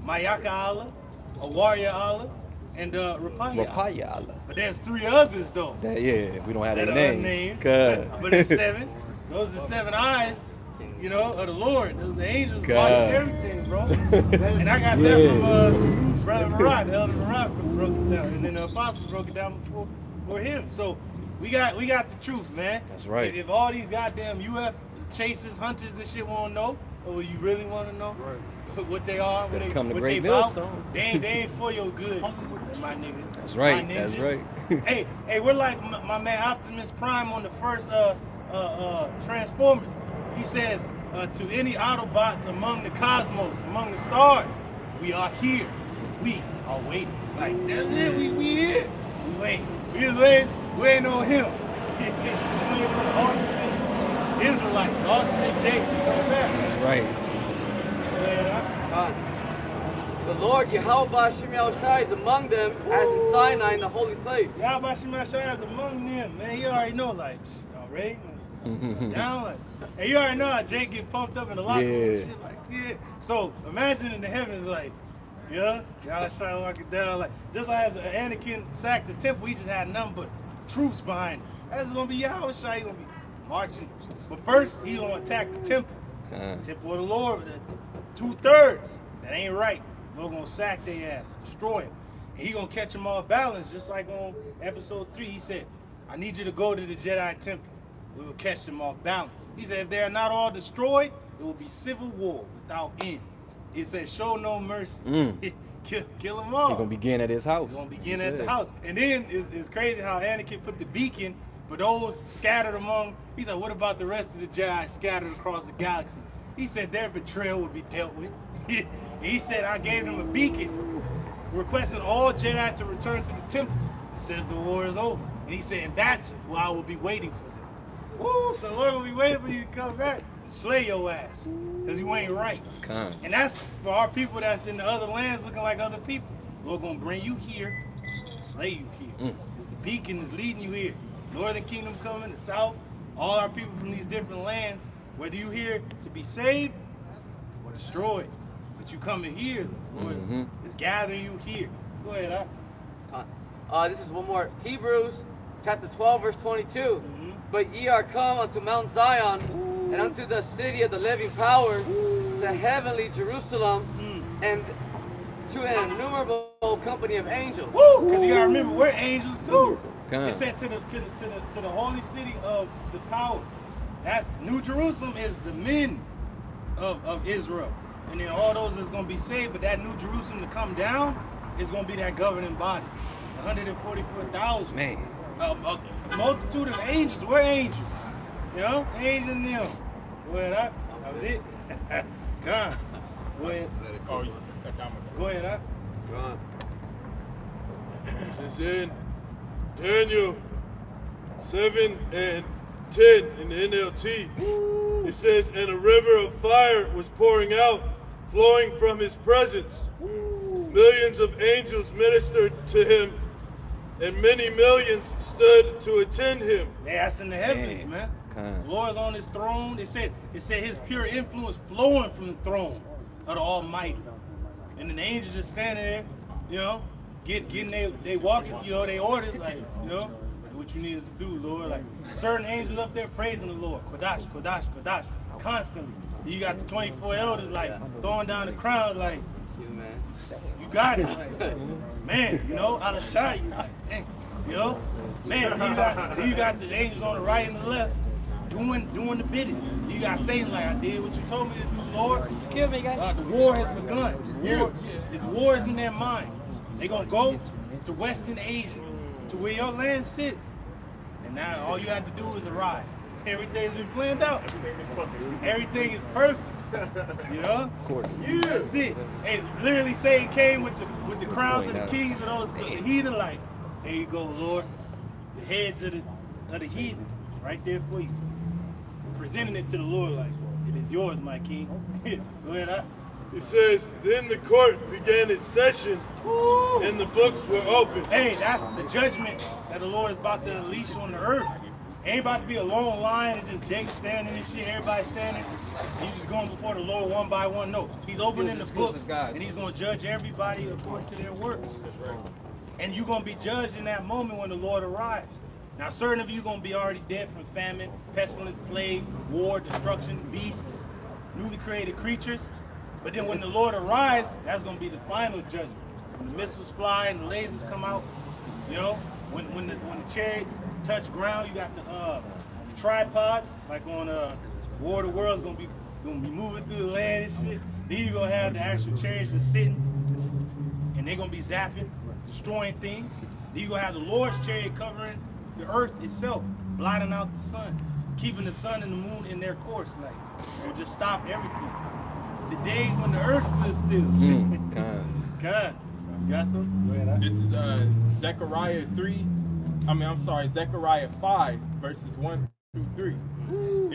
Mayaka Allah, Awaria Allah, and Rapaya Allah. But there's 3 others though.
We don't have
that
their names.
But there's 7. Those are the 7 eyes, of the Lord. Those are angels watching everything, bro. And I got that from Brother Marat, Elder Marat broke it down, and then the apostles broke it down before him. So we got the truth, man.
That's right.
If all these goddamn UF chasers, hunters, and shit want to know, or you really want to know what they are, what they,
come to
what
Great
they about,
Millstone.
they ain't for your good, my nigga.
That's right.
My
That's
ninja.
right.
hey, we're like my man Optimus Prime on the first Transformers. He says to any Autobots among the cosmos, among the stars, we are here. We are waiting. Like that's it. We here. We wait. We just waiting on him. The ultimate Israelite, the ultimate Jake to come back.
That's right.
The Lord Yahweh Ba'Shem Yahushai is among them, as in Sinai in the holy place.
Yahweh Ba'Shem Yahushai is among them, man. He already know, like, already down, like, and you already know how Jake get pumped up in the locker room and shit, like, yeah. So imagine in the heavens, like, Yahushai walking down, like, just as Anakin sacked the temple, he just had nothing but troops behind him. That's gonna be Yahushai. He's gonna be marching. But first, he's gonna attack the temple. Temple of the Lord, 2/3. That ain't right. We're gonna sack their ass, destroy him. And he gonna catch them off balance, just like on episode 3. He said, I need you to go to the Jedi temple. We will catch them off balance. He said, if they are not all destroyed, it will be civil war without end. He said, show no mercy. Kill them all.
He's gonna begin at his house.
He's gonna begin at the house. And then it's crazy how Anakin put the beacon for those scattered among. He said, what about the rest of the Jedi scattered across the galaxy? He said their betrayal will be dealt with. He said, I gave them a beacon, requesting all Jedi to return to the temple. He says the war is over. And he said, and that's why I will be waiting for them. Woo, so Lord will be waiting for you to come back and slay your ass. Because you ain't right. And that's for our people that's in the other lands looking like other people. Lord gonna bring you here, slay you here. Because the beacon is leading you here. Northern Kingdom coming, the South, all our people from these different lands, whether you here to be saved or destroyed. But you coming here, the Lord is gathering you here. Go ahead,
this is one more. Hebrews chapter 12, verse 22. But ye are come unto Mount Zion, and unto the city of the living power, the heavenly Jerusalem, and to an innumerable company of angels.
Woo! Because you gotta remember, we're angels too. It said to the holy city of the power. That's New Jerusalem is the men of Israel. And then all those is gonna be saved, but that New Jerusalem to come down is gonna be that governing body. 144,000.
Man.
A multitude of angels. We're angels. Angels and them. Well, that was it. God. Go ahead. Go ahead,
God. Since in Daniel 7 and 10 in the NLT, it says, and a river of fire was pouring out, flowing from his presence. Millions of angels ministered to him, and many millions stood to attend him.
Yeah, that's in the heavens, man. The Lord's on his throne. It said his pure influence flowing from the throne of the Almighty. And then the angels just standing there, you know, getting they walking, you know, they orders, like, you know, what you need us to do, Lord. Like, certain angels up there praising the Lord. Kodash, Kodash, Kodash, constantly. You got the 24 elders, like, throwing down the crown, like, you got it. Like, man, you know, I'll show you. Like, you know, man, you got the angels on the right and the left doing the bidding. You got Satan like, I did what you told me to do, Lord. The war has begun. The war is in their mind. They're going to go to Western Asia, to where your land sits. And now all you have to do is arrive. Everything's been planned out. Everything is perfect. You know? Yeah. That's it. And literally Satan came with the crowns of the kings of the heathen, like, here you go, Lord. The heads of the heathen. Right there for you. Presenting it to the Lord like, it is yours, my king. Go ahead.
It says, then the court began its session, and the books were opened.
Hey, that's the judgment that the Lord is about to unleash on the earth. Ain't about to be a long line and just Jake standing and shit, everybody standing. And you just going before the Lord one by one. No, he's opening the books, and he's going to judge everybody according to their works. And you're going to be judged in that moment when the Lord arrives. Now, certain of you are going to be already dead from famine, pestilence, plague, war, destruction, beasts, newly created creatures. But then when the Lord arrives, that's going to be the final judgment. When the missiles fly and the lasers come out, you know, when the chariots touch ground, you got the tripods, like on War of the Worlds, going to be moving through the land and shit. Then you're going to have the actual chariots just sitting, and they're going to be zapping, destroying things. Then you're going to have the Lord's chariot covering the earth itself, blotting out the sun, keeping the sun and the moon in their course. Like, it'll just stop everything. The day when the earth stood still. God. You got some? Go ahead.
This is Zechariah 5, verses 1 through 3.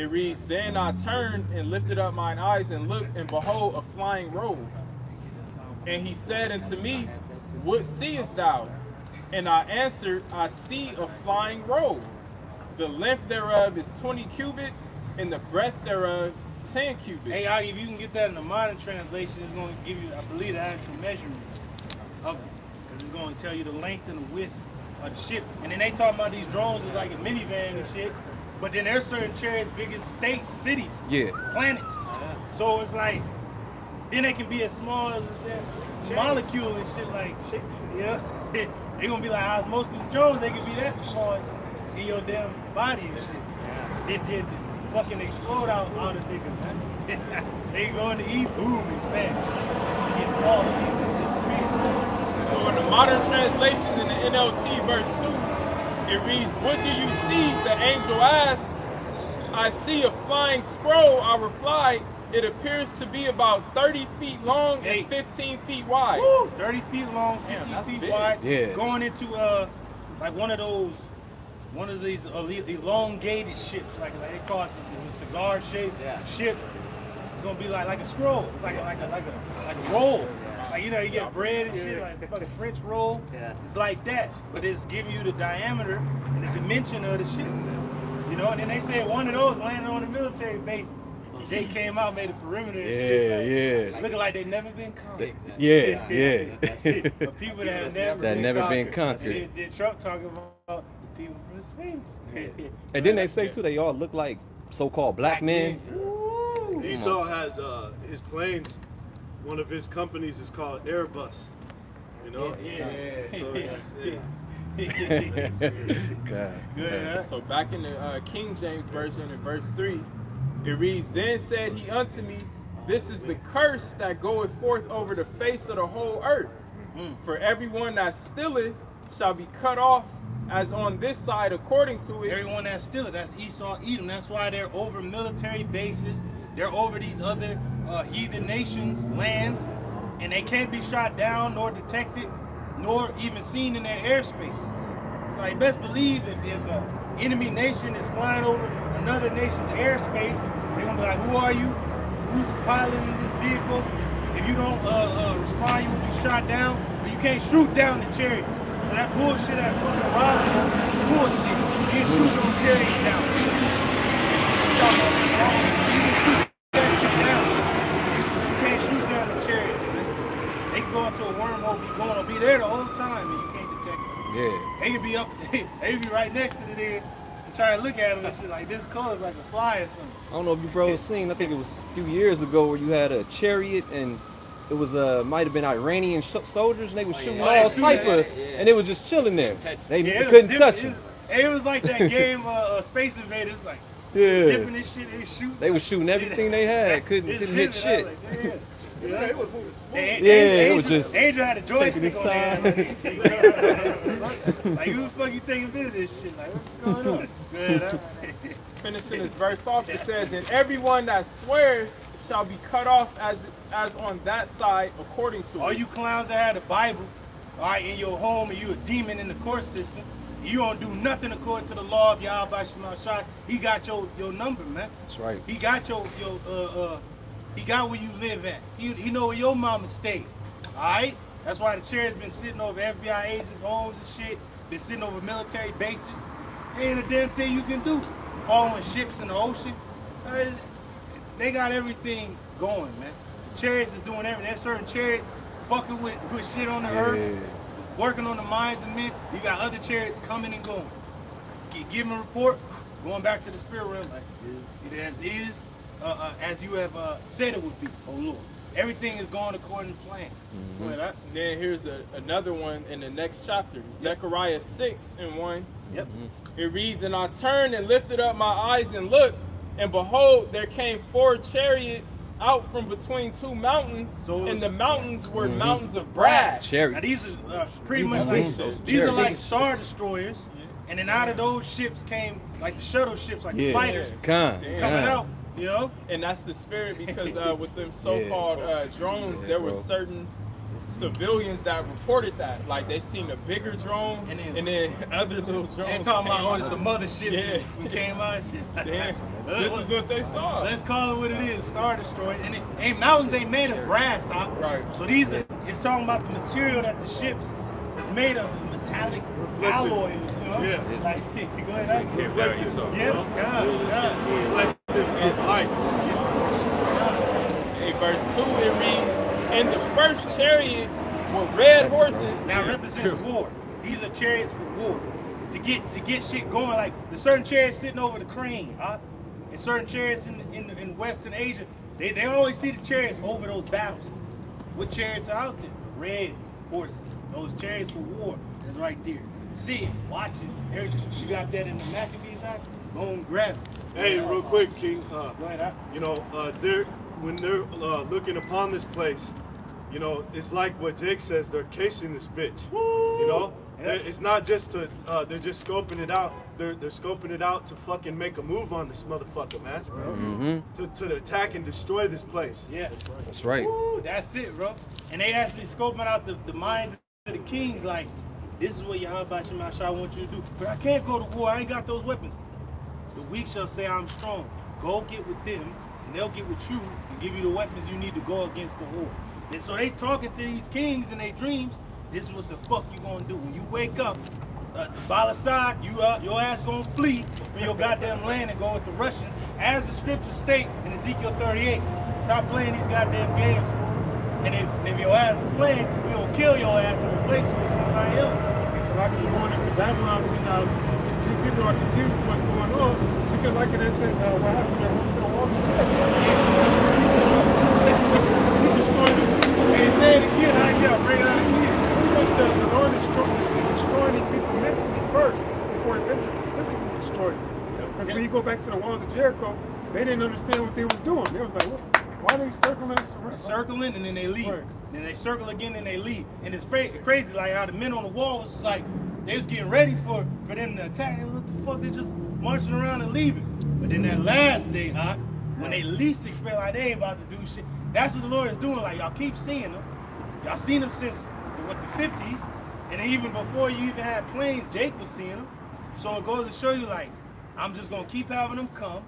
It reads, then I turned and lifted up mine eyes and looked, and behold, a flying robe. And he said unto me, what seest thou? And I answered, I see a flying robe. The length thereof is 20 cubits, and the breadth thereof 10 cubits.
Hey, if you can get that in the modern translation, it's going to give you, I believe, the actual measurement of it. Because it's going to tell you the length and the width of the ship. And then they talk about these drones as like a minivan and shit. But then there's certain chariots big as states, cities, planets. So it's like, then they can be as small as a molecule and shit, like, yeah. They're going to be like osmosis drones, they can be that small in your damn body and shit. It did fucking explode out of niggas, man. They go into eat, boom, expand. They get smaller, they disappear.
So in the modern translation, in the NLT verse 2, it reads, what do you see? The angel asked. I see a flying scroll. I replied, it appears to be about 30 feet long and 15 feet wide.
Woo, 30 feet long, 15 feet wide.
Yeah.
Going into like one of these elongated ships, like they call it a cigar shaped ship. It's gonna be like a scroll. It's like a roll. Like, you know, you get bread and shit, like the fucking French roll. It's like that, but it's giving you the diameter and the dimension of the ship. You know, and then they said one of those landed on a military base. Jay came out, made a perimeter and shit. Like, looking like they've never been conquered. But people that have never been conquered. Then Trump talking about people from space.
And then they say too, they all look like so-called black men.
Esau has his planes. One of his companies is called Airbus. You know. So
So back in the King James version, in verse 3, it reads, then said he unto me, this is the curse that goeth forth over the face of the whole earth. For everyone that stealeth shall be cut off as on this side according to it.
Everyone that stealeth, that's Esau, Edom. That's why they're over military bases. They're over these other heathen nations' lands. And they can't be shot down, nor detected, nor even seen in their airspace. Like, best believe if an enemy nation is flying over another nation's airspace, they're gonna be like, who are you? Who's piloting this vehicle? If you don't respond, you will be shot down, but you can't shoot down the chariots. So that bullshit, that fucking Roswell bullshit, you can't shoot no chariot down. You can shoot that shit down. You can't shoot down the chariots, man. They going to be there the whole time and you can't detect them.
Yeah.
They could be up, they be right next to the there and try to look at them and shit like this color's like a fly or something.
I don't know if you bros seen, I think it was a few years ago where you had a chariot and it was might have been Iranian soldiers and they was shooting all type of, and they was just chilling there. They couldn't touch them.
It was like that game Space Invaders, like dipping this shit, they shoot.
They was shooting everything they had, couldn't hit shit.
It was moving smooth.
It was just
Angel had a joystick on there. Like, who the fuck you taking a bit of this shit? Like, what's going on? Good,
Finishing this verse off, it says, "And everyone that swears shall be cut off as on that side according to."
All you clowns that had a Bible, all right, in your home, and you a demon in the court system, you don't do nothing according to the law of Yahweh Shema Shai. He got your number, man.
That's right.
He got he got where you live at. He know where your mama stayed. Alright? That's why the chair's been sitting over FBI agents' homes and shit. Been sitting over military bases. Ain't a damn thing you can do. Following ships in the ocean. They got everything going, man. Chariots is doing everything. There's certain chariots fucking with shit on the earth, working on the minds of men. You got other chariots coming and going. Give them a report, going back to the spirit realm, like it is, as you have said it would be, oh Lord. Everything is going according to plan.
And then here's another one in the next chapter, Zechariah 6:1.
Yep.
It reads, "And I turned and lifted up my eyes and looked, and behold, there came 4 chariots out from between 2 mountains, and the mountains were mountains of brass."
Chariots.
Now these are pretty much like these are like star destroyers, and then out of those ships came like the shuttle ships, like the fighters coming out. You know,
and that's the spirit because with them so-called drones, there were certain civilians that reported that, like they seen a bigger drone and then other little drones.
They talking about the mothership who came out and shit.
This is what they saw.
Let's call it what it is, star destroyer. And mountains ain't made of brass, huh?
Right.
So it's talking about the material that the ships is made of, the metallic alloy. You know?
Yeah.
Like, go ahead.
Reflected.
Yes, God.
In verse 2 it reads, "And the first chariot were red horses."
Now represents war. These are chariots for war. To get shit going, like the certain chariots sitting over the crane, huh? And certain chariots in Western Asia, they always see the chariots over those battles. What chariots are out there? Red horses. Those chariots for war. That's right there. See it, watch it, everything. You got that in the Maccabees act? Go and grab it.
Hey, real quick, King.
Go ahead.
You know, when they're looking upon this place, you know, it's like what Jake says. They're casing this bitch.
Woo!
You know, it's not just to. They're just scoping it out. They're scoping it out to fucking make a move on this motherfucker, man. To attack and destroy this place.
Yeah,
That's right.
Woo, that's it, bro. And they actually scoping out the minds of the kings, like, this is what Yahweh Shema Shai wants you to do. But I can't go to war. I ain't got those weapons. The weak shall say I'm strong. Go get with them, and they'll get with you and give you the weapons you need to go against the war. And so they talking to these kings in their dreams. This is what the fuck you gonna do when you wake up. Balasad, your ass gonna flee from your goddamn land and go with the Russians, as the scriptures state in Ezekiel 38. Stop playing these goddamn games, fool. And if your ass is playing, we gonna kill your ass and replace you with somebody else.
And so like when you're going into Babylon, see now, these people are confused to what's going on because like they said, what happened to them to the walls of Jericho? He's destroying them.
Hey, say it again, I gotta bring it out again.
The Lord is destroying these people mentally first before he physically destroys them. Because when you go back to the walls of Jericho, they didn't understand what they was doing. They was like, why are they circling us around?
Circling and then they leave.
Right.
Then they circle again and they leave. And it's crazy like how the men on the wall was like, they was getting ready for them to attack. They was, what the fuck, they just marching around and leaving. But then that last day, when they least expect, like they ain't about to do shit. That's what the Lord is doing. Like, y'all keep seeing them. Y'all seen them since the 50s. And even before you even had planes, Jake was seeing them. So it goes to show you, like, I'm just gonna keep having them come.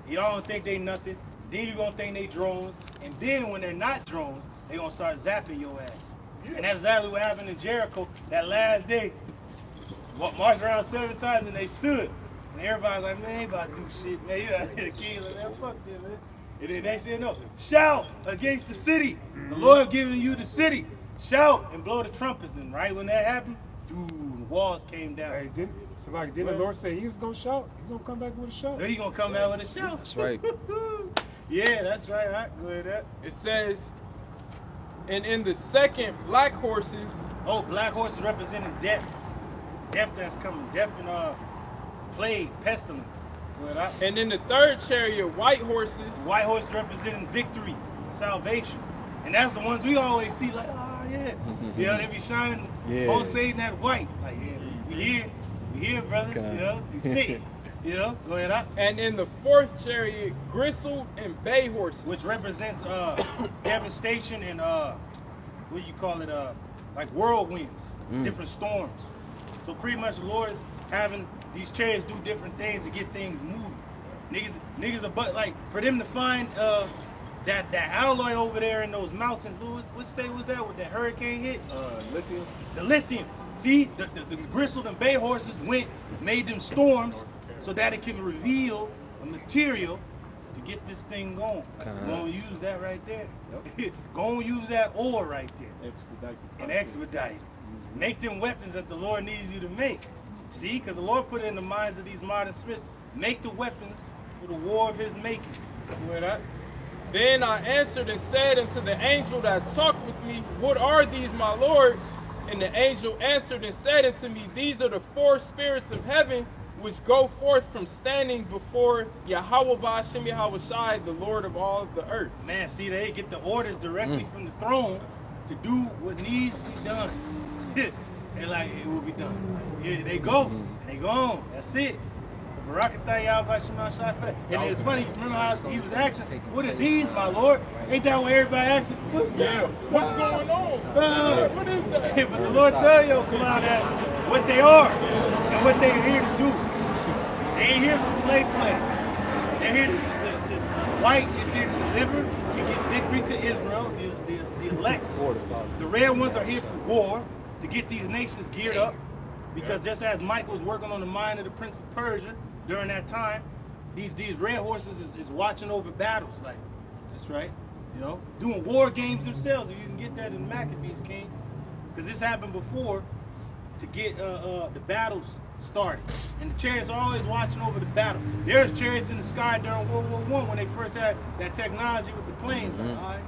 Y'all don't think they nothing. Then you're gonna think they drones. And then when they're not drones, they gonna start zapping your ass. And that's exactly what happened in Jericho that last day. Marched around 7 times and they stood. And everybody's like, man, they about to do shit, man. You out here, the king, like, man, fuck them, man. And then they said, no, shout against the city. The Lord giving you the city. shout and blow the trumpets. And right when that happened, dude, the walls came down.
Hey, didn't the Lord say he was going to shout? He's going to come back with a shout.
He's going to come out with a shout.
That's right.
Yeah, that's right. All right, go ahead.
It says, and in the second, black horses.
Oh, black horses representing death. Death that's coming. Death and plague, pestilence.
And in the third chariot, white horses.
White horses representing victory, salvation. And that's the ones we always see like, oh, yeah. You know, they be shining, pulsating that white. Like, yeah, we here, brothers. You know, you see it. You know, go ahead up.
And in the fourth chariot, gristled and bay horses.
Which represents devastation and, what do you call it, like whirlwinds, different storms. So pretty much the Lord is having these chariots do different things to get things moving. Niggas are but like for them to find that alloy over there in those mountains. What state was that? With that hurricane hit?
Lithium.
The lithium. See, the gristled and bay horses made them storms so that it can reveal a material to get this thing going. Go and use that right there. Yep. Go and use that ore right there. Expedite. Make them weapons that the Lord needs you to make. See, because the Lord put it in the minds of these modern smiths, make the weapons for the war of his making. Where that?
Then I answered and said unto the angel that talked with me, what are these, my Lord? And the angel answered and said unto me, these are the four spirits of heaven which go forth from standing before Yahweh Ba'ashem Yahweh, the Lord of all the earth.
Man, see, they get the orders directly from the throne to do what needs to be done. They're like, it will be done. Yeah, they go. They go on. That's it. So Barakatah Yahweh Ba'ashem Yahweh for that. And it's funny, remember how he was asking, what are these, my Lord? Ain't that what everybody asking? What's
going on? What is that?
But the Lord tell you, Kalon asks what they are and what they're here to do. They ain't here to play. They're here to white is here to deliver and get victory to Israel, the elect. The red ones are here for war, to get these nations geared up. Because just as Michael was working on the mind of the Prince of Persia during that time, these red horses is watching over battles. Like, that's right. You know, doing war games themselves. If you can get that in Maccabees, King. Because this happened before to get the battles started. And the chariots are always watching over the battle. There's chariots in the sky during World War I when they first had that technology with the planes. Like, all right,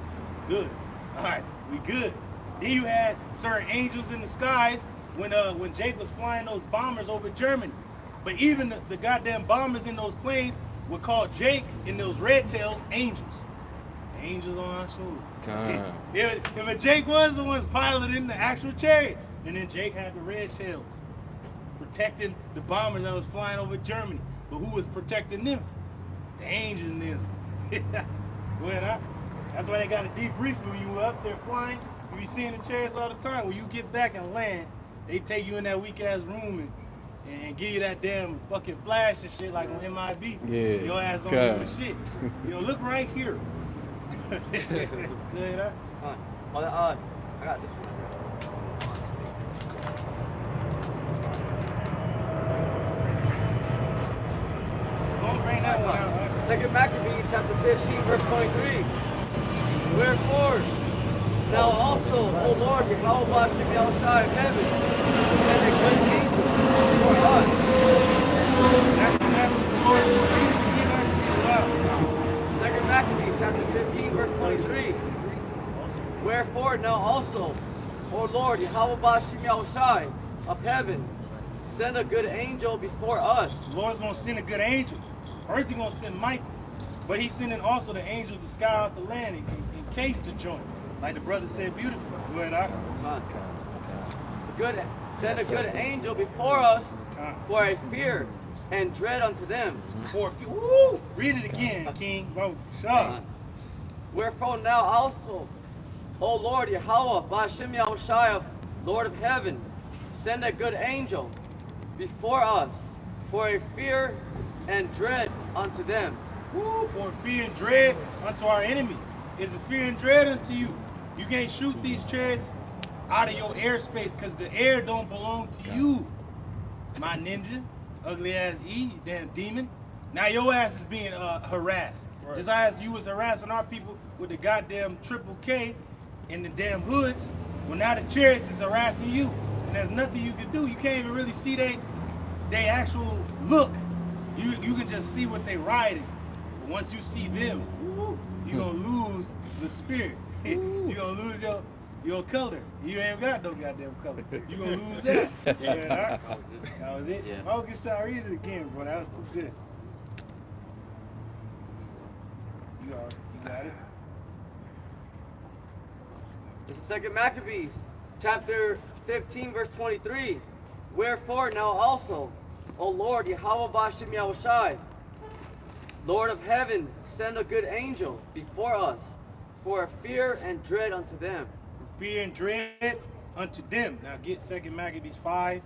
good. All right, we good. Then you had certain angels in the skies when Jake was flying those bombers over Germany. But even the goddamn bombers in those planes would call Jake and those red tails angels. Angels on our shoulders. If Jake was the ones piloting the actual chariots, and then Jake had the red tails protecting the bombers that was flying over Germany. But who was protecting them? The angels and them. That's why they got a debrief when you were up there flying. You be seeing the chariots all the time. When you get back and land, they take you in that weak ass room and give you that damn fucking flash and shit like on MIB.
Yeah.
Your ass on doing shit. You know, look right here.
I got this one.
Don't bring that one out.
Second Maccabees chapter 15, verse 23. Wherefore, now also, O Lord, Yahweh Ba'ashem Yahweh of heaven, send a good angel for us.
That's exactly what the Lord is doing. Read it again, I can read it out.
Second Maccabees chapter 15, verse 23. Wherefore, now also, O Lord, Yahweh Ba'ashem Yahweh of heaven, send a good angel before us.
The Lord's going to send a good angel. First he's going to send Michael. But he's sending also the angels to scour out the land in case the joint. Like the brother said beautifully. Go ahead,
Send a good angel before us for a fear and dread unto them.
For a fear. Woo! Read it again, King. Bro, shut up.
Wherefore now also, O Lord Yahweh, Ba'ashem Yahweh, Lord of heaven, send a good angel before us for a fear and dread unto them.
Woo! For fear and dread unto our enemies. Is a fear and dread unto you. You can't shoot these chariots out of your airspace because the air don't belong to you. My ninja, ugly ass E, you damn demon. Now your ass is being harassed. Right. Just as you was harassing our people with the goddamn triple K in the damn hoods Well, now the chariots is harassing you, and there's nothing you can do. You can't even really see they actual look. You can just see what they riding. But once you see them, you're gonna lose the spirit. You're gonna lose your color. You ain't got no goddamn color. You're gonna lose that. Yeah, that was it.
Yeah.
Oh, get y'all read it again, bro. That was too good. You got it.
This is 2 Maccabees, chapter 15, verse 23. Wherefore now also, O Lord, Yahweh Ba'ashem Yahushai, Lord of heaven, send a good angel before us, for fear and dread unto them.
Fear and dread unto them. Now get 2 Maccabees 5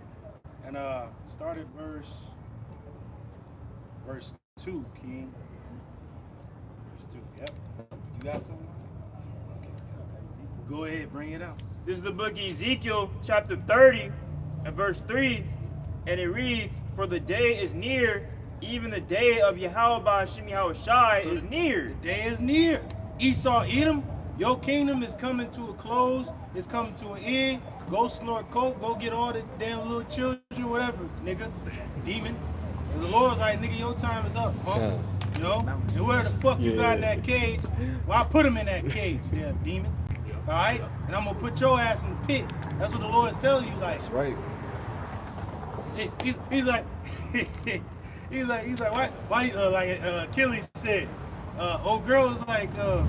and start at verse 2, King. Verse 2, yep. You got something? Okay. Go ahead, bring it out.
This is the book of Ezekiel, chapter 30, and verse 3, and it reads, For the day is near, even the day of Yahweh Ba'ashem Yahushai is near.
The day is near. Esau, Edom, your kingdom is coming to a close. It's coming to an end. Go snort coke. Go get all the damn little children, whatever, nigga. Demon. And the Lord's like, nigga, your time is up, huh?
Yeah.
You know? And where the fuck you got in that cage? Well, I put him in that cage, damn demon. All right? And I'm going to put your ass in the pit. That's what the Lord is telling you. Like,
That's right.
He's like, he's like, why, like Achilles said, old girl was like, no,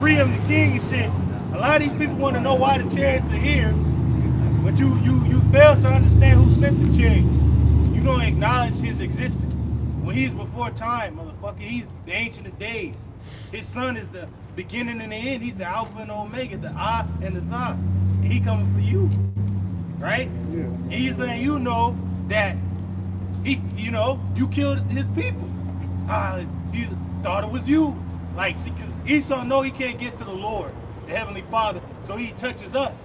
free him the king and shit. A lot of these people want to know why the chariots are here, but you fail to understand who sent the chariots. You don't acknowledge his existence. When he's before time, motherfucker, he's the ancient of days. His son is the beginning and the end. He's the Alpha and Omega, the I and the Tha. And he coming for you, right? Yeah. And he's letting you know that you killed his people. He thought it was you. Like, see, because Esau know he can't get to the Lord, the Heavenly Father, so he touches us.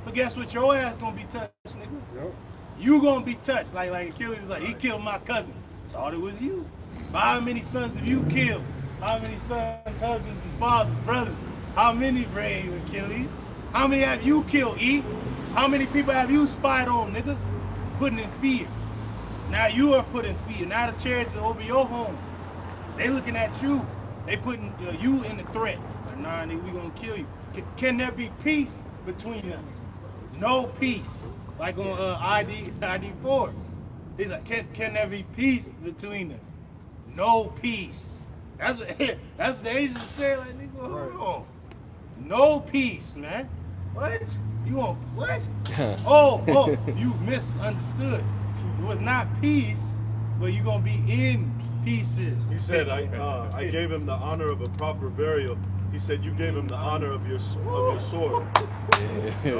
But guess what? Your ass gonna be touched, nigga. Yep. You gonna be touched. Like Achilles is like, he killed my cousin. Thought it was you. But how many sons have you killed? How many sons, husbands, and fathers, brothers? How many, brave Achilles? How many have you killed, E? How many people have you spied on, nigga? Putting in fear. Now you are put in fear. Now the chariots are over your home. They looking at you. They putting you in the threat. Like, nah, nigga, we gonna kill you. Can there be peace between us? No peace. Like on ID 4. He's like, can there be peace between us? No peace. That's what the angels say. Like, nigga, hold on. No peace, man. What? You want what? oh, you misunderstood. It was not peace, but you're gonna be in pieces.
He said, I gave him the honor of a proper burial. He said, you gave him the honor of your sword.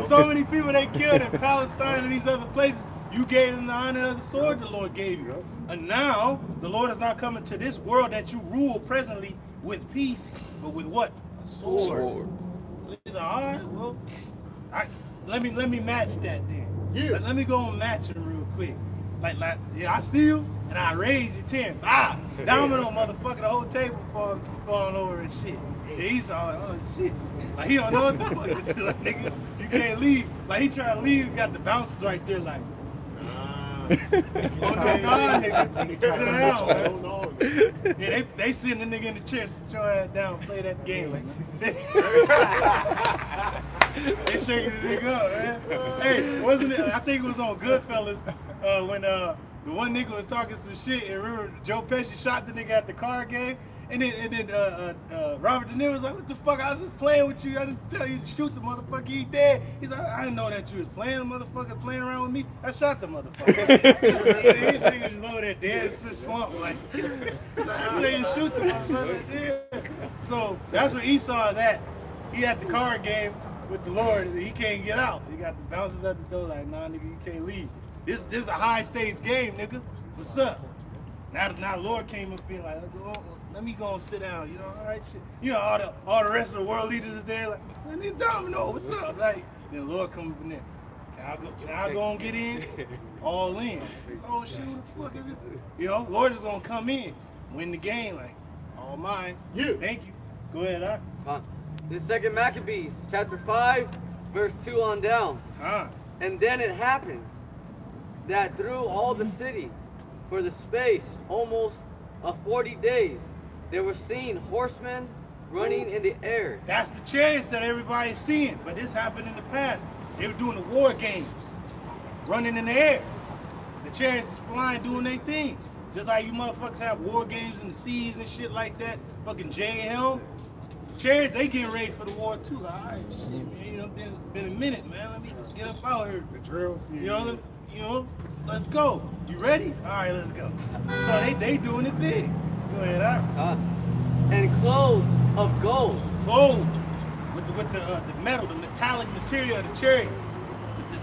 So many people they killed in Palestine and these other places. You gave them the honor of the sword the Lord gave you. And now, the Lord is not coming to this world that you rule presently with peace, but with what? A sword. He's like, all right, well, let me match that then. Yeah. Let me go and match it real quick. Like, yeah, I see you, and I raise you 10. Domino, motherfucker, the whole table falling over and shit. Yeah, he's all, oh shit. Like, he don't know what the fuck to do. Like, nigga, you can't leave. Like, he trying to leave, got the bouncers right there, like, oh no, nigga. Sit down, man. Yeah, they sitting the nigga in the chair, sit your ass down, play that game. Like, they shaking the nigga up, man. Hey, wasn't it? I think it was on Goodfellas when the one nigga was talking some shit, and remember Joe Pesci shot the nigga at the card game, and then Robert De Niro was like, "What the fuck? I was just playing with you. I didn't tell you to shoot the motherfucker. He dead." He's like, "I didn't know that you was playing the motherfucker, playing around with me. I shot the motherfucker." These niggas just over there dead, slump like, "I tell you to shoot the motherfucker." Yeah. So that's where Esau is at. He at the card game with the Lord. He can't get out. He got the bouncers at the door like, "Nah, nigga, you can't leave. This is a high stakes game, nigga. What's up?" Now Lord came up here like, let me go and sit down, you know, all right, shit. You know, all the rest of the world leaders is there, like, man, this Domino, what's up? Like, then the Lord come up in there. Can I go and get in? All in. Oh shit, who the fuck is it? You know, Lord is gonna come in, win the game, like, all mine. Yeah. Thank you. Go ahead, Doc.
This is 2 Maccabees, chapter 5, verse 2 on down. And then it happened that through all the city, for the space almost of 40 days, they were seen horsemen running in the air.
That's the chariots that everybody's seeing, but this happened in the past. They were doing the war games, running in the air. The chariots is flying, doing their thing. Just like you motherfuckers have war games in the seas and shit like that. Fucking J-Helm. Chariots, they getting ready for the war too. Like, all right, shit, man, you know, been a minute, man. Let me get up out here.
The drills,
You know, let's go. You ready? All right, let's go. So they doing it big. Go ahead,
and clothed of gold.
Clothed with the metal, the metallic material of the chariots.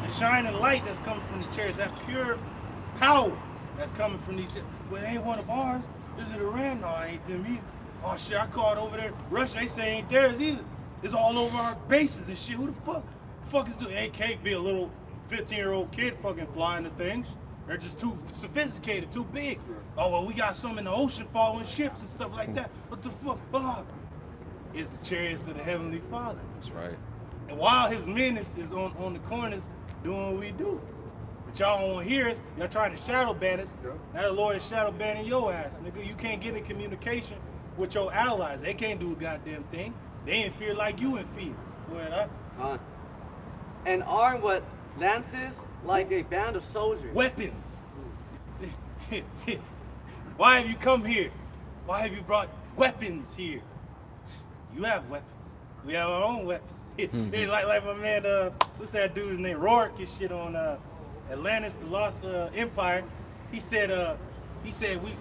The shining light that's coming from the chariots, that pure power that's coming from these. Well, it ain't one of ours. Is it Iran? No, it ain't them either. Oh shit, I called over there. Russia, they say ain't theirs either. It's all over our bases and shit. Who the fuck is doing? It can't be a little 15-year-old kid fucking flying the things. They're just too sophisticated, too big. Oh well, we got some in the ocean following ships and stuff like that. What the fuck? It's the chariots of the Heavenly Father.
That's right.
And while his men is on the corners doing what we do. But y'all don't want to hear us. Y'all trying to shadow ban us. Now the Lord is shadow banning your ass, nigga. You can't get in communication with your allies. They can't do a goddamn thing. They in fear like you in fear. Go ahead,
And armed with lances like a band of soldiers.
Weapons. Why have you come here? Why have you brought weapons here? You have weapons. We have our own weapons. like my man, what's that dude's name? Rourke and shit on Atlantis, the Lost Empire. He said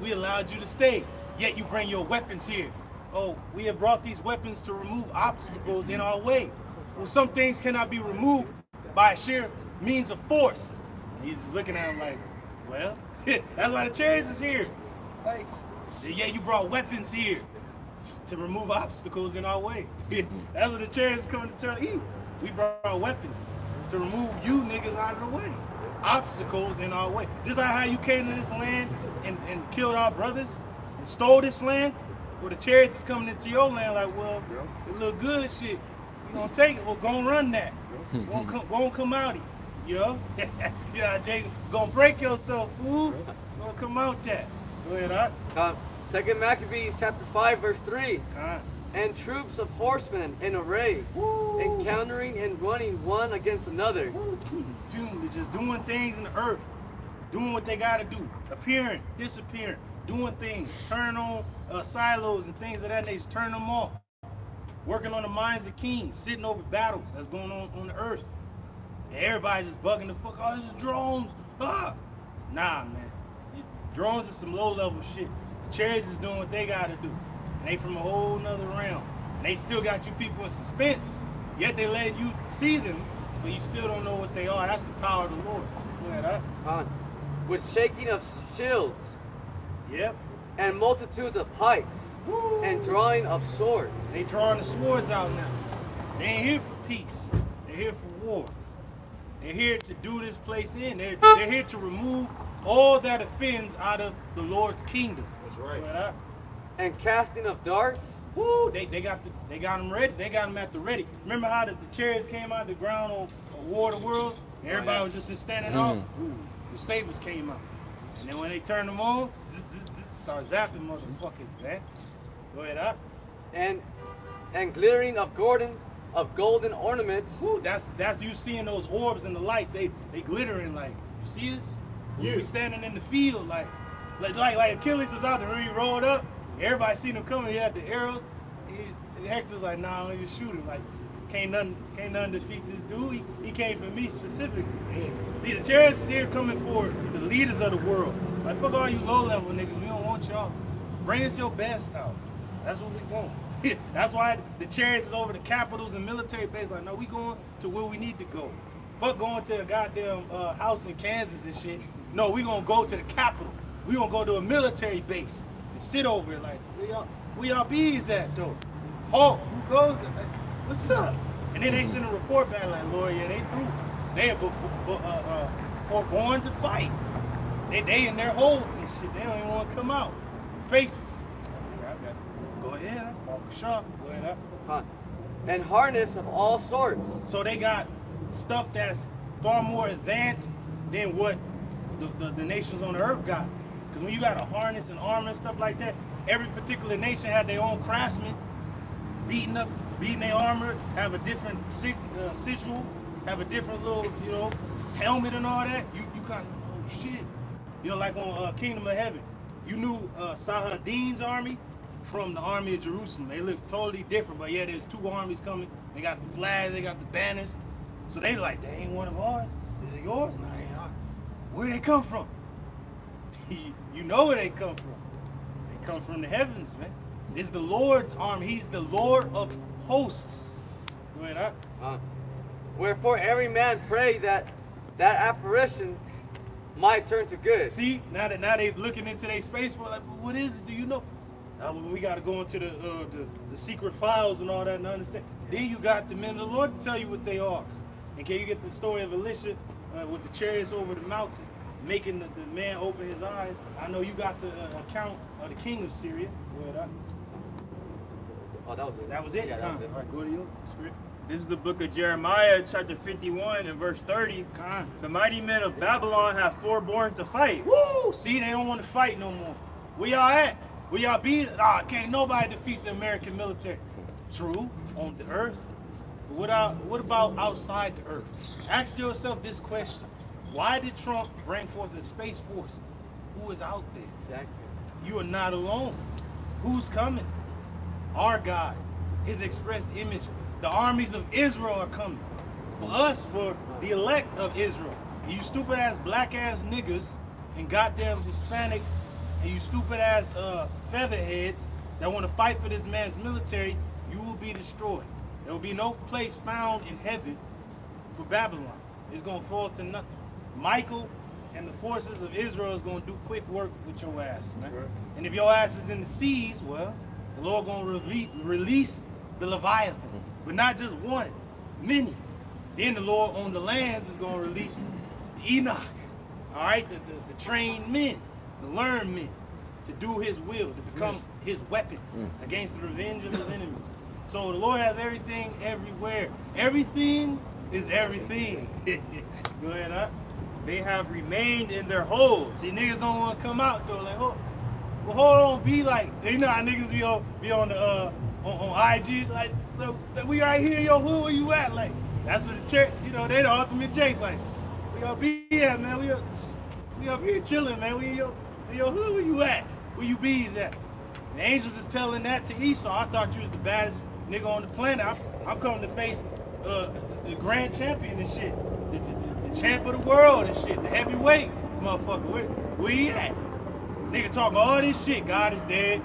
we allowed you to stay, yet you bring your weapons here. Oh, we have brought these weapons to remove obstacles in our way. Well, some things cannot be removed by a sheer means of force. And he's just looking at him like, well, that's why the chariots is here. Like, yeah, you brought weapons here to remove obstacles in our way. That's what the chariots is coming to tell you. We brought weapons to remove you niggas out of the way. Obstacles in our way. Just like how you came to this land and killed our brothers and stole this land. Well, the chariots is coming into your land like, well, it look good, shit. You gonna take it? Well, go and run that. Go and come out here. You know? Yeah, Jason, gonna break yourself, fool. Gonna come out that. Go ahead,
2 Maccabees chapter 5, verse 3. And troops of horsemen in array, encountering and running one against another.
They're just doing things in the earth, doing what they gotta do, appearing, disappearing, doing things, turn on silos and things of that nature, turn them off, working on the minds of kings, sitting over battles that's going on the earth. And everybody just bugging the fuck, oh, this is drones. Nah, man. Drones is some low-level shit. The chariots is doing what they gotta do. And they from a whole nother realm. And they still got you people in suspense, yet they let you see them, but you still don't know what they are. That's the power of the Lord. Go ahead,
With shaking of shields.
Yep.
And multitudes of pikes. And drawing of swords.
They drawing the swords out now. They ain't here for peace. They're here for war. They're here to do this place in. They're here to remove all that offends out of the Lord's kingdom.
That's right.
Right.
And casting of darts.
Woo! They got them ready. They got them at the ready. Remember how the chariots came out of the ground on War of the Worlds? Everybody was just standing off. The sabers came out, and then when they turned them on, start zapping motherfuckers, man. Go ahead,
And glittering of golden ornaments.
Woo, that's you seeing those orbs and the lights. They glittering like, you see us? We standing in the field like Achilles was out there when he rolled up. Everybody seen him coming. He had the arrows. Hector's like, nah, I'm gonna shoot him. Like, can't nothing defeat this dude. He came for me specifically. Yeah. See, the chariots is here coming for the leaders of the world. Like, fuck all you low level niggas. We don't want y'all. Bring us your best out. That's what we want. That's why the chariots is over the capitals and military bases. Like, no, we going to where we need to go. Fuck going to a goddamn house in Kansas and shit. No, we gonna go to the capital. We gonna go to a military base and sit over it like, where y'all bees at though? Hulk, who goes? Like, what's up? And then they send a report back like, Lord, yeah, they through. They are foreborn to fight. They in their holds and shit. They don't even want to come out. Faces. Go ahead, sharp. Go ahead.
and harness of all sorts.
So they got stuff that's far more advanced than what the nations on the earth got. Because when you got a harness and armor and stuff like that, every particular nation had their own craftsmen beating their armor, have a different sigil, have a different little, helmet and all that. You kind of, oh shit. Like on Kingdom of Heaven, you knew Saladin's army from the army of Jerusalem. They look totally different, but yeah, there's two armies coming. They got the flags, they got the banners. So they like, they ain't one of ours. Is it yours? No, they ain't ours. Where they come from? You know where they come from. They come from the heavens, man. It's the Lord's army. He's the Lord of hosts. Go ahead,
Wherefore every man pray that apparition might turn to good.
See, now they looking into their space for like, what is it? Do you know? We got to go into the secret files and all that and understand. Then you got the men of the Lord to tell you what they are. And can you get the story of Elisha with the chariots over the mountains, making the man open his eyes? I know you got the account of the king of Syria. Go ahead,
Oh, that was it.
That was it?
Yeah, that was it.
All right, go to you, Spirit.
This is the book of Jeremiah, chapter 51 and verse 30. The mighty men of Babylon have forborne to fight.
Woo! See, they don't want to fight no more. Where y'all at? Where y'all be? Can't nobody defeat the American military. True, on the earth. But what about outside the earth? Ask yourself this question. Why did Trump bring forth the Space Force? Who is out there?
Exactly.
You are not alone. Who's coming? Our God, his expressed image. The armies of Israel are coming. For us, for the elect of Israel. And you stupid ass black ass niggas and goddamn Hispanics and you stupid ass featherheads that want to fight for this man's military, you will be destroyed. There will be no place found in heaven for Babylon. It's going to fall to nothing. Michael and the forces of Israel is going to do quick work with your ass, man. Right. And if your ass is in the seas, well, the Lord going to release the Leviathan. But not just one, many. Then the Lord on the lands is going to release the Enoch, all right? The trained men, the learned men to do his will, to become his weapon against the revenge of his enemies. So the Lord has everything everywhere. Everything is everything. Go ahead, huh?
They have remained in their holes.
See, niggas don't want to come out though. Like, hold on, be like, you know how niggas be on the on IG, like, we right here, yo, who are you at? Like, that's what the church, they the ultimate Jakes. Like, we all be at, man. We up here chilling, man. Yo, who are you at? Where you bees at? The angels is telling that to Esau. I thought you was the baddest nigga on the planet. I'm coming to face the grand champion and shit. The champ of the world and shit. The heavyweight motherfucker. Where he at? Nigga talking all this shit. God is dead.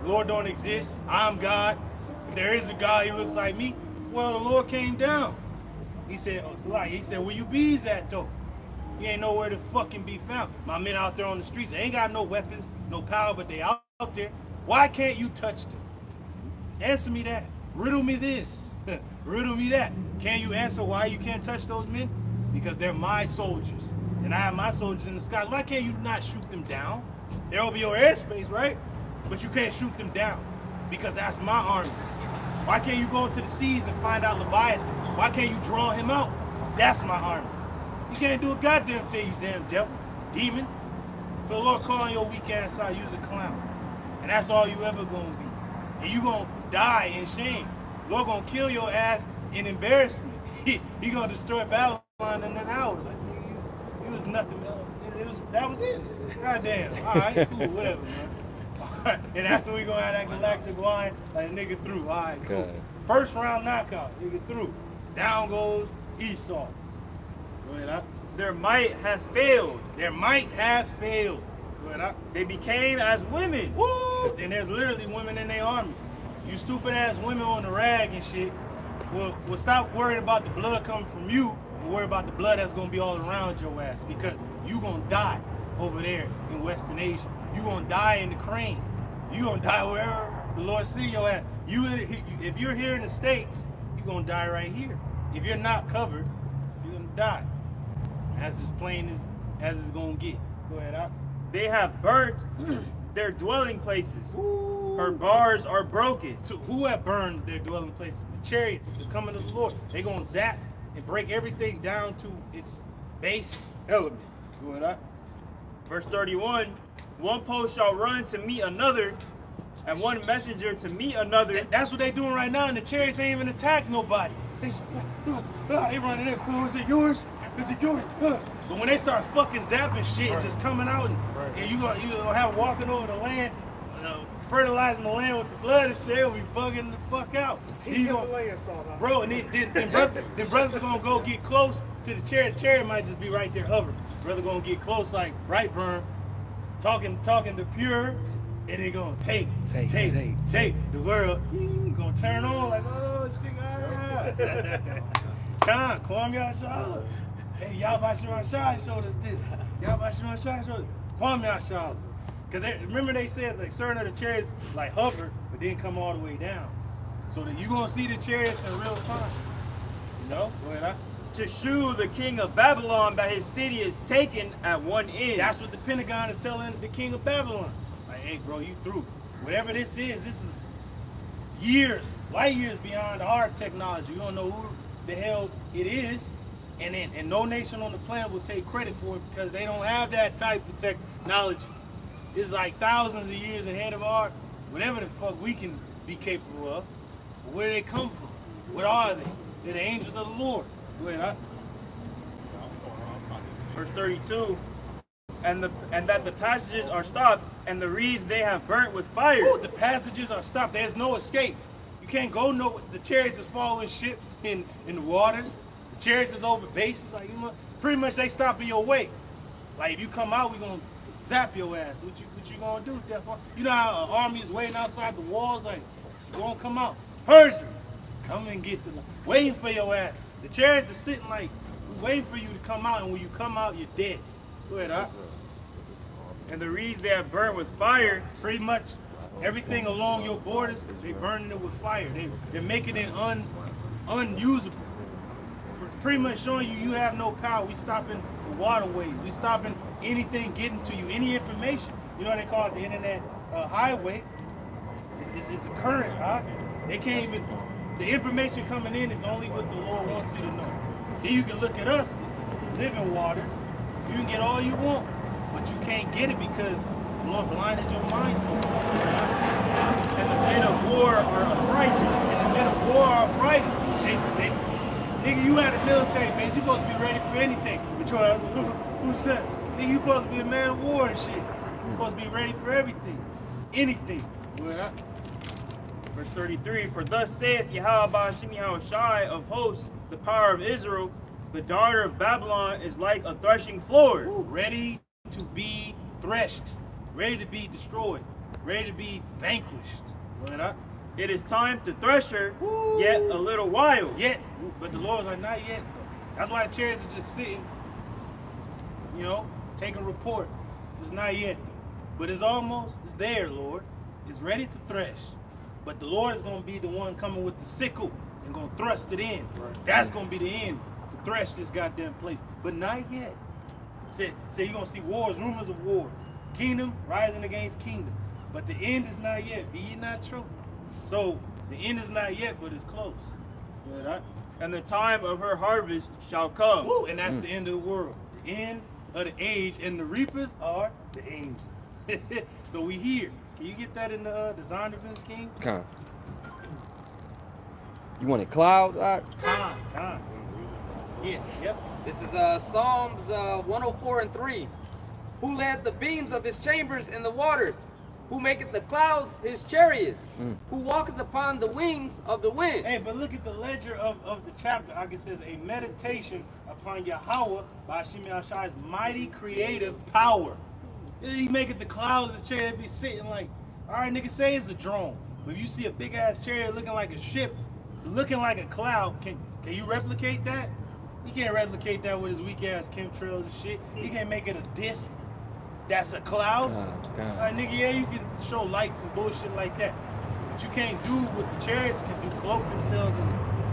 Lord don't exist. I'm God. If there is a God, he looks like me. Well, the Lord came down. He said, where you bees at though? You ain't nowhere to fucking be found. My men out there on the streets, they ain't got no weapons, no power, but they out there. Why can't you touch them? Answer me that. Riddle me this. Riddle me that. Can you answer why you can't touch those men? Because they're my soldiers. And I have my soldiers in the skies. Why can't you not shoot them down? They're over your airspace, right? But you can't shoot them down because that's my army. Why can't you go into the seas and find out Leviathan? Why can't you draw him out? That's my army. You can't do a goddamn thing, you damn devil, demon. So the Lord calling your weak ass out, you's a clown. And that's all you ever gonna be. And you gonna die in shame. The Lord gonna kill your ass in embarrassment. He gonna destroy Babylon in an hour. Like, it was nothing. That was it. Goddamn. All right, cool, whatever, man. And that's when we gonna have that galactic line, like a nigga through. All right, cool. First round knockout, nigga through. Down goes Esau. Go ahead, huh?
Their might have failed.
Their might have failed. Go ahead, huh?
They became as women.
Woo! And there's literally women in their army. You stupid ass women on the rag and shit. Well, stop worrying about the blood coming from you and worry about the blood that's gonna be all around your ass, because you gonna die over there in Western Asia. You gonna die in the crane. You gonna die wherever the Lord see your ass. If you're here in the States, you're gonna die right here. If you're not covered, you're gonna die. That's as plain as it's gonna get. Go ahead, out.
They have burnt their dwelling places. Her bars are broken.
So who have burned their dwelling places? The chariots, the coming of the Lord. They're going to zap and break everything down to its base element. Go ahead.
Verse 31, one post shall run to meet another, and one messenger to meet another.
That's what they doing right now, and the chariots ain't even attack nobody. They running in. Oh, is it yours? Is it yours? But when they start fucking zapping shit, just coming out, and you gonna have walking over the land, fertilizing the land with the blood and shit, we bugging the fuck out. Bro, and then brothers are gonna go get close to the chariot. The chariot might just be right there hovering. Brother gonna get close like right burn, talking the pure, and they gonna take the world. Gonna turn on like, oh shit, Come, Kwam Yashala. Hey, Yabashima Shai showed us this. Yabashima Shai showed us. Kwam Yashala. Because remember they said like certain of the chariots like hover, but didn't come all the way down. So that you gonna see the chariots in real time. You know?
To shew the king of Babylon that his city is taken at one end.
That's what the Pentagon is telling the king of Babylon. Like, hey bro, you through. Whatever this is years, light years beyond our technology. You don't know who the hell it is. And no nation on the planet will take credit for it because they don't have that type of technology. It's like thousands of years ahead of our, whatever the fuck we can be capable of. But where do they come from? What are they? They're the angels of the Lord.
Verse 32, and that the passages are stopped, and the reeds they have burnt with fire.
Ooh, the passages are stopped. There's no escape. You can't go nowhere. The chariots is following ships in the waters. The chariots is over bases. Like, you know, pretty much they stopping your way. Like if you come out, we gonna zap your ass. What you gonna do? You know how an army is waiting outside the walls? Like, you won't come out. Persians, come and get them. Waiting for your ass. The chariots are sitting like, we're waiting for you to come out, and when you come out, you're dead. Go ahead, huh?
And the reeds they have burnt with fire.
Pretty much everything along your borders, they burning it with fire. They're making it unusable. Pretty much showing you have no power. We stopping the waterways. We stopping anything getting to you, any information. You know what they call it, the internet highway. It's a current, huh? They can't even, the information coming in is only what the Lord wants you to know. Then you can look at us, living waters. You can get all you want, but you can't get it because the Lord blinded your mind to it.
And the men of war are affrighted.
And the men of war are affrighted. Nigga, you at a military base, you supposed to be ready for anything. But you're like, who's that? Nigga, you supposed to be a man of war and shit. You supposed to be ready for everything. Anything.
Verse 33, for thus saith Yahweh Shai of hosts, the power of Israel, the daughter of Babylon is like a threshing floor.
Ooh, ready to be threshed, ready to be destroyed, ready to be vanquished.
It is time to thresh her, yet a little while.
Yet, but the Lord's like, not yet. That's why the chariots are just sitting, you know, taking report. It's not yet, but it's almost, it's there, Lord. It's ready to thresh. But the Lord is going to be the one coming with the sickle and going to thrust it in. Right. That's going to be the end, to thresh this goddamn place. But not yet. Say you're going to see wars, rumors of wars. Kingdom rising against kingdom. But the end is not yet. Be ye not true. So the end is not yet, but it's close. Right?
And the time of her harvest shall come.
Woo, and that's the end of the world. The end of the age. And the reapers are the angels. So we here. Can you get that in the design events, King?
Con. You want a cloud?
Con. Yeah, yep.
This is Psalms 104:3. Who led the beams of his chambers in the waters? Who maketh the clouds his chariots? Who walketh upon the wings of the wind?
Hey, but look at the ledger of the chapter. Like it says, a meditation upon Yahweh by Hashem Shai's mighty creative power. He making the clouds his chariot be sitting like, all right, nigga, say it's a drone. But if you see a big ass chariot looking like a ship, looking like a cloud, can you replicate that? You can't replicate that with his weak ass chemtrails and shit. You can't make it a disc. That's a cloud. Nigga, yeah, you can show lights and bullshit like that. But you can't do what the chariots can do, cloak themselves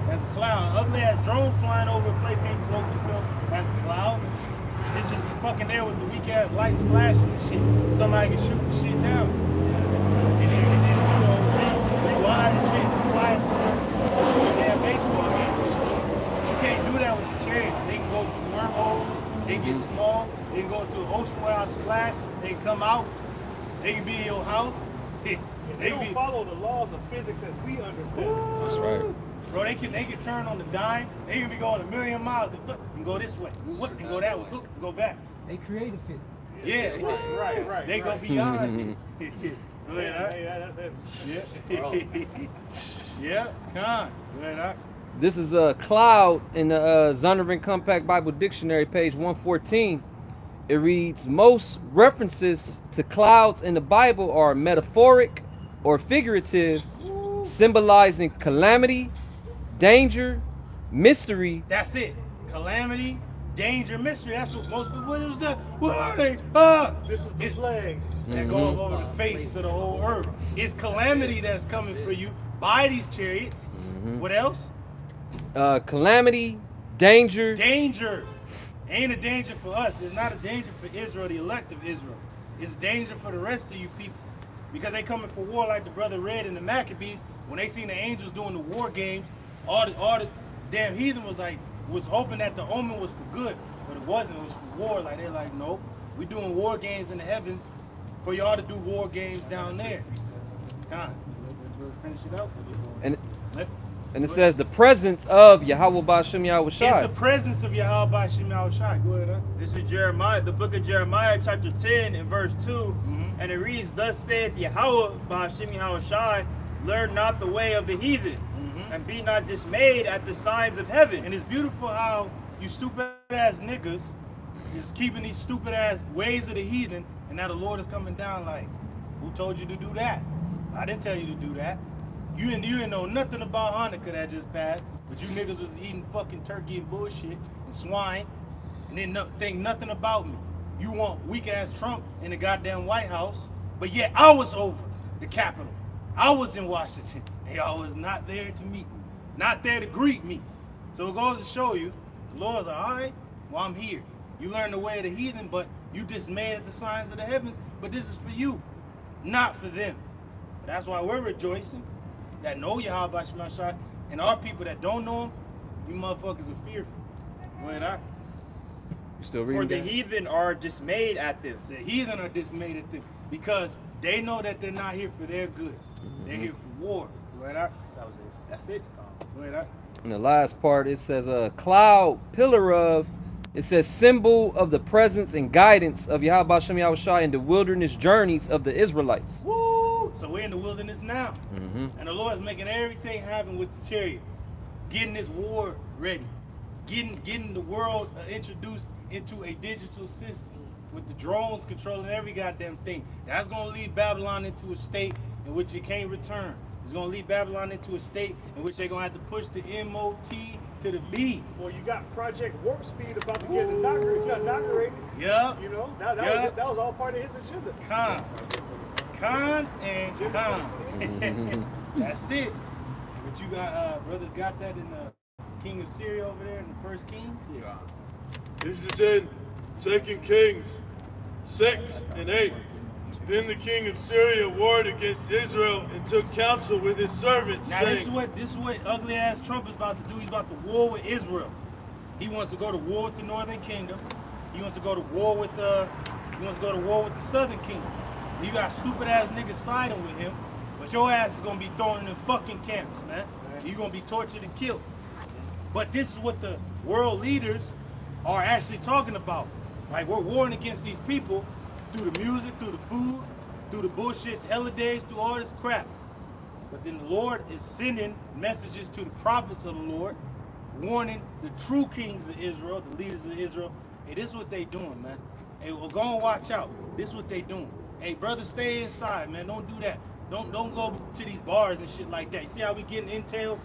as a cloud. Ugly ass drone flying over a place can't cloak itself as a cloud. It's just fucking there with the weak ass lights flashing and shit. Somebody can shoot the shit down. And then you know, rewind the shit and fly somewhere to a damn baseball game and shit. But you can't do that with the chariots. They can go through wormholes, they can get small, they can go into an ocean without a splash, they can come out, they can be in your house.
They don't follow the laws of physics as we understand.
That's right.
Bro, they can turn on the dime. They can be going a million miles and go this way, and go that way, and go back.
They created physics.
Yeah,
Right.
They go beyond. Go ahead,
Hey, that's heavy.
Yeah, come on. Go ahead,
This is a cloud in the Zondervan Compact Bible Dictionary, page 114. It reads, most references to clouds in the Bible are metaphoric or figurative, symbolizing calamity, danger, mystery.
That's it. Calamity, danger, mystery. That's what most people. What is that? What are they?
This is the plague
that goes over the face of the whole earth. It's calamity that's coming for you by these chariots. What else?
Calamity, danger.
Danger. Ain't a danger for us. It's not a danger for Israel, the elect of Israel. It's danger for the rest of you people. Because they coming for war like the brother read in the Maccabees. When they seen the angels doing the war games, all the damn heathen was hoping that the omen was for good. But it wasn't. It was for war. Like they're like, no, we doing war games in the heavens for y'all to do war games down there. Come on. Finish it out.
And it says the presence of Yahweh Ba'Shem Yahweh Shai.
It's the presence of Yahweh Ba'Shem Yahweh Shai. Go ahead,
This is Jeremiah, the book of Jeremiah, chapter 10 and verse 2. And it reads, thus saith Yahweh Ba'Shem Yahweh Shai, learn not the way of the heathen, and be not dismayed at the signs of heaven.
And it's beautiful how you stupid ass niggas is keeping these stupid ass ways of the heathen, and now the Lord is coming down like, who told you to do that? I didn't tell you to do that. You didn't know nothing about Hanukkah that just passed, but you niggas was eating fucking turkey and bullshit and swine, and didn't think nothing about me. You want weak ass Trump in the goddamn White House, but yet I was over the Capitol. I was in Washington, and y'all was not there to meet me, not there to greet me. So it goes to show you, the Lord's like, all right, well, I'm here. You learn the way of the heathen, but you dismayed at the signs of the heavens, but this is for you, not for them. That's why we're rejoicing that know Yahweh Ba'Shem Shai, and our people that don't know him, you motherfuckers are fearful. Go ahead,
You still reading?
For the heathen are dismayed at this.
The heathen are dismayed at this because they know that they're not here for their good. They're here for war. Go ahead, That was it. That's it. Go ahead,
In the last part, it says a cloud, pillar of, it says symbol of the presence and guidance of Yahweh Ba'Shem Yahweh Shai in the wilderness journeys of the Israelites.
Woo! So we're in the wilderness now. And the Lord is making everything happen with the chariots. Getting this war ready. Getting the world introduced into a digital system with the drones controlling every goddamn thing. That's going to lead Babylon into a state in which it can't return. It's going to lead Babylon into a state in which they're going to have to push the MOT to the B.
Well, you got Project Warp Speed about to get inaugurated.
Yeah.
You know, that was all part of his agenda.
Con and con. That's it. But you got, brothers got that in the King of Syria over there in the First Kings? Yeah.
This is in 2 Kings 6 and 8. Then the king of Syria warred against Israel and took counsel with his servants,
now
saying,
this is what ugly ass Trump is about to do. He's about to war with Israel. He wants to go to war with the Northern Kingdom. He wants to go to war with the Southern Kingdom. You got stupid ass niggas siding with him, but your ass is gonna be thrown in the fucking camps, man. You're gonna be tortured and killed. But this is what the world leaders are actually talking about. Like, we're warring against these people through the music, through the food, through the bullshit holidays, through all this crap. But then the Lord is sending messages to the prophets of the Lord, warning the true kings of Israel, the leaders of Israel. Hey, this is what they doing, man. Hey, well, go and watch out. This is what they doing. Hey, brother, stay inside, man. Don't do that. Don't go to these bars and shit like that. You see how we getting intel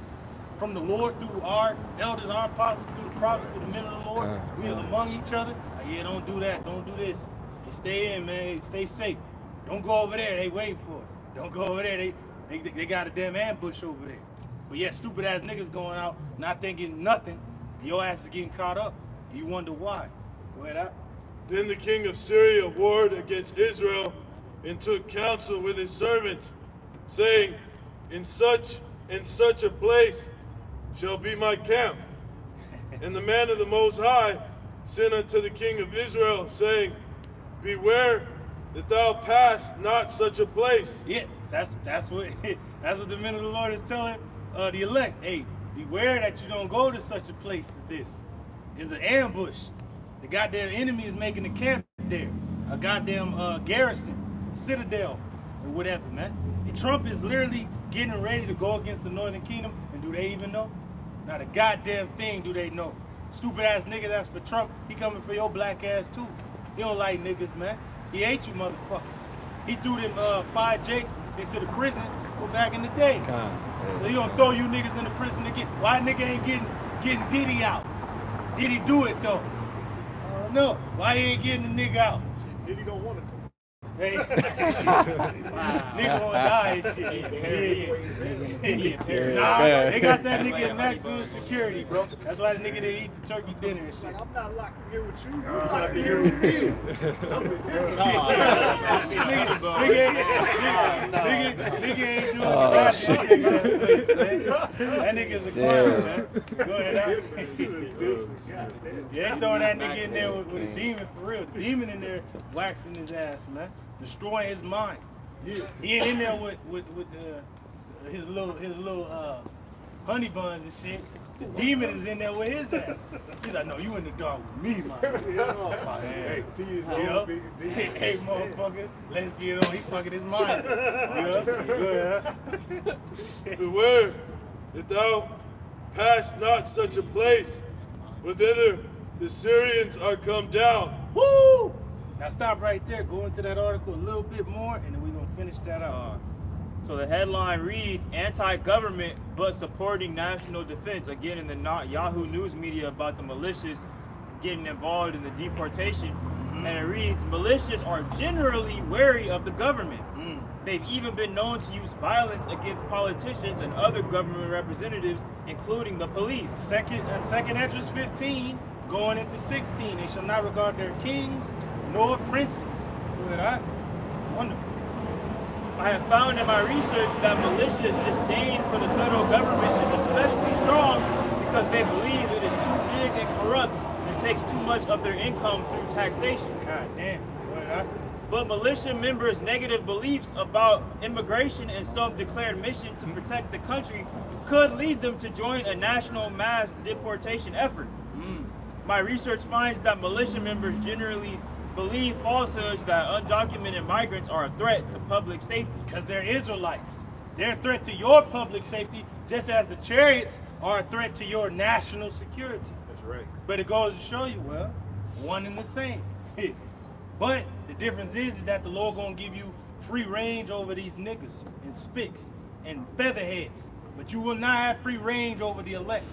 from the Lord through our elders, our apostles, through the prophets, through the men of the Lord? We are among each other. Like, yeah, don't do that. Don't do this. Hey, stay in, man. Hey, stay safe. Don't go over there. They waiting for us. Don't go over there. They got a damn ambush over there. But yeah, stupid ass niggas going out, not thinking nothing. And your ass is getting caught up. And you wonder why. Go ahead, out.
Then the king of Syria warred against Israel and took counsel with his servants, saying, in such and such a place shall be my camp. And the man of the Most High sent unto the king of Israel, saying, beware that thou pass not such a place.
Yeah, that's what the men of the Lord is telling the elect. Hey, beware that you don't go to such a place as this. It's an ambush. The goddamn enemy is making a camp there. A goddamn garrison, citadel, or whatever, man. And Trump is literally getting ready to go against the Northern Kingdom, and do they even know? Not a goddamn thing do they know. Stupid ass niggas that's for Trump, he coming for your black ass too. He don't like niggas, man. He hate you motherfuckers. He threw them 5 Jakes into the prison back in the day. So he gonna throw you niggas in the prison again. Why nigga ain't getting Diddy out? Did he do it though? No. Why he ain't getting the nigga out?
Diddy don't want to come.
Hey. Nigga wanna die and shit. Nah, they got that nigga in maximum security, bro. That's why the nigga didn't eat the turkey dinner and shit.
I'm not locked in here with you. You're locked in here with me.
Nigga ain't doing that nigga's a clown, man. Go ahead. Yeah, they throwing that nigga in there with a demon for real. The demon in there waxing his ass, man. Destroying his mind. Yeah. He ain't in there with his little honey buns and shit. The demon is in there with his ass. He's like, no, you in the dark with me, man. Hey, motherfucker, let's get on. He fucking his mind.
Beware that thou pass not such a place, for thither the Syrians are come down.
Woo! Now stop right there. Go into that article a little bit more, and then we're gonna finish that out.
So the headline reads, anti-government but supporting national defense. Again, in the Yahoo News media about the militias getting involved in the deportation. And it reads, militias are generally wary of the government. They've even been known to use violence against politicians and other government representatives, including the police.
Second Esdras 15, going into 16. They shall not regard their kings nor princes. Look at that. Wonderful.
I have found in my research that militias' disdain for the federal government is especially strong because they believe it is too big and corrupt and takes too much of their income through taxation.
God damn.
But militia members' negative beliefs about immigration and self-declared mission to protect the country could lead them to join a national mass deportation effort. My research finds that militia members generally believe falsehoods that undocumented migrants are a threat to public safety.
Because they're Israelites. They're a threat to your public safety, just as the chariots are a threat to your national security.
That's right.
But it goes to show you, well, one and the same. But the difference is that the Lord gonna give you free range over these niggas and spicks and featherheads. But you will not have free range over the elect,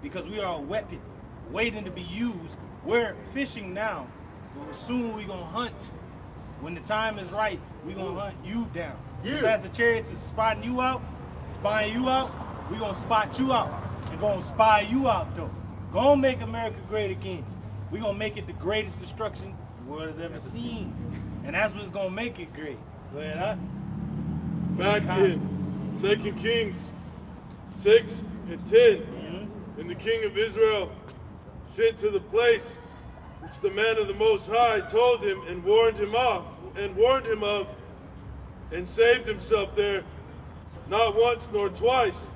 because we are a weapon waiting to be used. We're fishing now, but soon we gonna hunt. When the time is right, we gonna hunt you down. Just as the chariots is spotting you out, spying you out, we gonna spot you out and gonna spy you out though. Gonna make America great again. We gonna make it the greatest destruction the world has ever seen. And that's what's gonna make it great. Go ahead, huh?
Back in 2 Kings 6 and 10, and the king of Israel sent to the place which the man of the Most High told him and warned him of, and saved himself there, not once nor twice.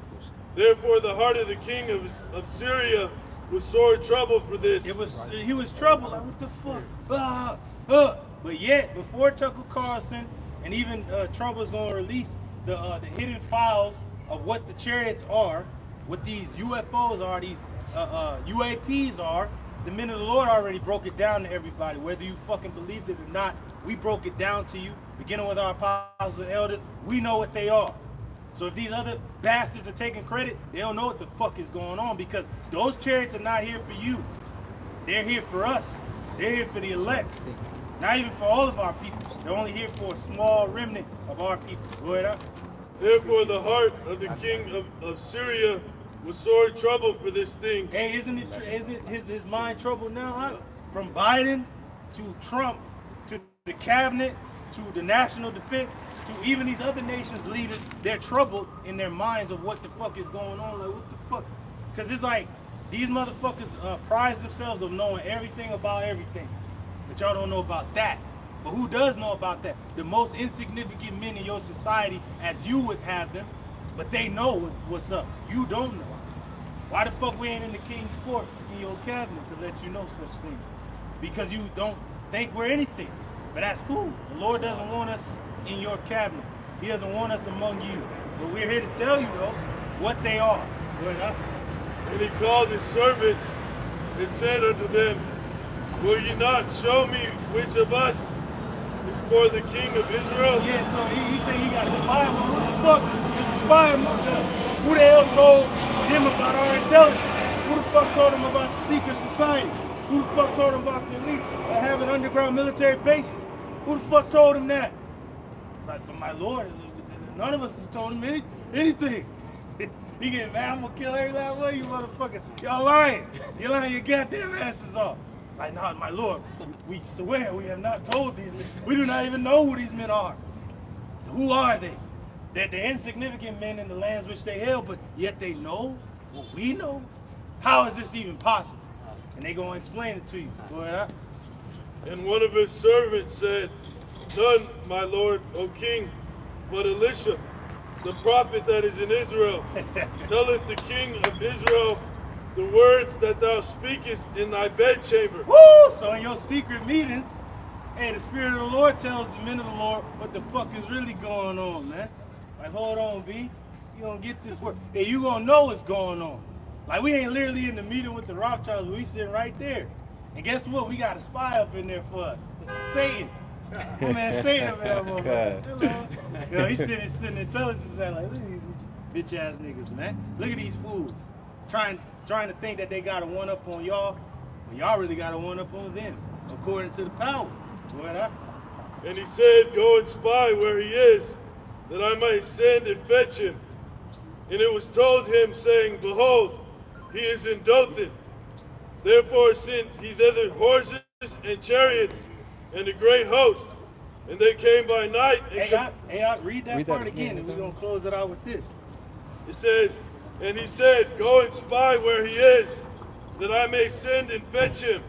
Therefore the heart of the king of Syria was sore troubled for this.
He was troubled, like what the fuck? But yet, before Tucker Carlson and even Trump was going to release the hidden files of what the chariots are, what these UFOs are, these UAPs are, the men of the Lord already broke it down to everybody. Whether you fucking believed it or not, we broke it down to you, beginning with our apostles and elders. We know what they are. So if these other bastards are taking credit, they don't know what the fuck is going on, because those chariots are not here for you. They're here for us. They're here for the elect. Not even for all of our people. They're only here for a small remnant of our people. Go ahead.
Therefore the heart of the king of Syria was sore troubled for this thing.
Hey, isn't his mind troubled now, huh? From Biden to Trump, to the cabinet, to the national defense, to even these other nations' leaders, they're troubled in their minds of what the fuck is going on. Like, what the fuck? Because it's like, these motherfuckers prize themselves of knowing everything about everything. But y'all don't know about that. But who does know about that? The most insignificant men in your society, as you would have them, but they know what's up. You don't know. Why the fuck we ain't in the king's court in your cabinet to let you know such things? Because you don't think we're anything. But that's cool. The Lord doesn't want us in your cabinet. He doesn't want us among you. But we're here to tell you, though, what they are.
And he called his servants and said unto them, will ye not show me which of us is for the king of Israel?
Yeah, so he think he got a spy. Well, who the fuck is a spy among us? Who the hell told him about our intelligence? Who the fuck told him about the secret society? Who the fuck told him about the elites that have an underground military bases? Who the fuck told him that? Like, but my Lord, none of us have told him anything. He getting mad, I'm gonna kill every last one of you motherfuckers. Y'all lying. You're lying your goddamn asses off. Like, no, my Lord, we swear we have not told these men. We do not even know who these men are. Who are they? They're insignificant men in the lands which they held, but yet they know what we know. How is this even possible? And they gonna explain it to you. Go ahead.
And one of his servants said, none, my lord, O king, but Elisha, the prophet that is in Israel, telleth the king of Israel the words that thou speakest in thy bedchamber.
Woo! So in your secret meetings, hey, the Spirit of the Lord tells the men of the Lord what the fuck is really going on, man. Like, hold on, B. You gonna get this work. Hey, you gonna know what's going on. Like, we ain't literally in the meeting with the Rothschilds, but we sitting right there. And guess what? We got a spy up in there for us. Satan. Oh, man, Satan up in that motherfucker. Hello. You know, he's sitting intelligence man, like, look at these bitch ass niggas, man. Look at these fools. Trying to think that they got a one up on y'all, but y'all really got a one up on them, according to the power.
And he said, go and spy where he is, that I may send and fetch him. And it was told him, saying, behold, he is in Dothan. Therefore sent he thither horses and chariots and a great host. And they came by night. And
read that part again, and we're going to close it out with this.
It says, and he said, go and spy where he is, that I may send and fetch him.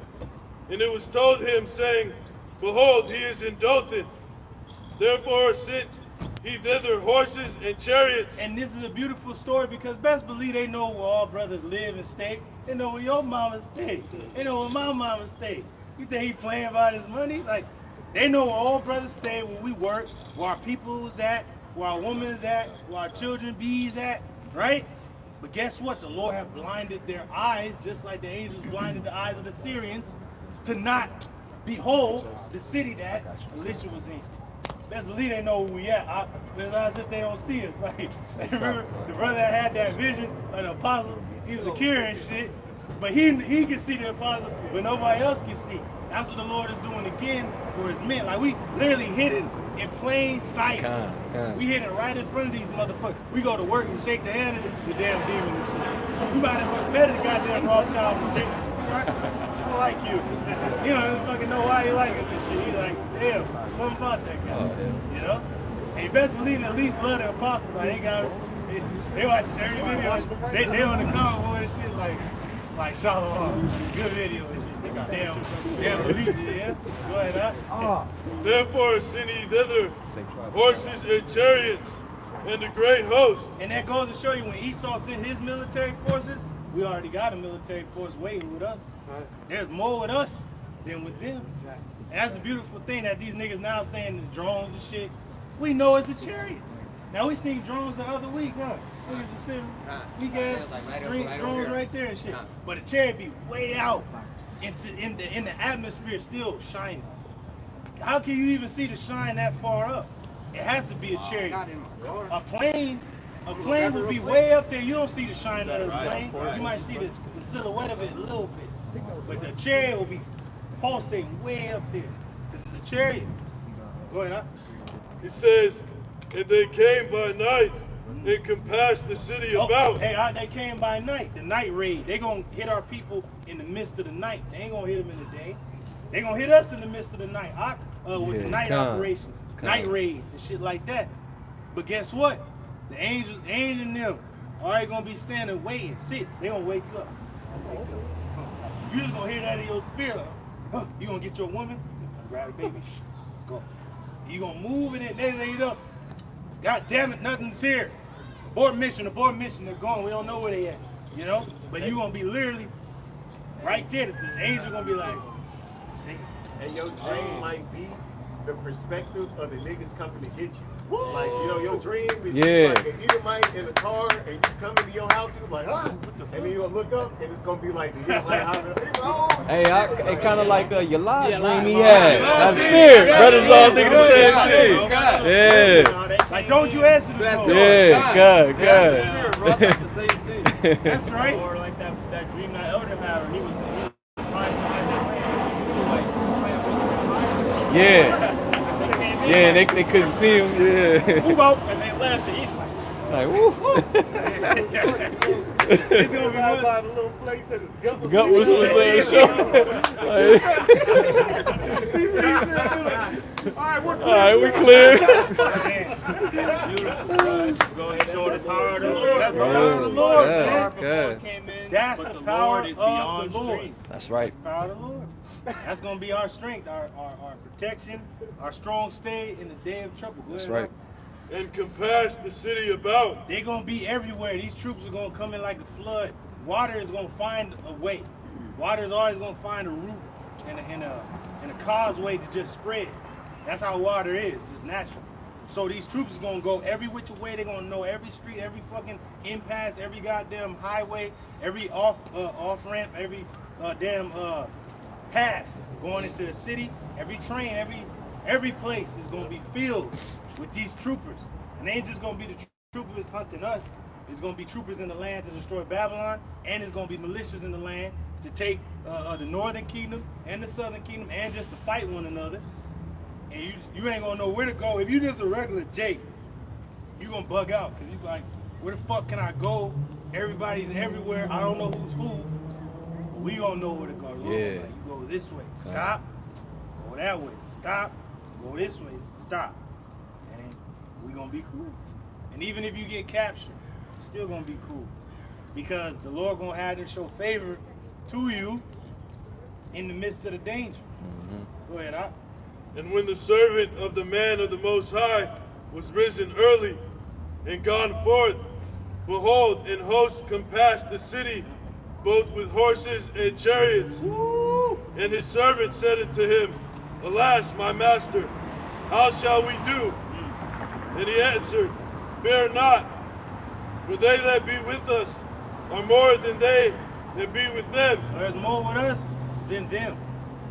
And it was told him, saying, behold, he is in Dothan. Therefore sent he thither horses and chariots.
And this is a beautiful story because best believe they know where all brothers live and stay. They know where your mama stay. They know where my mama stay. You think he playing about his money? Like, they know where all brothers stay, where we work, where our people's at, where our women's at, where our children bees at, right? But guess what? The Lord have blinded their eyes, just like the angels blinded the eyes of the Syrians, to not behold the city that Elisha was in. Best believe they know where we at. It's as if they don't see us. Like, remember the brother that had that vision of the apostle? He was a cure and shit, but he can see the apostle, but nobody else can see. That's what the Lord is doing again for his men. Like, we literally hidden in plain sight. We hidden right in front of these motherfuckers. We go to work and shake the hand of the damn demon and shit. We might have met the goddamn Rothschild and shit. Right? I don't like you. You don't even fucking know why he like us and shit. He's like, damn, something about that guy. You know? And you best believe at least love the apostles. Like, they watch dirty videos. They on the comment board and shit like Shalom. Good video and shit. Damn, believe it, yeah? Go ahead, huh?
Therefore sent he thither horses and chariots and a great host.
And that goes to show you when Esau sent his military forces, we already got a military force waiting with us. There's more with us than with them. And that's a beautiful thing that these niggas now saying the drones and shit. We know it's the chariots. Now we seen drones the other week, huh? Niggas are sitting weak ass drones right there and shit. But the chariot be way out in the atmosphere, still shining. How can you even see the shine that far up? It has to be a chariot. A plane will be way up there. You don't see the shine of the plane. You might see the silhouette of it a little bit. But the chariot will be pulsating way up there. Because it's a chariot. Go ahead, huh?
It says, and they came by night and compassed the city about.
Hey, they came by night, the night raid. They gonna hit our people in the midst of the night. They ain't gonna hit them in the day. They gonna hit us in the midst of the night, with the night operations, night raids and shit like that. But guess what? The angels and them are gonna be standing, waiting, sit. They gonna wake up. You just gonna hear that in your spirit. Huh, you gonna get your woman, grab the baby, let's go. You gonna move in it, they say, God damn it, nothing's here. Abort mission, they're gone. We don't know where they at, you know? But you gonna be literally right there. The angel gonna be like, see?
And your dream might be the perspective of the niggas coming to get you. Like, you know, your dream is like an Edomite in a car, and you come into your house, you're like, ah, and then you'll look up, and it's gonna be like the
Hey, it kind of like your live dream he had. That spirit, brothers all thinking the same thing.
Yeah. Like, don't you answer the phone?
Yeah, God.
That's right.
Or like that dream that elder had, where he was flying behind the plane.
Yeah, they couldn't see him. Yeah.
Move out, and they left, and he's
like, woo.
He's gonna be by the little place at his gut was
show.
Alright,
we're clear.
Beautiful, go ahead and show the power of the Lord.
That's the power of the Lord, man.
That's
the power of the Lord.
That's right.
That's the power of the Lord. That's gonna be our strength, our protection, our strong stay in the day of trouble.
That's right.
And compass the city about.
They're gonna be everywhere. These troops are gonna come in like a flood. Water is gonna find a way. Water is always gonna find a route and a causeway to just spread. That's how water is, just natural. So these troops is gonna go every which way. They're gonna know every street, every fucking impasse, every goddamn highway, every off ramp, every damn pass going into the city. Every train, every place is gonna be filled with these troopers. And they ain't just gonna be the troopers hunting us. It's gonna be troopers in the land to destroy Babylon, and it's gonna be militias in the land to take the northern kingdom and the southern kingdom, and just to fight one another. And you ain't gonna know where to go. If you just a regular Jake, you gonna bug out, because you like, where the fuck can I go? Everybody's everywhere. I don't know who's who. But we gonna know where to go. Like, you go this way, stop. Go that way, stop. Go this way, stop. And we gonna be cool. And even if you get captured, you're still gonna be cool, because the Lord gonna have to show favor to you in the midst of the danger. Go ahead, Op.
And when the servant of the man of the Most High was risen early and gone forth, behold, an host compassed the city, both with horses and chariots. And his servant said unto him, Alas, my master, how shall we do? And he answered, Fear not, for they that be with us are more than they that be with them.
So there's more with us than them.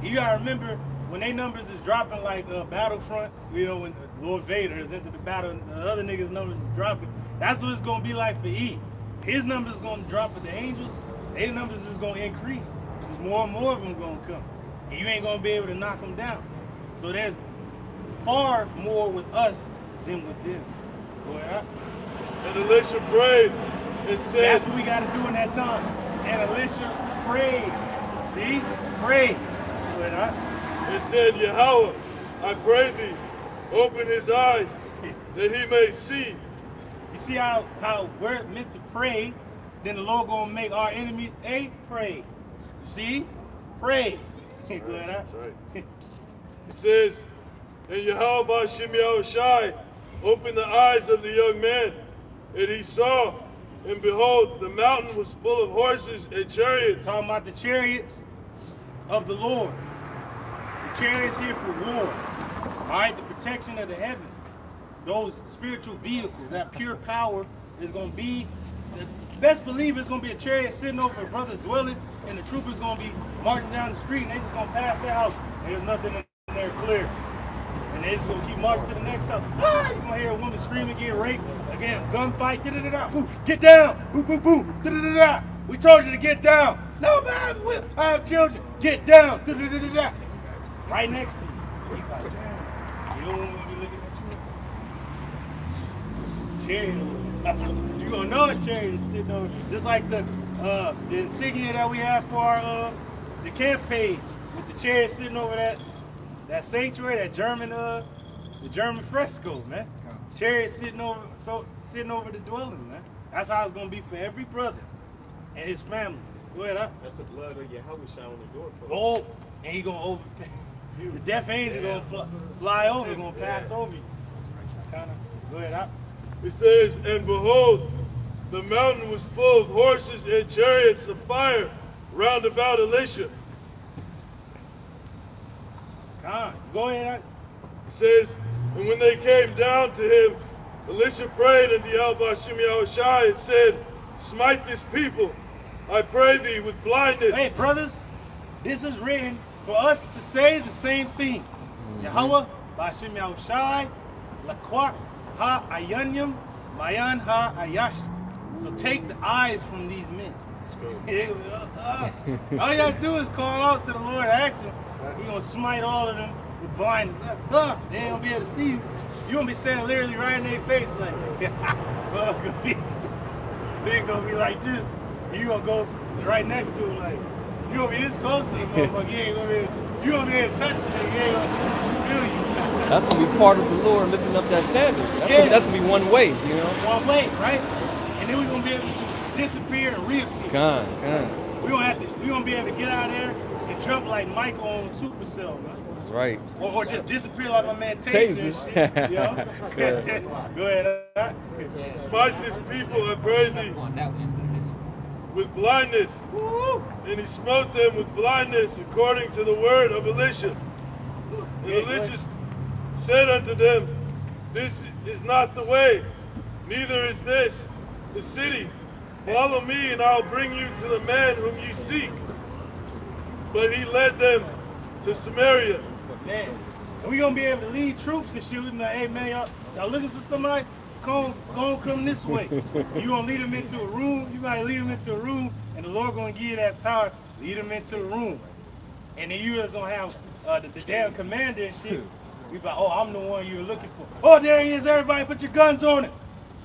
You gotta remember, when they numbers is dropping like Battlefront, you know, when Lord Vader has entered the battle, and the other niggas' numbers is dropping, that's what it's gonna be like for E. His numbers is gonna drop with the angels, their numbers is gonna increase. There's more and more of them gonna come. And you ain't gonna be able to knock them down. So there's far more with us than with them. Go ahead.
And Elisha prayed and said,
that's what we gotta do in that time. And Elisha prayed. See? Pray. Go ahead.
And said, Yahweh, I pray thee, open his eyes, that he may see.
You see how we're meant to pray, then the Lord gonna make our enemies pray. You see? Pray. Go ahead.
That's right. It says, and Yahweh Ba'Shem Yahushai opened the eyes of the young man, and he saw, and behold, the mountain was full of horses and chariots.
Talking about the chariots of the Lord. The chariots here for war. All right, the protection of the heavens. Those spiritual vehicles, that pure power is going to be, the best believer is going to be a chariot sitting over a brother's dwelling, and the troopers going to be marching down the street, and they just going to pass their house. There's nothing in there clear. And they just going to keep marching to the next house. Ah, you're going to hear a woman screaming, get raped, again, gunfight, da-da-da-da, boom, get down, boom, boom, boom, da-da-da-da. We told you to get down. No, man, I have children. Get down, da-da-da-da-da. Right next to you. You like, damn, you don't want to be looking at you. Chariot. You gonna know a chariot is sitting over. Just like the insignia that we have for our the camp page. with the chariot sitting over that sanctuary, that German the German fresco, man. Chariot sitting over the dwelling, man. That's how it's gonna be for every brother and his family. Go ahead, huh?
That's the blood of Yahweh on the doorpost.
Oh, and he gonna over. The death angel gonna fly over, gonna pass over you. Go ahead, huh?
It says, and behold, the mountain was full of horses and chariots of fire round about Elisha.
Go ahead.
It says, and when they came down to him, Elisha prayed unto Yahweh Shai and said, smite this people, I pray thee, with blindness.
Hey, brothers, this is written for us to say the same thing. Yahweh Bashim Yahushai, Lakwak Ha Ayanyam, Mayan Ha Ayash. So take the eyes from these men. All you gotta do is call out to the Lord, ask him. He's gonna smite all of them with blindness. They ain't gonna be able to see you. You're gonna be standing literally right in their face, like, they ain't gonna be like this. You gonna go right next to him, like, you gonna be this close to the motherfucker. You ain't gonna be able to, you gonna be able to touch him, he ain't gonna feel you.
That's gonna be part of the Lord lifting up that standard. That's gonna be one way, you know?
One way, right? And then we're gonna be able to disappear and reappear. We're gonna be able to get out of there and jump like Michael on Supercell, man.
That's right.
Or just disappear like my man Taser. And shit, you know? Go ahead.
Smite this people, I pray thee, with blindness. And he smote them with blindness according to the word of Elisha. And Elisha said unto them, this is not the way, neither is this the city. Follow me, and I'll bring you to the man whom you seek. But he led them to Samaria.
Man, and we gonna be able to lead troops and shit. We be like, hey man, y'all looking for somebody? Come this way. You gonna lead them into a room. You might lead them into a room, and the Lord gonna give you that power. Lead them into a room, and then you just gonna have the damn commander and shit. We be like, oh, I'm the one you were looking for. Oh, there he is. Everybody, put your guns on him.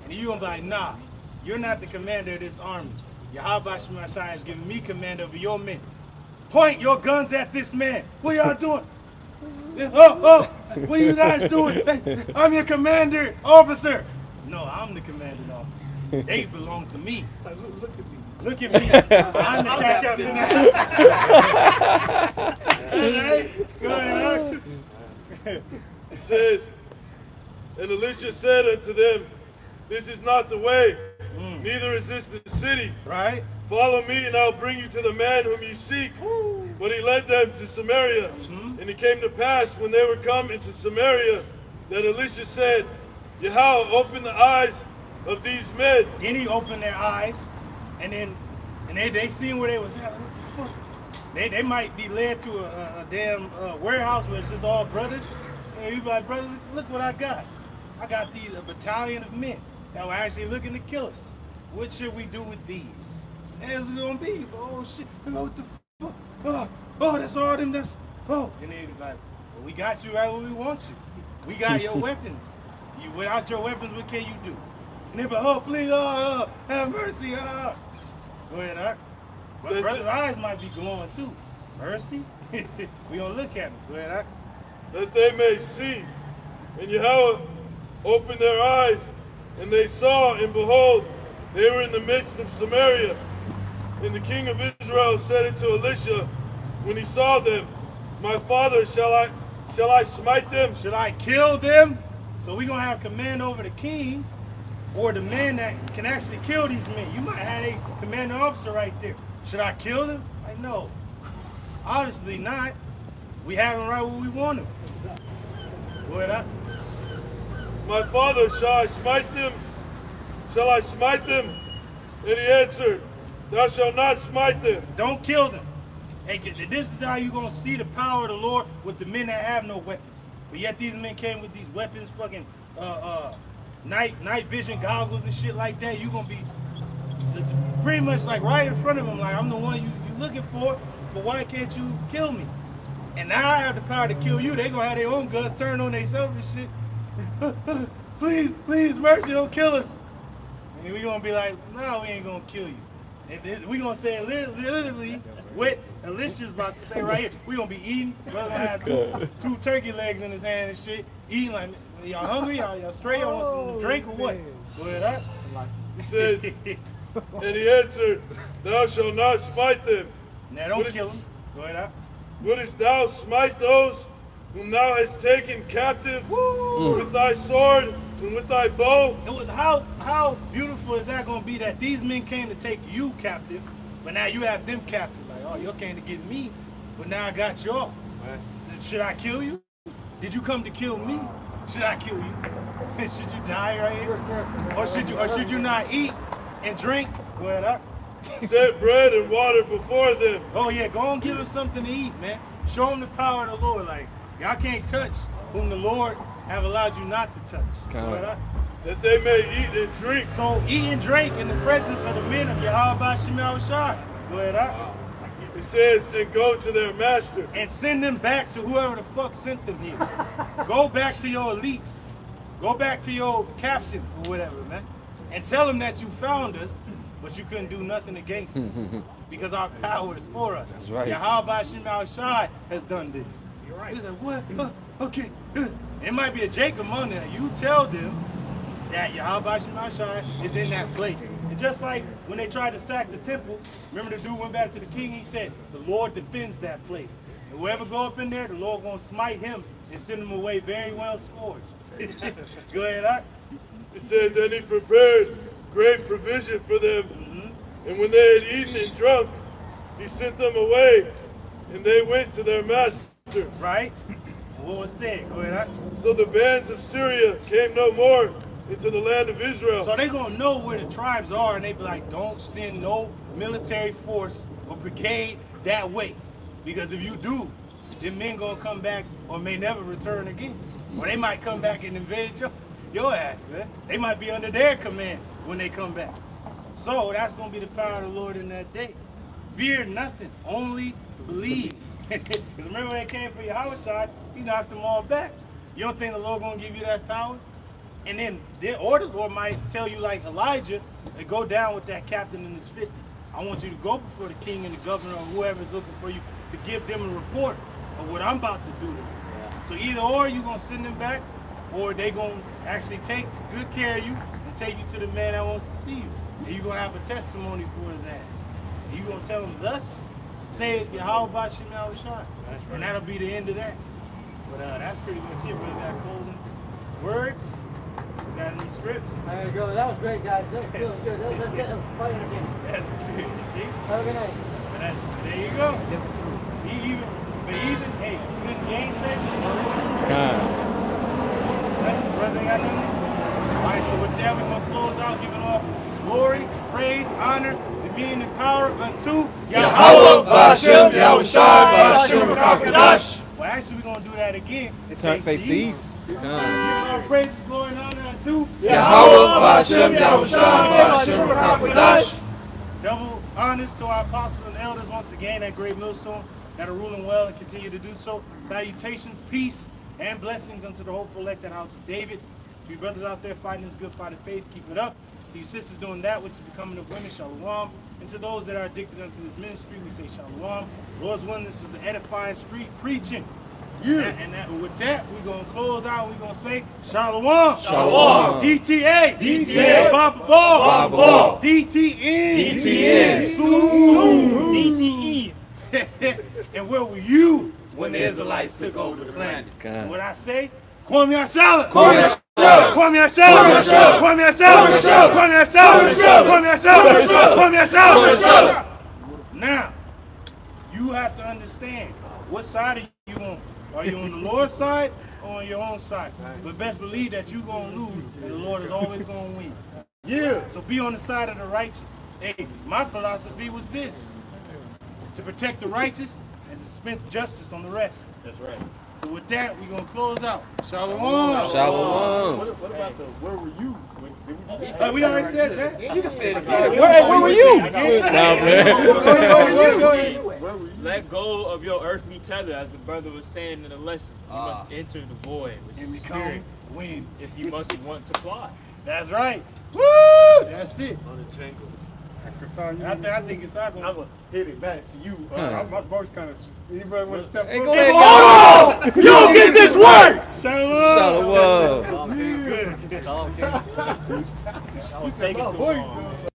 And you gonna be like, nah. You're not the commander of this army. Yahweh Shemashai has given me command over your men. Point your guns at this man. What y'all doing? What are you guys doing? Hey, I'm your commander, officer. No, I'm the commanding officer. They belong to me. Look at me. I'm the captain. All right? Go ahead.
It says, and Elisha said unto them, this is not the way, neither is this the city.
Right.
Follow me, and I'll bring you to the man whom you seek. But he led them to Samaria. And it came to pass, when they were come into Samaria, that Elisha said, Yahweh, open the eyes of these men.
Then he opened their eyes, and they seen where they was at. What the fuck? They might be led to a damn warehouse where it's just all brothers. And you be like, brothers, look what I got. I got a battalion of men that were actually looking to kill us. What should we do with these? And it's gonna be, oh shit, what the fuck? Oh, that's all them, and then they be like, well, we got you right where we want you. We got your weapons. Without your weapons, what can you do? And they be like, oh, please, have mercy, Go ahead, huh? But brother's eyes might be glowing too. Mercy? We gonna look at him. Go ahead, huh?
That they may see. And Yahweh opened their eyes, and they saw, and behold, they were in the midst of Samaria. And the king of Israel said unto Elisha, when he saw them, my father, shall I smite them?
Should I kill them? So we're going to have command over the king, or the man that can actually kill these men. You might have a commanding officer right there. Should I kill them? Like, no. Obviously not. We have him right where we want him. Go ahead,
my father, shall I smite them? Shall I smite them? And he answered, thou shalt not smite them.
Don't kill them. And this is how you're going to see the power of the Lord with the men that have no weapons. But yet these men came with these weapons, fucking night vision goggles and shit like that. You're going to be pretty much like right in front of them, like, I'm the one you looking for, but why can't you kill me? And now I have the power to kill you. They going to have their own guns turned on themselves and shit. Please, mercy, don't kill us. And we going to be like, no, we ain't going to kill you. And we going to say literally, what Alicia's about to say right here. We gonna be eating. Brother gonna have two turkey legs in his hand and shit. Eating like, y'all hungry? Y'all straight? Y'all want some drink or what? Go ahead,
He says, and he answered, thou shalt not smite them.
Now don't kill him. Go ahead,
Wouldst thou smite those whom thou hast taken captive with thy sword and with thy bow?
How beautiful is that going to be that these men came to take you captive, but now you have them captive? Like, oh, you came to get me, but now I got y'all. Right. Should I kill you? Did you come to kill me? Should I kill you? Should you die right here? Or should you not eat and drink? Go ahead,
Set bread and water before them.
Oh yeah, go and give them something to eat, man. Show them the power of the Lord. Like, y'all can't touch whom the Lord have allowed you not to touch.
That they may eat and drink.
So eat and drink in the presence of the men of Yahweh Shemel Shai. Go ahead,
It says, and go to their master.
And send them back to whoever the fuck sent them here. Go back to your elites. Go back to your captain or whatever, man. And tell them that you found us, but you couldn't do nothing against us. Because our power is for us.
That's right.
Yahweh Shemel Shai has done this.
You're right.
He's like, what? Okay. It might be a Jacob among them. You tell them that Yahweh Shemel Shai is in that place. And just like when they tried to sack the temple, remember the dude went back to the king, he said, the Lord defends that place. And whoever go up in there, the Lord gonna smite him and send him away very well scorched. Go ahead,
It says, and he prepared great provision for them. And when they had eaten and drunk, he sent them away, and they went to their master.
Right? What was said? Go ahead.
So the bands of Syria came no more into the land of Israel.
So they're going to know where the tribes are, and they be like, don't send no military force or brigade that way. Because if you do, then men going to come back or may never return again. Or they might come back and invade your ass, man. They might be under their command when they come back. So that's going to be the power of the Lord in that day. Fear nothing, only believe. Because remember when they came for Yahweh, he knocked them all back. You don't think the Lord going to give you that power? And then, or the Lord might tell you like Elijah, to go down with that captain in his 50. I want you to go before the king and the governor or whoever's looking for you to give them a report of what I'm about to do to them. Yeah. So either or, you're going to send them back, or they going to actually take good care of you and take you to the man that wants to see you. And you're going to have a testimony for his ass. And you're going to tell him, thus saith Yahweh Shemel Shai. And that'll be the end of that. But that's pretty much it. Really got closing words. Is that any scripts?
There you go. That was great, guys. That was good. That was quite entertaining.
That's true. You see?
Have a good night.
There you go. See, even, hey, couldn't gainsay. Brother ain't got nothing? All right, so with that, we're going to close out, giving all glory, praise, honor, dominion, and power unto
Yahweh Ba'Shem Yahushai Ba'Shem Rakakadash.
Well, actually, we're going to do that again.
Turn face the east.
All praises, glory, and honor unto
Yahweh Ba'Shem Yahushai Ba'Shem Rakakadash.
Double honors to our apostles and elders once again at Great Millstone that are ruling well and continue to do so. Salutations, peace, and blessings unto the hopeful elect at House of David. To you brothers out there fighting this good fight of faith, keep it up. To you sisters doing that which is becoming of women, shalom. And to those that are addicted unto this ministry, we say shalom. Lord's willing, this was an edifying street preaching. Yeah. And with that, we're going to close out. We're going to say shalom.
Shalom.
DTA.
DTA.
Baba Ball.
Baba Ball.
DTN.
DTN.
Soon. DTE. And where were you when the Israelites took over the planet?
God.
What I say? Kwame Ashala.
Kwame Ashala.
Kwame Ashala. Kwame Ashala. Kwame Ashala. Kwame Ashala. Kwame Ashala. Now, you have to understand what side are you on. Are you on the Lord's side or on your own side? But best believe that you're going to lose and the Lord is always going to win. Yeah. So be on the side of the righteous. Hey, my philosophy was this: to protect the righteous and dispense justice on the rest.
That's right.
So with that, we're going to close out. Shalom.
Shalom.
What about the where were you?
We already said that.
You can say it again.
Where were you?
Let go of your earthly tether, as the brother was saying in the lesson. You must enter the void, which is the spirit,
wind.
if you must want to fly.
That's right. Woo! That's it.
Unentangled.
I think it's I'm gonna
hit it back to you.
My voice kind of. Anybody want to step
Hey,
up?
go ahead.
Hold on! You don't get this work!
Shalom.
Shalom.
He said, my voice,